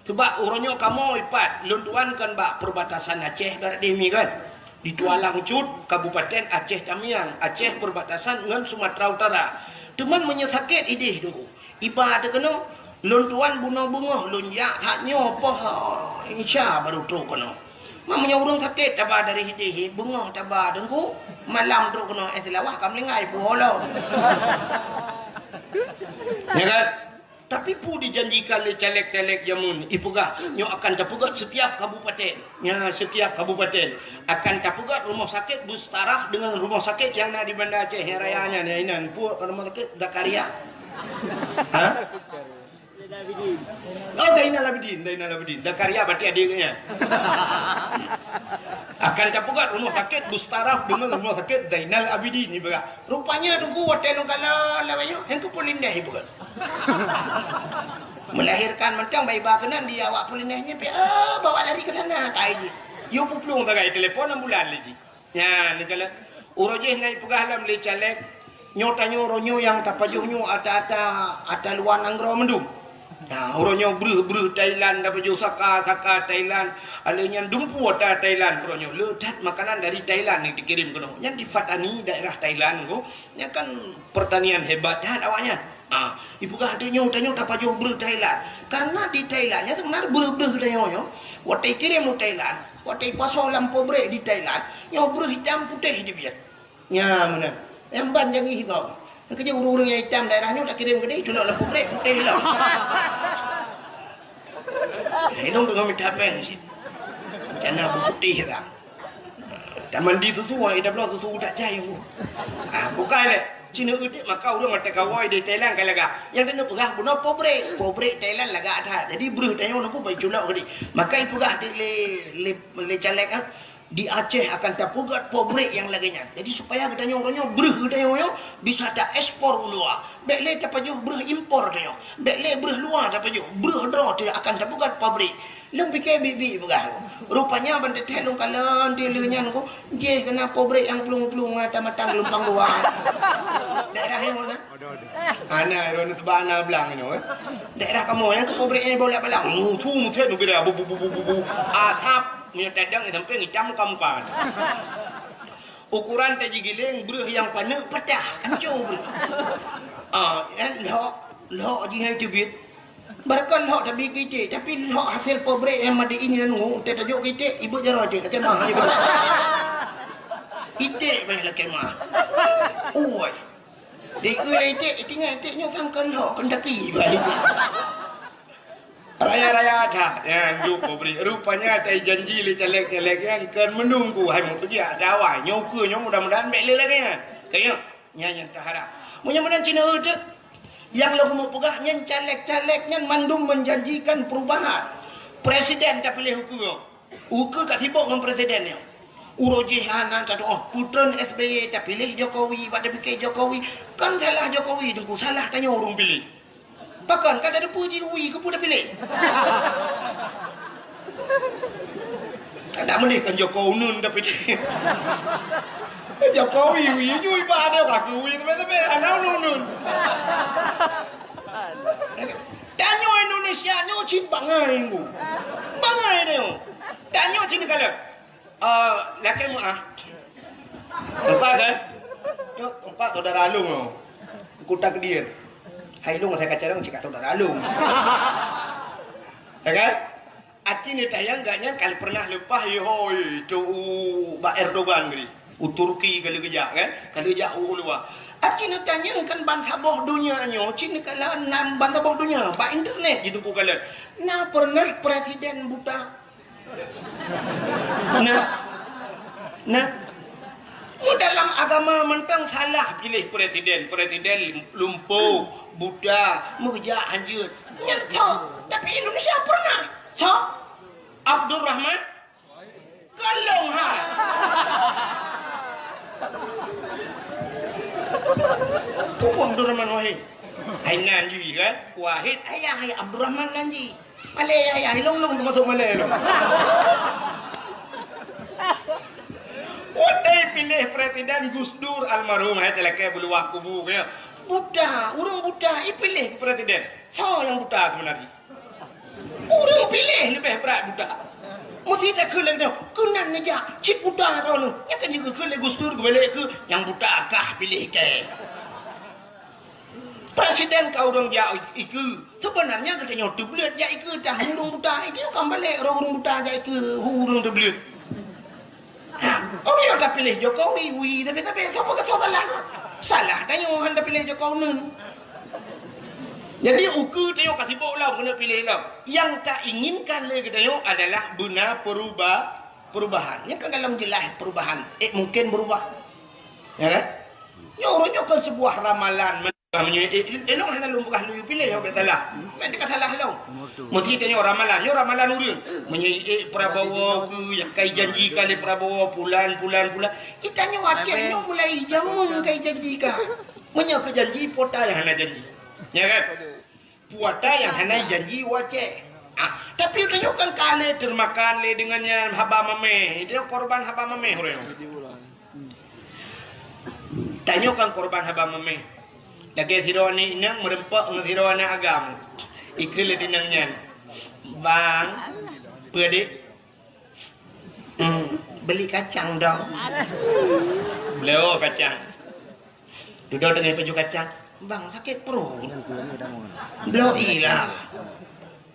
Sebab urangnya kamu ipat luntuan kan bak perbatasan Aceh barat demi kan. Di Tualang Cut, Kabupaten Aceh Tamiang, Aceh perbatasan dengan Sumatera Utara. Teman menyesakit idih dulu. Iba ada kena lontuan bunga-bunga, lonjak haknya apa insya baru tu kena. Mamanya urang sakit tabah dari idih, bunga tabah dengku, malam tu kena selawah kam lengai bola. Ya kan? Tapi pu dijanjikan oleh caleg-caleg jamun ipegah nyo akan terpegat setiap kabupaten. Ya, setiap kabupaten akan terpegat rumah sakit bertaraf dengan rumah sakit yang ada di Banda Aceh yang rayanya ni inan pu rumah sakit Dakaria. Ha? Oh, Dainal Abidin. Dakaria berarti adiknya. Akan terpegat rumah sakit bertaraf dengan rumah sakit Dainal Abidin ni berah. Rupanya tunggu hotel kalau lawanyo yang ku polindah ibu kan. Melahirkan macam bayi bakanan dia awak polinahnya bawa lari ke sana kai ji. Yo puplung tak kai telefon ambulan lagi. Ya, ni kalau urojeh naik pegah lam le caleg nyotanyo ronyo yang tapajuhnyo ata luar anggro mendum. Ya, orangnya ber Thailand dapat jual saka Thailand, alanya dumpu ada Thailand orangnya ledat makanan dari Thailand yang dikirim kono. Yang di Fatani daerah Thailand ko, yang kan pertanian hebat dah awaknya. Ibu kah adanya utanya dapat jual ber Thailand. Karena di Thailandnya tu benar ber tanya watai kirim ke Thailand, watai pasal lampu brek di Thailand, yang ber hitam putih di biar. Ya mana? Yang banyak hitam. Kerja urung-urung yang hitam daerahnya tak kirim ke dia, culak lampu brek putih hilang. Hilang dengan minta pen sih. Jangan putih kan. Tak mandi tu ida belah tu tak cai aku. Bukan le. Cina udik maka orang mata kawai di Thailand kan laga. Yang dia pegah buno pobrek Thailand laga ada. Jadi beruh tanya orang pun baik culak kadi. Maka itu pegah di le calek kan. Di Aceh akan terpugat pobrek yang laginya. Jadi supaya katanya orangnya beruh katanya orang bisa ada ekspor luar. Dek le tapaju beruh impor katanya. Dek le beruh luar tapaju beruh draw tidak akan terpugat pabrik. Lung fikir bibi pegah. Rupanya bandar telung kalan dia lenya aku. Dia kena pobrek yang pelung-pelung mata-mata gelombang luar. Daerah yang mana? Ana ron tebana belang ini. Daerah kamu yang pobreknya bolak-balik. Tu muthe nu bira bu. Atap punya tadang sampai ngicam kamu. Ukuran taji giling beruh yang panas pecah hancur. Lok je tu bit. Barkan lok tapi kecil tapi lok hasil pobrek yang madi ini nu tak tajuk kecil ibu jarah dia kata mah je. Ite baiklah kemah. Oi. Dia ite tinggal sangkan lok pendaki balik. Raya-raya ada yang jumpa beri. Rupanya ada janji li celek-celek yang kan menunggu hai mutu dia dawai nyoku nyong mudah-mudahan mele lagi kan. Kayak nyanyi tahara. Mudah-mudahan Cina udah yang lagu mau pegah nyen calek-calek nyen mandum menjanjikan perubahan. Presiden tak pilih hukum. Hukum kat sibuk dengan presidennya. Urojihanan kata putran SBY tak pilih Jokowi, pada fikir Jokowi kan salah Jokowi tunggu salah tanya orang pilih. Bahkan kan ada puji ui ke pun dah pilih. Tak boleh kan Jokowi nun dah pilih. Jokowi ui nyui ba ada kaki ui tapi anau nun. Tanya Indonesia nyo cin bangai bu. Bangai dia. Tanya cin kalau laki mu empat kan? Empat saudara alung kutak dia. Hai lu saya kaca orang cakap saudara alung. Ya kan? Acin ni tayang gaknya kali pernah lepas hoi tu Pak Erdogan gini. Turki kali kejak kan? Kali kejak luar. Acin tanya kan bangsa boh dunia nyo, cin kala nam bangsa boh dunia, Pak internet gitu kala. Nah pernah presiden buta. Nah dalam agama mentang salah pilih presiden lumpuh buta mengejar anjut nyentuh tapi Indonesia pernah Abdul Rahman kalong Abdul Rahman Wahid Hainan juga kan Wahid ayah Abdul Rahman nanti Malay ayah long masuk Malay lo. Wadai pilih presiden Gus Dur almarhum hai telaka beluah kubu kaya. Buddha, orang Buddha pilih presiden. Siapa yang Buddha sebenarnya? Orang pilih lebih berat Buddha. Mesti tak kelak dah. Kenan aja cik Buddha tahu nu. Ya kan juga kelak Gus Dur balik ke yang Buddha kah pilih ke. Presiden kau orang dia iku sebenarnya katanya tu belut ya iku dah orang Buddha itu kan balik orang Buddha ja iku orang tu belut. Oh dia dah pilih Jokowi, tapi siapa kata salah? Salah tanya orang dah pilih Jokowi nun. Jadi ukur tengok kasih bola kena pilih lah. Yang tak inginkan lagi tengok adalah benar perubahan. Yang kan dalam jelas perubahan. Mungkin berubah. Ya kan? Ya orangnya kan sebuah ramalan. Elok hanya lumpukah lu pilih yang bersalah. Mereka kata salah tau. Mesti tanya ramalan. Ya ramalan urun. Menyai Prabowo ke yang kai janji kali Prabowo bulan. Kita tanya Aceh ni mulai jamun kai janji kah. Menyai ke janji pota yang hanya janji. Ya kan? Puata yang hanya janji Aceh. Tapi tanya kan kali termakan le dengannya haba mame. Dia korban haba mame orang. Tanya kan korban haba mame. Lagi siro ni inang merempak dengan siro anak agam. Ikil dinangnya. Bang, pedik. Beli kacang dong. Beliau kacang. Duduk dengan baju kacang. Bang, sakit perut. Beliau ilah.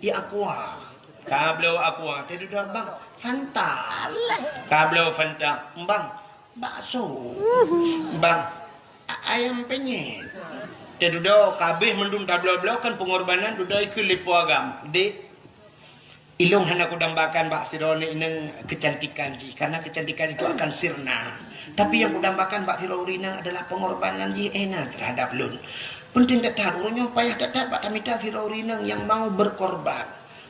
Ya aqua. Ka beliau aqua. Dia duduk bang, Fanta. Ka beliau Fanta. Bang, bakso. Bang, ayam penyet. Dia duduk kabeh mendum tablo-blo kan pengorbanan duduk ikut lipu agam. Dek Ilung hana ku dambakan bak sirone ineng kecantikan ji, karena kecantikan itu akan sirna. Tapi yang ku dambakan bak sirone ineng adalah pengorbanan ji terhadap lun. Penting tetap urunyo payah tetap bak tamita sirone ineng yang mau berkorban.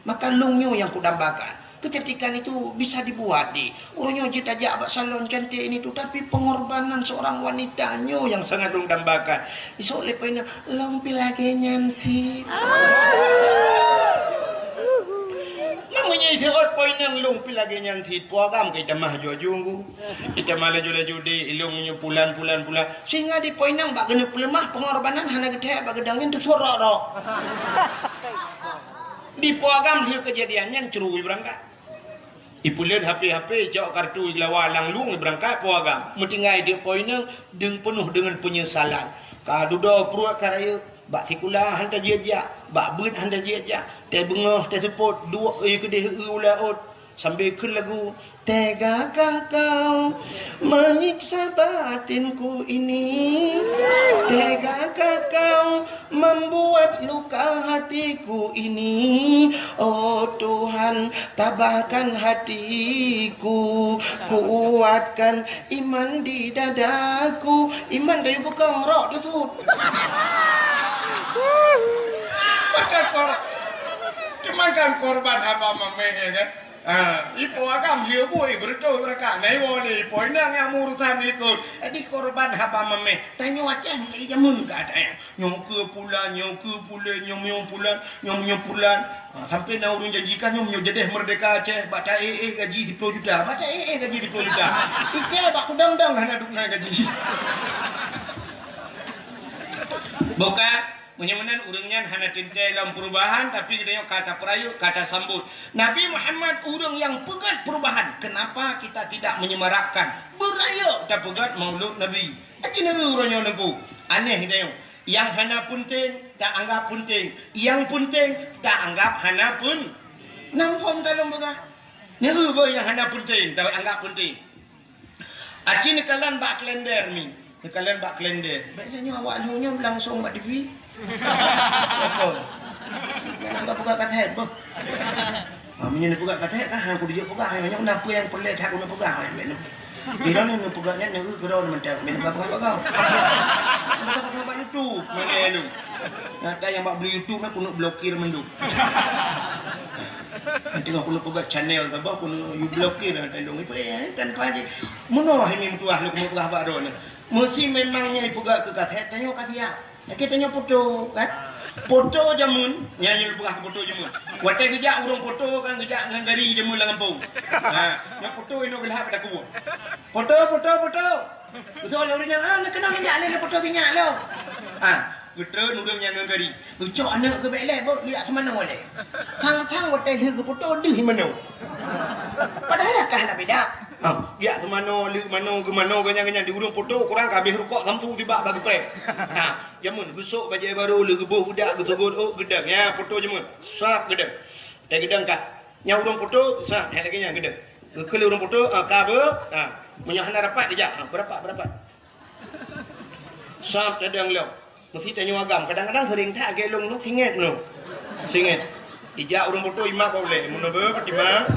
Maka lungnya yang ku dambakan. Kecantikan itu bisa dibuat di urunyo ji tajak bak salon cantik ini tu, tapi pengorbanan seorang wanitanya yang sangat lung dambakan. Isok lepena long pilagenyan si. Namanya isiot poin yang lung pilagi yang tit puagam kita mah jujung kita malah jula-jula ilung pulan sehingga di poin yang bak genep lemah pengorbanan hana gede bak gedangin tu sorok di puagam dia kejadiannya cerui berangkat ipulian HP jauh kartu ilawalang lung berangkat puagam mutingai dia poin yang dengan penuh dengan penyesalan kadudo pruak karaya bak tikula hantar dia bak beut hantar dia teh bengah teh sepot dua kedih ulaut sambil kun lagu tegakah kau menyiksa batinku ini, tegakah kau membuat luka hatiku ini, oh Tuhan tabahkan hatiku, kuatkan iman di dadaku. Iman dari bukan rok tu Dimakan korban apa mamanya kan? Ipo agam dia boy berdoa mereka naik boleh poin yang urusan ikut. Di korban apa mame? Tanya macam ni jamun kat ayah. Nyom ke pulan, nyom pulan. Sampai nak urun janjikan nyom jadi merdeka Aceh. Baca gaji 10 juta. Baca gaji 10 juta. Ike bak udang-udang hana duk naik gaji. Bukan menyamanan urangnya hanya tintai dalam perubahan, tapi kita kata perayu, kata sambut. Nabi Muhammad urang yang pegat perubahan. Kenapa kita tidak menyemarakkan berayu dan pegat maulud Nabi? Akhirnya urangnya lagu aneh kita yang hana penting tak anggap penting, yang penting tak anggap hana pun. Nampak dalam pegat. Nyeru yang hana penting tak anggap penting. Aci nekalan bak kalender mi. Nekalan bak kalender. Biasanya awak lunya langsung bak TV. Apa? Enggak buka kata head, boh. Maminya nak buka kata head kan, aku dia buka. Hanya kenapa yang pelik aku nak buka? Kira ni nak bukanya ni kira macam mana buka kau? Buka buka YouTube mana lu? Nanti yang bak beli YouTube nak kena blokir mendu. Nanti aku nak buka channel tu, aku nak you blokir nanti dong. Itu tanpa je. Mana ini mutuah lu kena buka baru ni? Mesti memangnya buka ke kata head, tanya kat dia. Kita tanya foto kan? Foto jamun, nyanyi buka foto jamun. Watai kerja urang foto kan kerja dengan gari jamun lang kampung. Yang foto ini belah pada kubu. Foto. Betul orang yang nak kenal ni foto tinyak lo. Betul urang yang dengan gari. Ucok anak ke belai bo lihat semana boleh. Hang watai ke foto deh mana. Padahal kah nak beda. Ya semana li mana ke mana ganya di urang foto kurang habis rukuk sampu tiba bagi prek. Jamun besok baju baru le gebuh budak gesogot gedang ya foto jamun. Sap gedang. Teh gedang kah. Nya urang foto sap hak lagi nya gedang. Ke urang foto ka be. Munya hana rapat dia. Berapa? Sap gedang lo. Mesti tanya agam kadang-kadang sering tak gelong nu singet nu. Singet. Ija urang foto imak boleh. Mun be pertimang.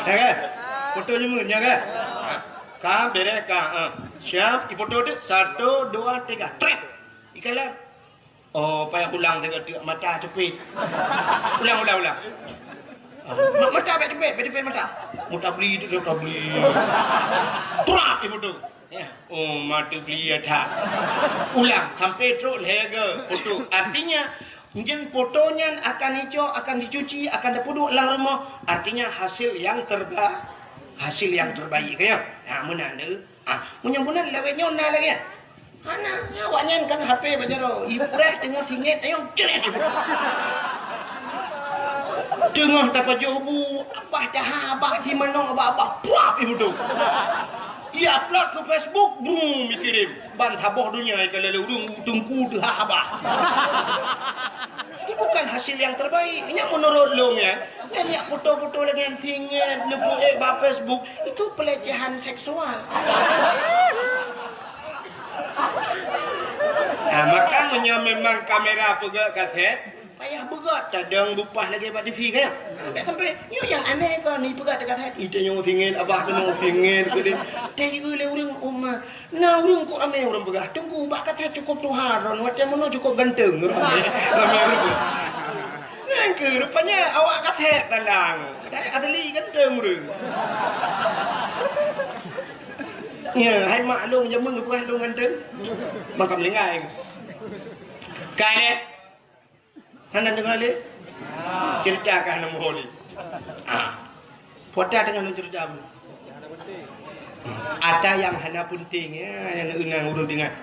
Ya kan? Foto jamun ya kan? Ka bere ka. Siap, foto tu 1 2 3. Trek. Ikalah. Oh, payah ulang tengok mata cepit. Ulang. Mata cepit mata. Mata beli tu mata beli. Trek foto. Ya. Oh, mata beli ada. Ulang sampai terus lega foto. Artinya mungkin fotonya akan hijau, akan dicuci, akan dipuduk lang rumah. Artinya hasil yang terbaik ya. Mana munyang-munyang lewat nyona lagi ya. Mana awaknya kan HP bajaro. Ibu kureh tengah singit ayo celet. Tengah dapat jobu abah dah abah si manong abah puap ibu tu. Ia upload ke Facebook brum mikirim ban taboh dunia kalau urung tungku tu abah. Ini bukan hasil yang terbaik. Ini menurut lo ya. Dan yang foto-foto lagi yang tinggal lebu ba Facebook itu pelecehan seksual. Makanya memang kamera pegak kaset payah berat cadang bupah lagi pada TV kan tak sampai ni yang aneh kau ni berat dekat hati dia yang fingin abah kena fingin ke dia tadi le urang umat nah urang kok ramai urang begah tunggu bak kata cukup tuharon macam mana cukup ganteng ramai yang ke rupanya awak kata talang dah adli ganteng urang ya hai maklum jamun begah dong ganteng makam lengai kai Hana dengar le? Ceritakan nombor ni. Foto dengan cerita apa? Ada yang hana penting ya, yang enang urut dengar.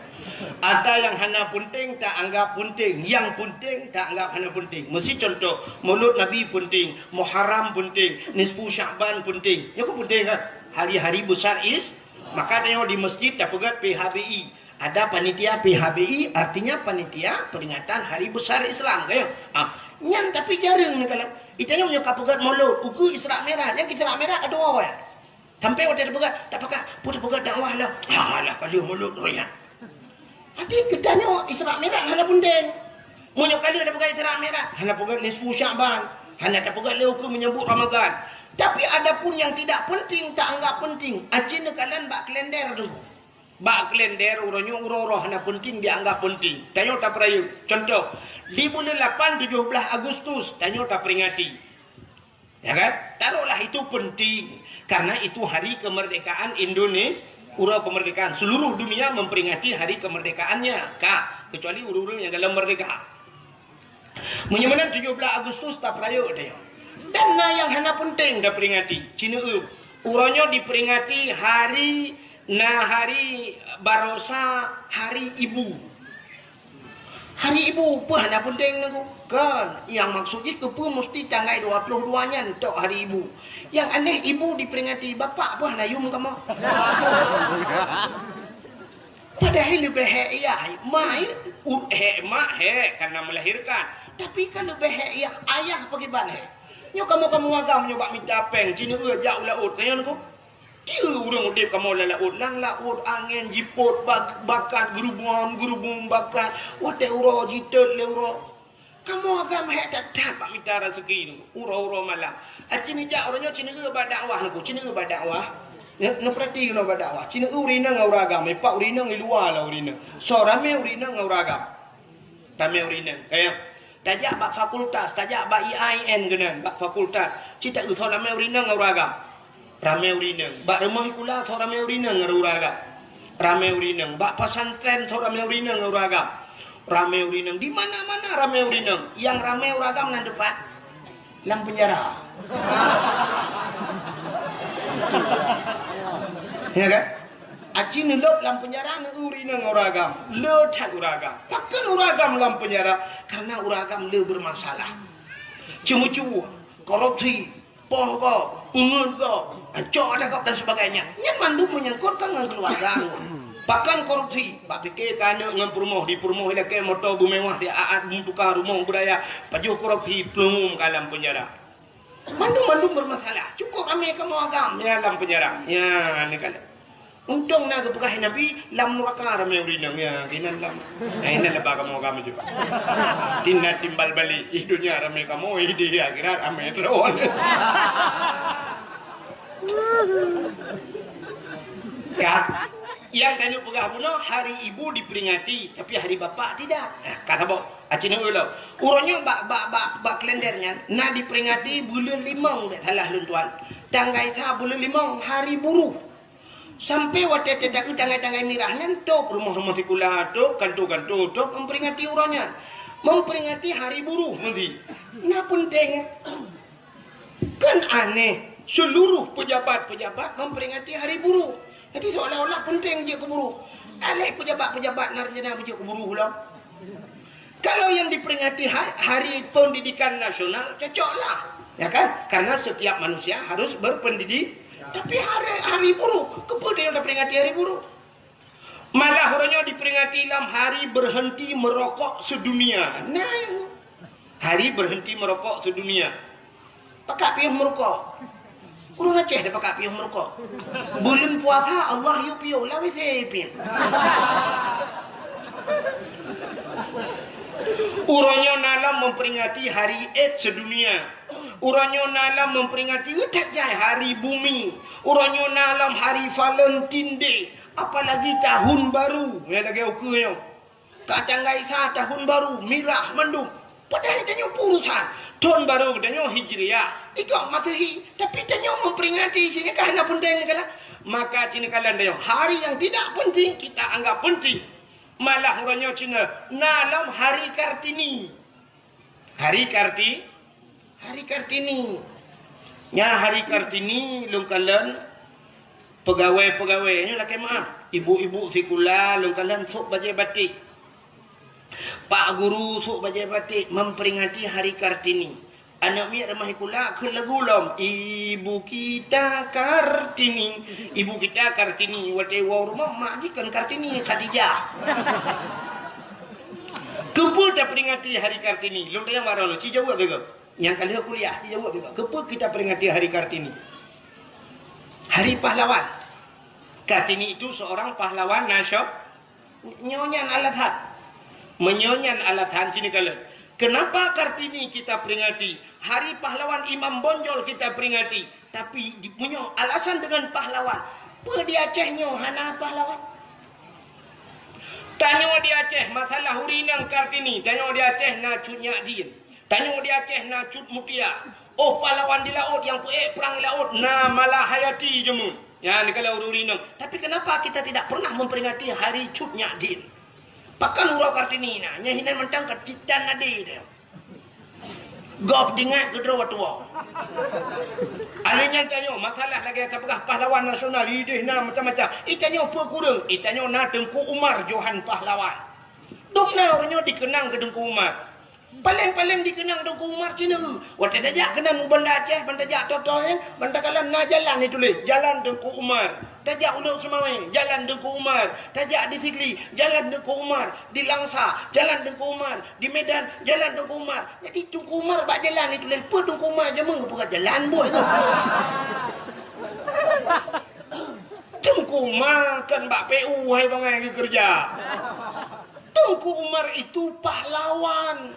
Ada yang hana penting tak anggap penting, yang penting tak anggap hana penting. Mesti contoh, Maulud Nabi penting, Muharram penting, Nisfu Sya'ban penting. Ya kok penting kan? Hari-hari besar maka tengok di masjid dah pegat PHBI. Ada panitia PHBI, artinya panitia peringatan Hari Besar Islam kayo. Nyan tapi jarang ni kalau. Itanya punya kapugat Maulud, uku Isra Merah, yang Isra Merah ada awal. Sampai waktu ada pegat, tak pakai, pun pegat dakwah lah. Alah kali Maulud royan. Tapi ketanya Isra Merah hana penting. Munyo kali ada pegat Isra Merah, hana pegat Nisfu Sya'ban, hana ada pegat le uku menyebut Ramadan. Tapi ada pun yang tidak penting, tak anggap penting. Acina kalian bak kalender tu. Bak kalender urangnya urang-urang hana penting dianggap penting. Tanya tak perayu. Contoh, di bulan 8 17 Agustus tanya tak peringati. Ya kan? Taruhlah itu penting karena itu hari kemerdekaan Indonesia. Urang kemerdekaan seluruh dunia memperingati hari kemerdekaannya. Kak, kecuali urang-urang yang dalam merdeka. Menyamanan 17 Agustus tak perayu dia. Dan yang hana penting dah peringati. Cina urangnya diperingati hari Barosa Hari Ibu. Hari Ibu apa hana penting aku? Kan yang maksudnya kepa mesti tanggal 22-nya untuk Hari Ibu. Yang aneh ibu diperingati bapak apa hana yum kamu? Padahal lebih ya, mak karena melahirkan. Tapi kan lebih ya ayah bagaimana? Nyo kamu agam nyoba minta peng, cina jauh laut kaya aku. Dia orang udip kamu laut, lang laut, angin, jiput, bakat, gerubung, bakat, wate uro, jitot, leuro. Kamu agam hek tak pak minta rezeki ni, uro malam. Cina jak orangnya cina berdakwah aku, cina berdakwah. Nak perhati kalau berdakwah. Cina urina ngau ragam, pak urina ngi luar lah urina. So rame urina ngau ragam. Rame urina, kaya. Tajak bak fakultas, tajak bak IAIN kena, bak fakultas. Cita so rame urina ngau ragam. Rame urineng, bak rumah kula thok rame urineng ngaraga. Rame urineng, bak pesantren thok rame urineng ngaraga. Rame urineng di mana-mana rame urineng. Yang rame uragam nan depan lam penjara. Ya kan? Aci nulok lam penjara nang urineng uragam. Le tak uragam. Takkan uragam lam penjara karena uragam le bermasalah. Cemu-cemu, korupsi, pohon, ungun kau, acok ada kau dan sebagainya. Yang mandu menyangkutkan dengan keluarga. Bahkan korupsi, pak fikir tanya dengan permoh di permoh ini ke motor bermewah di aat tukar rumah budaya, paju korupsi pelum dalam penjara. Mandu bermasalah. Cukup kami kamu agam ya dalam penjara. Ya ni kan. Untung nak berkah Nabi lam neraka ramai urinang ya kinan lam. Ini lepas kamu agam juga. Tina timbal balik hidupnya ramai kamu hidup akhirat ramai terus. Kan? Yang tanya pegah puno hari ibu diperingati tapi hari bapak tidak. Kata bok, acina ulo. Urangnya bak kalendernya nak diperingati bulan 5 salah luntuan. Tanggal tha bulan 5 hari buruh. Sampai waktu tidak tanggal mirahnya tok rumah-rumah sekolah tok kantor-kantor tok memperingati urangnya. Memperingati hari buruh nanti. Nah penting. Kan aneh. Seluruh pejabat-pejabat memperingati hari buruh. Jadi seolah-olah penting je ke buruh. Alih pejabat-pejabat narjana je ke buruh lah. Kalau yang diperingati hari pendidikan nasional, cocoklah. Ya kan? Karena setiap manusia harus berpendidik. Tapi hari buruh, kepada yang diperingati hari buruh. Malah orangnya diperingati dalam hari berhenti merokok sedunia. Nah, hari berhenti merokok sedunia. Pakai piuh merokok. Kurang Aceh dah pakai piuh merokok. Bulan puasa Allah yu piuh lah wesepin. Urangnya dalam memperingati hari AIDS sedunia. Uranyo nalam memperingati utajai hari bumi. Uranyo nalam hari Valentine Day. Apalagi tahun baru. Ya lagi okey yo. Kadang gaisa tahun baru mirah mendung. Padahal tanyo purusan. Tahun baru tanyo Hijriah. Ikaw Masehi. Tapi tanyo memperingati sini kahana pendeng kala. Maka cina kalian tanyo hari yang tidak penting kita anggap penting. Malah orangnya cina nalam hari Kartini. Hari Kartini. Nya hari Kartini lungkalan pegawai-pegawainya laki maaf. Ibu-ibu sekolah lungkalan sok bajai batik. Pak guru sok bajai batik memperingati hari Kartini. Anak miak ramah ikula ke lagu lom. Ibu kita Kartini. Ibu kita Kartini. Wate wa rumah mak jikan Kartini Khadijah. Kepa dah peringati hari Kartini. Long tayang warna ci jawab juga. Yang kali kuliah ci jawab juga. Kepa kita peringati hari Kartini. Hari pahlawan. Kartini itu seorang pahlawan nasional. Nyonyan alathan. Menyonyan alathan sini kalian. Kenapa Kartini kita peringati? Hari pahlawan Imam Bonjol kita peringati. Tapi punya alasan dengan pahlawan. Apa di Acehnya hana pahlawan? Tanya di Aceh masalah hurinang Kartini. Tanya di Aceh na cut Nyadin. Tanya di Aceh na cut Mutia. Oh pahlawan di laut yang perang di laut. Na malah hayati jemun. Ya ni kalau hurinang. Tapi kenapa kita tidak pernah memperingati hari cut Nyadin? Pakan urau Kartini na. Nyahinan mentang ketitan nadi dia. Gop dingat ke tua-tua. Alanya tanya masalah lagi apakah pahlawan nasional ideh na macam-macam. Itanya apa kurang? Itanya na Tengku Umar Johan pahlawan. Dukna orangnya dikenang ke Tengku Umar. Paling-paling dikenang Tengku Umar Cina. Waktu dajak kenang benda Aceh, benda jak totoh benda kalan na jalan ni tulis. Jalan Tengku Umar. Tajak Uluk Semawai, Jalan Tengku Umar. Tajak di Sigli, Jalan Tengku Umar. Di Langsa, Jalan Tengku Umar. Di Medan, Jalan Tengku Umar. Jadi Tengku Umar bak jalan itu lain. Apa Tengku Umar je bukan jalan buat tu. Tengku Umar kan bak PU hai bangai kerja. Tengku Umar itu pahlawan.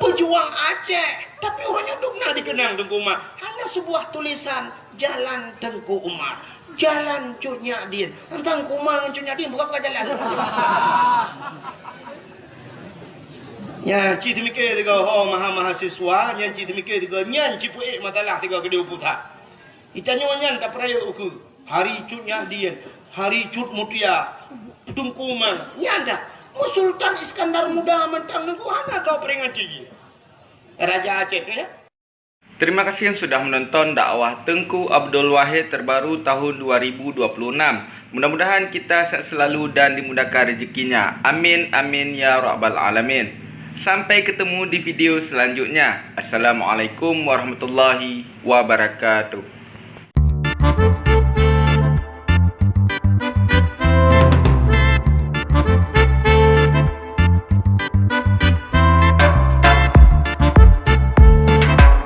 Pejuang Aceh. Tapi orangnya dukna dikenang Tengku Umar. Hanya sebuah tulisan Jalan Tengku Umar. Jalan Cut Nyadin. Tentang kumang Cut Nyadin bukan jalan. Ya, cik mikir tiga mahasiswa, yang cik mikir tiga nyan cik puik matalah tiga kedua putar. Itanya nyan tak peraya uku. Hari Cut Nyadin, hari Cut Mutia, Tengku Umar. Nyan dah. Sultan Iskandar Muda mentang nengku hana kau peringati. Raja Aceh ya. Terima kasih yang sudah menonton dakwah Tengku Abdul Wahid terbaru tahun 2026. Mudah-mudahan kita sehat selalu dan dimudahkan rezekinya. Amin, amin, ya rabbal alamin. Sampai ketemu di video selanjutnya. Assalamualaikum warahmatullahi wabarakatuh.